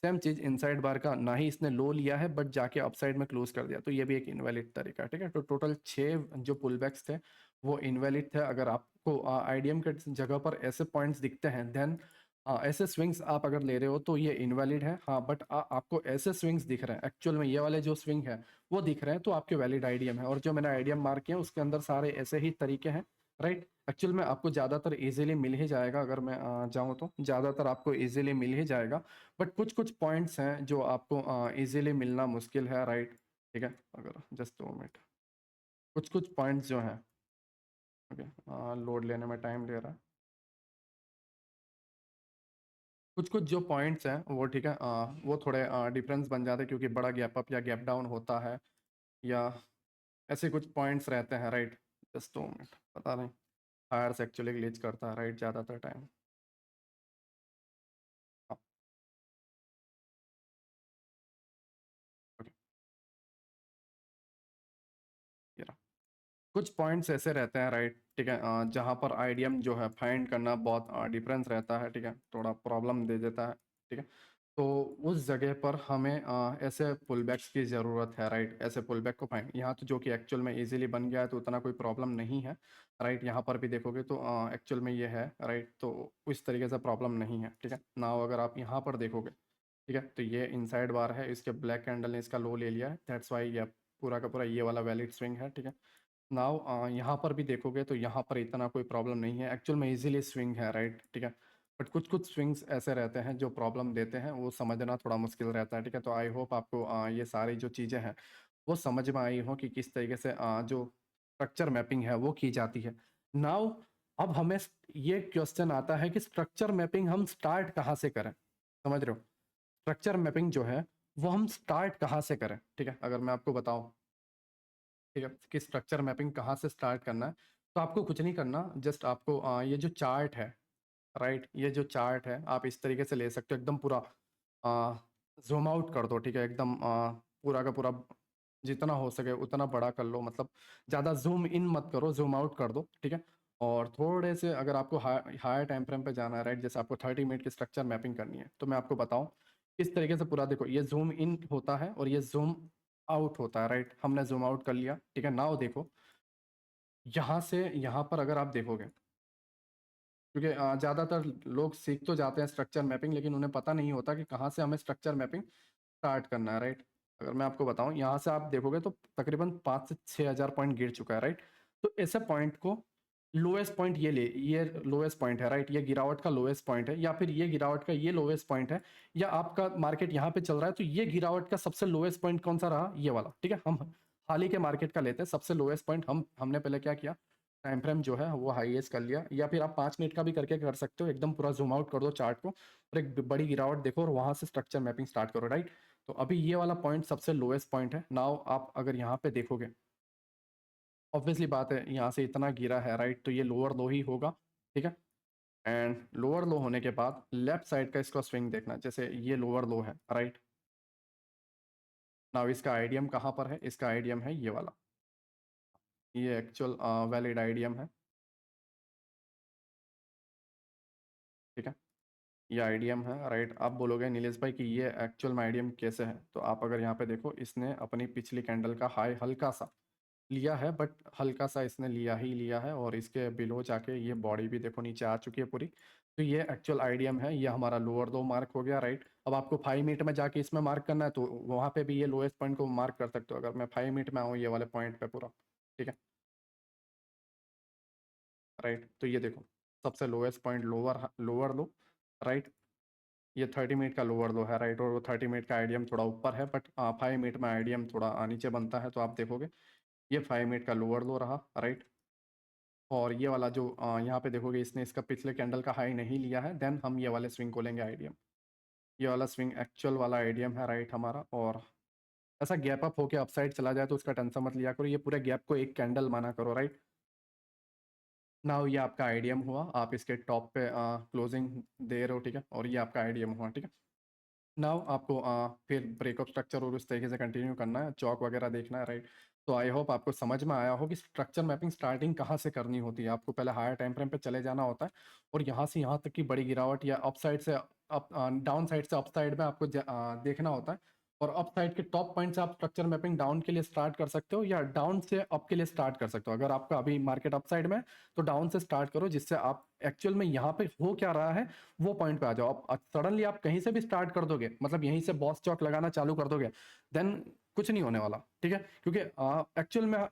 सेम चीज इनसाइड बार का ना ही इसने लो लिया है बट जाके अपसाइड में क्लोज कर दिया, तो ये भी एक इनवैलिड तरीका है, ठीक है। तो टोटल 6 जो पुलबैक्स थे वो इनवैलिड थे। अगर आपको आईडीएम के जगह पर ऐसे पॉइंट्स दिखते हैं देन ऐसे स्विंग्स आप अगर ले रहे हो तो ये इनवैलिड है, हाँ। बट आपको ऐसे स्विंग्स दिख रहे हैं एक्चुअल में, ये वाले जो स्विंग है वो दिख रहे हैं, तो आपके वैलिड आईडीएम है। और जो मैंने आईडीएम मार्क किया उसके अंदर सारे ऐसे ही तरीके हैं, राइट। एक्चुअल में आपको ज़्यादातर इजीली मिल ही जाएगा, अगर मैं जाऊँ तो ज़्यादातर आपको इजीली मिल ही जाएगा, बट कुछ कुछ पॉइंट्स हैं जो आपको इजीली मिलना मुश्किल है, राइट, ठीक है। अगर जस्ट 2 मिनट, कुछ कुछ पॉइंट्स जो हैं, ओके, लोड लेने में टाइम ले रहा है, कुछ कुछ जो पॉइंट्स हैं वो, ठीक है, वो थोड़े डिफरेंस बन जाते हैं क्योंकि बड़ा गैप अप या गैप डाउन होता है, या ऐसे कुछ पॉइंट्स रहते हैं, राइट। जस्ट 2 मिनट, पता नहीं फायर से एक्चुअली ग्लिच करता है, राइट, ज़्यादातर टाइम। हाँ, ओके, ये रहा। कुछ पॉइंट्स ऐसे रहते हैं, राइट, ठीक है, जहाँ पर आईडीएम जो है फाइंड करना बहुत डिफरेंस रहता है, ठीक है, थोड़ा प्रॉब्लम दे देता है, ठीक है। तो उस जगह पर हमें ऐसे पुलबैक्स की ज़रूरत है, राइट। ऐसे पुलबैक को फाइंड, यहाँ तो जो कि एक्चुअल में इजीली बन गया है तो उतना कोई प्रॉब्लम नहीं है, राइट। यहाँ पर भी देखोगे तो एक्चुअल में ये है, राइट, तो इस तरीके से प्रॉब्लम नहीं है, ठीक है। नाउ अगर आप यहाँ पर देखोगे ठीक है। तो ये इनसाइड बार है, इसके ब्लैक कैंडल ने इसका लो ले लिया है, दैट्स वाई ये पूरा का पूरा ये वाला वैलिड स्विंग है। ठीक है। नाउ यहाँ पर भी देखोगे तो यहाँ पर इतना कोई प्रॉब्लम नहीं है, एक्चुअल में इजीली स्विंग है, राइट। ठीक है। बट कुछ कुछ स्विंग्स ऐसे रहते हैं जो प्रॉब्लम देते हैं, वो समझना थोड़ा मुश्किल रहता है। ठीक है। तो आई होप आपको ये सारी जो चीज़ें हैं वो समझ में आई हो कि किस तरीके से जो स्ट्रक्चर मैपिंग है वो की जाती है। नाउ अब हमें ये क्वेश्चन आता है कि स्ट्रक्चर मैपिंग हम स्टार्ट कहाँ से करें, समझ रहे हो। स्ट्रक्चर मैपिंग जो है वो हम स्टार्ट कहाँ से करें। ठीक है। अगर मैं आपको बताऊं, ठीक है, कि स्ट्रक्चर मैपिंग कहाँ से स्टार्ट करना है, तो आपको कुछ नहीं करना, जस्ट आपको ये जो चार्ट है, राइट, ये जो चार्ट है आप इस तरीके से ले सकते हो, एकदम पूरा जूम आउट कर दो। ठीक है। एकदम पूरा का पूरा जितना हो सके उतना बड़ा कर लो, मतलब ज़्यादा जूम इन मत करो, जूम आउट कर दो। ठीक है। और थोड़े से अगर आपको हायर टाइम फ्रेम पे जाना है, राइट, जैसे आपको 30 मिनट की स्ट्रक्चर मैपिंग करनी है, तो मैं आपको बताऊं इस तरीके से पूरा देखो, ये जूम इन होता है और ये जूम आउट होता है, राइट। हमने जूम आउट कर लिया। ठीक है। नाउ देखो, यहाँ से यहाँ पर अगर आप देखोगे, क्योंकि ज़्यादातर लोग सीख तो जाते हैं स्ट्रक्चर मैपिंग, लेकिन उन्हें पता नहीं होता कि कहाँ से हमें स्ट्रक्चर मैपिंग स्टार्ट करना है, राइट। अगर मैं आपको बताऊं, यहाँ से आप देखोगे तो तकरीबन 5 से 6 हज़ार पॉइंट गिर चुका है, राइट। तो ऐसे पॉइंट को लोएस्ट पॉइंट ये लोएस्ट पॉइंट है, राइट, ये गिरावट का लोएस्ट पॉइंट है, या फिर ये गिरावट का ये लोएस्ट पॉइंट है, या आपका मार्केट यहाँ पे चल रहा है तो ये गिरावट का सबसे लोएस्ट पॉइंट कौन सा रहा, ये वाला। ठीक है। हम हाल ही के मार्केट का लेते हैं सबसे लोएस्ट पॉइंट। हमने पहले क्या किया, टाइम फ्रेम जो है वो हाईएस्ट कर लिया, या फिर आप 5 मिनट का भी करके कर सकते हो, एकदम पूरा जूम आउट कर दो चार्ट को और एक बड़ी गिरावट देखो और वहां से स्ट्रक्चर मैपिंग स्टार्ट करो, राइट। तो अभी ये वाला पॉइंट सबसे लोएस्ट पॉइंट है। नाउ आप अगर यहाँ पे देखोगे, ऑब्वियसली बात है यहाँ से इतना गिरा है, राइट, तो ये लोअर लो ही होगा। ठीक है। एंड लोअर लो होने के बाद लेफ्ट साइड का इसका स्विंग देखना, जैसे ये लोअर लो है, राइट। नाउ इसका आईडीएम कहाँ पर है, इसका आईडीएम है ये वाला, ये एक्चुअल वैलिड आईडीएम है। ठीक है। ये आईडीएम है, राइट। आप बोलोगे नीलेश भाई कि ये एक्चुअल में आईडीएम कैसे है, तो आप अगर यहाँ पे देखो, इसने अपनी पिछली कैंडल का हाई हल्का सा लिया है, बट हल्का सा इसने लिया ही लिया है, और इसके बिलो जाके ये बॉडी भी देखो नीचे आ चुकी है पूरी। तो ये एक्चुअल आईडीएम है, ये हमारा लोअर दो मार्क हो गया, राइट। अब आपको 5 मिनट में जाके इसमें मार्क करना है तो वहाँ पे भी ये लोएस्ट पॉइंट को मार्क कर सकते हो। अगर मैं 5 मिनट में आऊँ ये वाले पॉइंट पे पूरा, ठीक है, राइट, तो ये देखो सबसे लोएस्ट पॉइंट लोअर लोअर लो, राइट। ये 30 मिनट का लोअर लो है, राइट, और वो 30 मिनट का आईडीएम थोड़ा ऊपर है, बट 5 मिनट में आईडीएम थोड़ा नीचे बनता है, तो आप देखोगे ये 5 मिनट का लोअर लो रहा, राइट। और ये वाला जो यहाँ पे देखोगे इसने इसका पिछले कैंडल का हाई नहीं लिया है, देन हम ये वाले स्विंग को लेंगे आईडीएम। ये वाला स्विंग एक्चुअल वाला आईडीएम है, राइट, हमारा। और ऐसा गैप अप होके अपसाइड चला जाए तो उसका टेंशन मत लिया करो, ये पूरे गैप को एक कैंडल माना करो, राइट। नाउ ये आपका आईडीएम हुआ, आप इसके टॉप पे क्लोजिंग दे रहे हो, ठीक है, और ये आपका आईडीएम हुआ, ठीक है। नाउ आपको फिर ब्रेकअप स्ट्रक्चर और उस तरीके से कंटिन्यू करना है, चौक वगैरह देखना है, राइट। तो आई होप आपको समझ में आया हो कि स्ट्रक्चर मैपिंग स्टार्टिंग कहाँ से करनी होती है। आपको पहले हायर टाइम फ्रेम पे चले जाना होता है, और यहाँ से यहाँ तक की बड़ी गिरावट या अप साइड से अप डाउन साइड से अप साइड में आपको देखना होता है। और अप साइड के टॉप पॉइंट से आप स्ट्रक्चर मैपिंग डाउन के लिए स्टार्ट कर सकते हो, या डाउन से अप के लिए स्टार्ट कर सकते हो। अगर आपका अभी मार्केट अप साइड में है, तो डाउन से स्टार्ट करो, जिससे आप एक्चुअल में यहाँ पे हो क्या रहा है वो पॉइंट पे आ जाओ। आप सडनली आप कहीं से भी स्टार्ट कर दोगे, मतलब यहीं से बॉस चौक लगाना चालू कर दोगे, देन कुछ नहीं होने वाला, ठीक है। क्योंकि एक्चुअल में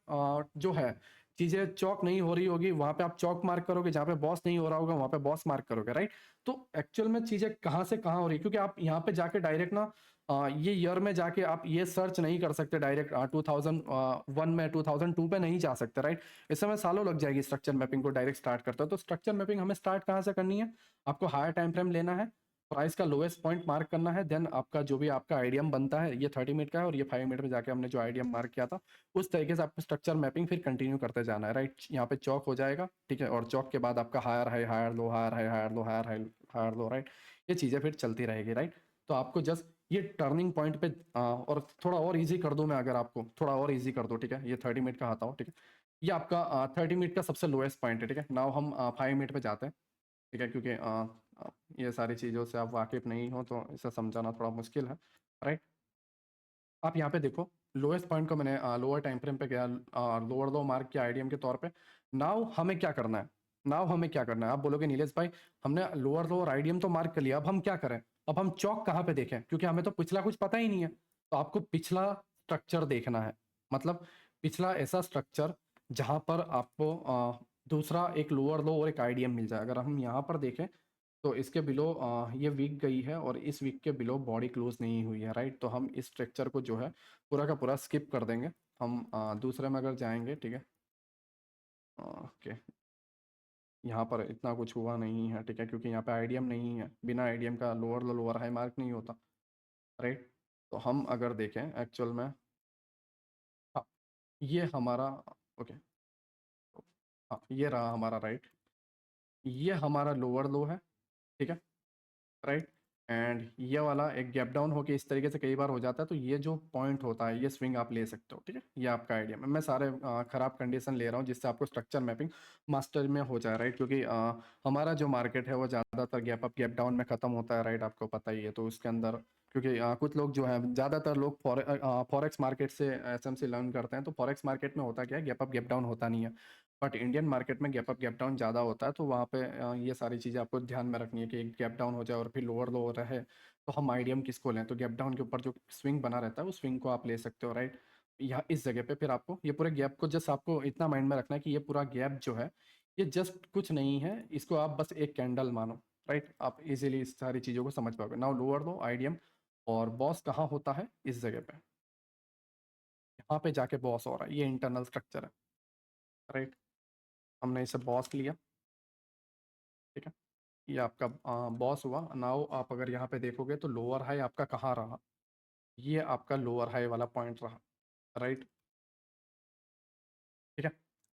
जो है चीजें चौक नहीं हो रही होगी, वहां पे आप चौक मार्क करोगे, जहां पे बॉस नहीं हो रहा होगा वहां पे बॉस मार्क करोगे, राइट। तो एक्चुअल में चीजें कहाँ से कहाँ हो रही है, क्योंकि आप यहाँ पे जाके डायरेक्ट ना ये ईयर में जाके आप ये सर्च नहीं कर सकते डायरेक्ट 2001 में 2002 पे नहीं जा सकते, राइट। इस समय सालों लग जाएगी स्ट्रक्चर मैपिंग को डायरेक्ट स्टार्ट करते हो। तो स्ट्रक्चर मैपिंग हमें स्टार्ट कहाँ से करनी है, आपको हायर टाइम फ्रेम लेना है, प्राइस का लोएस्ट पॉइंट मार्क करना है, देन आपका जो भी आपका आईडीएम बनता है, ये 30 मिनट का है और ये 5 मिनट में जाके हमने जो आईडीएम मार्क किया था उस तरीके से आपको स्ट्रक्चर मैपिंग फिर कंटिन्यू करते जाना है, राइट। यहाँ पे चौक हो जाएगा, ठीक है, और चौक के बाद आपका higher high higher low higher high higher low higher high higher low, right. ये चीज़ें फिर चलती रहेगी, राइट। तो आपको जस्ट ये टर्निंग पॉइंट पे और थोड़ा और इजी कर दूं मैं, अगर आपको थोड़ा और इजी कर दो, ठीक है, ये 30 मिनट का आता हो, ठीक है। ये आपका 30 मिनट का सबसे लोएस्ट पॉइंट है, ठीक है। नाउ हम 5 मिनट पे जाते हैं, ठीक है, क्योंकि ये सारी चीज़ों से आप वाकिफ नहीं हो तो इसे समझाना थोड़ा मुश्किल है, राइट। आप यहाँ पे देखो लोएस्ट पॉइंट को मैंने लोअर टाइम फ्रेम पे गया, लोअर लो मार्क किया आईडीएम के तौर पे। नाउ हमें क्या करना है, नाउ हमें क्या करना है, आप बोलोगे नीलेश भाई हमने लोअर लो और आईडीएम तो मार्क कर लिया, अब हम क्या करें। अब हम चौक कहाँ पे देखें, क्योंकि हमें तो पिछला कुछ पता ही नहीं है, तो आपको पिछला स्ट्रक्चर देखना है, मतलब पिछला ऐसा स्ट्रक्चर जहाँ पर आपको दूसरा एक लोअर लो और एक आईडीएम मिल जाए। अगर हम यहाँ पर देखें तो इसके बिलो ये वीक गई है और इस वीक के बिलो बॉडी क्लोज नहीं हुई है, राइट। तो हम इस स्ट्रक्चर को जो है पूरा का पूरा स्किप कर देंगे। हम दूसरे में अगर जाएंगे, ठीक है, ओके, यहाँ पर इतना कुछ हुआ नहीं है, ठीक है, क्योंकि यहाँ पे आईडीएम नहीं है, बिना आईडीएम का lower low lower high mark नहीं होता, राइट। तो हम अगर देखें एक्चुअल में, हाँ, ये हमारा, ओके, हाँ, ये रहा हमारा राइट, ये हमारा लोअर लो है, ठीक है, राइट। एंड ये वाला एक गैप डाउन होके इस तरीके से कई बार हो जाता है, तो ये जो पॉइंट होता है ये स्विंग आप ले सकते हो, ठीक है। ये आपका आइडिया, मैं सारे खराब कंडीशन ले रहा हूँ जिससे आपको स्ट्रक्चर मैपिंग मास्टर में हो जाए, राइट, क्योंकि हमारा जो मार्केट है वो ज़्यादातर गैप अप गैप डाउन में ख़त्म होता है, राइट, आपको पता ही है। तो उसके अंदर क्योंकि कुछ लोग जो है, ज़्यादातर लोग फॉरेक्स मार्केट से एसएमसी लर्न करते हैं, तो फॉरेक्स मार्केट में होता क्या है, गैप अप गैप डाउन होता नहीं है, बट इंडियन मार्केट में गैप अप गैप डाउन ज़्यादा होता है। तो वहाँ पे ये सारी चीज़ें आपको ध्यान में रखनी है कि एक गैप डाउन हो जाए और फिर लोअर लो रहे, तो हम आईडीएम किसको लें। तो गैप डाउन के ऊपर जो स्विंग बना रहता है उस स्विंग को आप ले सकते हो, राइट। यहाँ इस जगह पे फिर आपको ये पूरे गैप को जस्ट आपको इतना माइंड में रखना है कि ये पूरा गैप जो है ये जस्ट कुछ नहीं है, इसको आप बस एक कैंडल मानो, राइट। आप इजीली इस सारी चीज़ों को समझ पाओगे। नाउ लोअर लो आईडीएम और बॉस कहाँ होता है, इस जगह पे, यहाँ पे जाके बॉस हो रहा है, ये इंटरनल स्ट्रक्चर है, राइट। हमने इसे बॉस लिया, ठीक है, ये आपका बॉस हुआ। नाउ आप अगर यहाँ पे देखोगे तो लोअर हाई आपका कहाँ रहा, ये आपका लोअर हाई वाला पॉइंट रहा, राइट, ठीक है।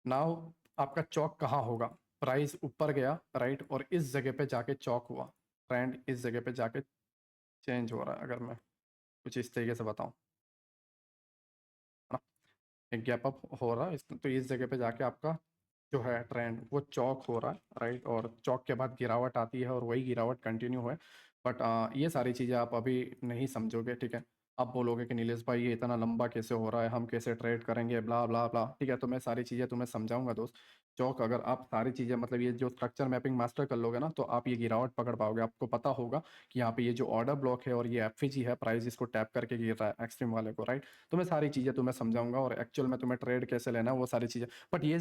नाउ आपका चौक कहाँ होगा, प्राइस ऊपर गया, राइट, और इस जगह पे जाके चौक हुआ, ट्रेंड इस जगह पे जाके चेंज हो रहा है। अगर मैं कुछ इस तरीके से बताऊँ, है ना, एक गैप अप हो रहा है तो इस जगह पे जाके आपका जो है ट्रेंड वो चौक हो रहा है, राइट, और चौक के बाद गिरावट आती है और वही गिरावट कंटिन्यू है। बट ये सारी चीज़ें आप अभी नहीं समझोगे, ठीक है। आप बोलोगे कि नीलेश भाई ये इतना लंबा कैसे हो रहा है, हम कैसे ट्रेड करेंगे, ब्ला ब्ला ब्ला, ठीक है। तो मैं सारी चीज़ें तुम्हें समझाऊंगा दोस्त। चौक अगर आप सारी चीज़ें मतलब ये जो स्ट्रक्चर मैपिंग मास्टर कर लोगे ना, तो आप ये गिरावट पकड़ पाओगे। आपको पता होगा कि यहाँ पे ये जो ऑर्डर ब्लॉक है और ये एफवीजी है, प्राइस इसको टैप करके गिर रहा है एक्सट्रीम वाले को, राइट। तो मैं सारी चीज़ें तुम्हें समझाऊंगा और एक्चुअल में तुम्हें ट्रेड कैसे लेना है वो सारी चीज़ें। बट ये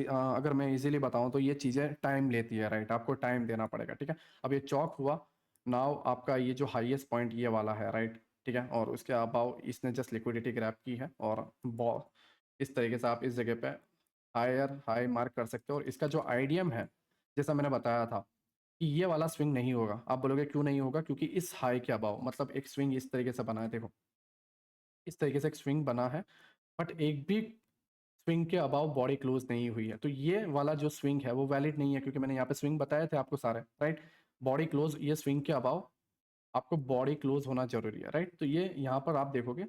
अगर मैं इजीली बताऊं तो ये चीज़ें टाइम लेती है, राइट, आपको टाइम देना पड़ेगा, ठीक है। अब ये चौक हुआ, नाउ आपका ये जो हाईएस्ट पॉइंट ये वाला है, राइट, ठीक है, और उसके अबाव इसने जस्ट लिक्विडिटी ग्रैब की है और इस तरीके से आप इस जगह पे हायर हाई मार्क कर सकते हो। और इसका जो आईडीएम है, जैसा मैंने बताया था कि ये वाला स्विंग नहीं होगा। आप बोलोगे क्यों नहीं होगा, क्योंकि इस हाई के अबाव मतलब एक स्विंग इस तरीके से बना है, देखो इस तरीके से एक स्विंग बना है, बट एक भी स्विंग के अबाव बॉडी क्लोज नहीं हुई है। तो ये वाला जो स्विंग है वो वैलिड नहीं है, क्योंकि मैंने यहाँ पे स्विंग बताए थे आपको सारे, राइट। बॉडी क्लोज, ये स्विंग के अबाव आपको बॉडी क्लोज होना जरूरी है, राइट। तो ये यहाँ पर आप देखोगे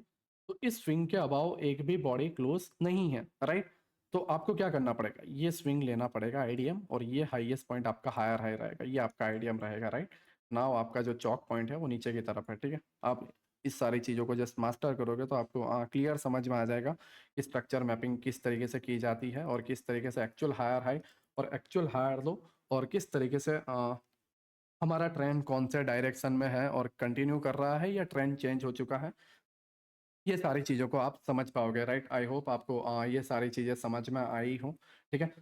तो इस स्विंग के अबाव एक भी बॉडी क्लोज नहीं है, राइट। तो आपको क्या करना पड़ेगा, ये स्विंग लेना पड़ेगा आईडीएम, और ये हाईएस्ट पॉइंट आपका हायर हाई रहेगा, ये आपका आईडीएम रहेगा, राइट। नाउ आपका जो चौक पॉइंट है वो नीचे की तरफ है, ठीक है। आप इस सारी चीज़ों को जस्ट मास्टर करोगे तो आपको क्लियर समझ में आ जाएगा कि स्ट्रक्चर मैपिंग किस तरीके से की जाती है और किस तरीके से एक्चुअल हायर हाई और एक्चुअल हायर लो और किस तरीके से हमारा ट्रेंड कौन से डायरेक्शन में है और कंटिन्यू कर रहा है या ट्रेंड चेंज हो चुका है। ये सारी चीज़ों को आप समझ पाओगे, राइट। आई होप आपको ये सारी चीज़ें समझ में आई हो, ठीक है।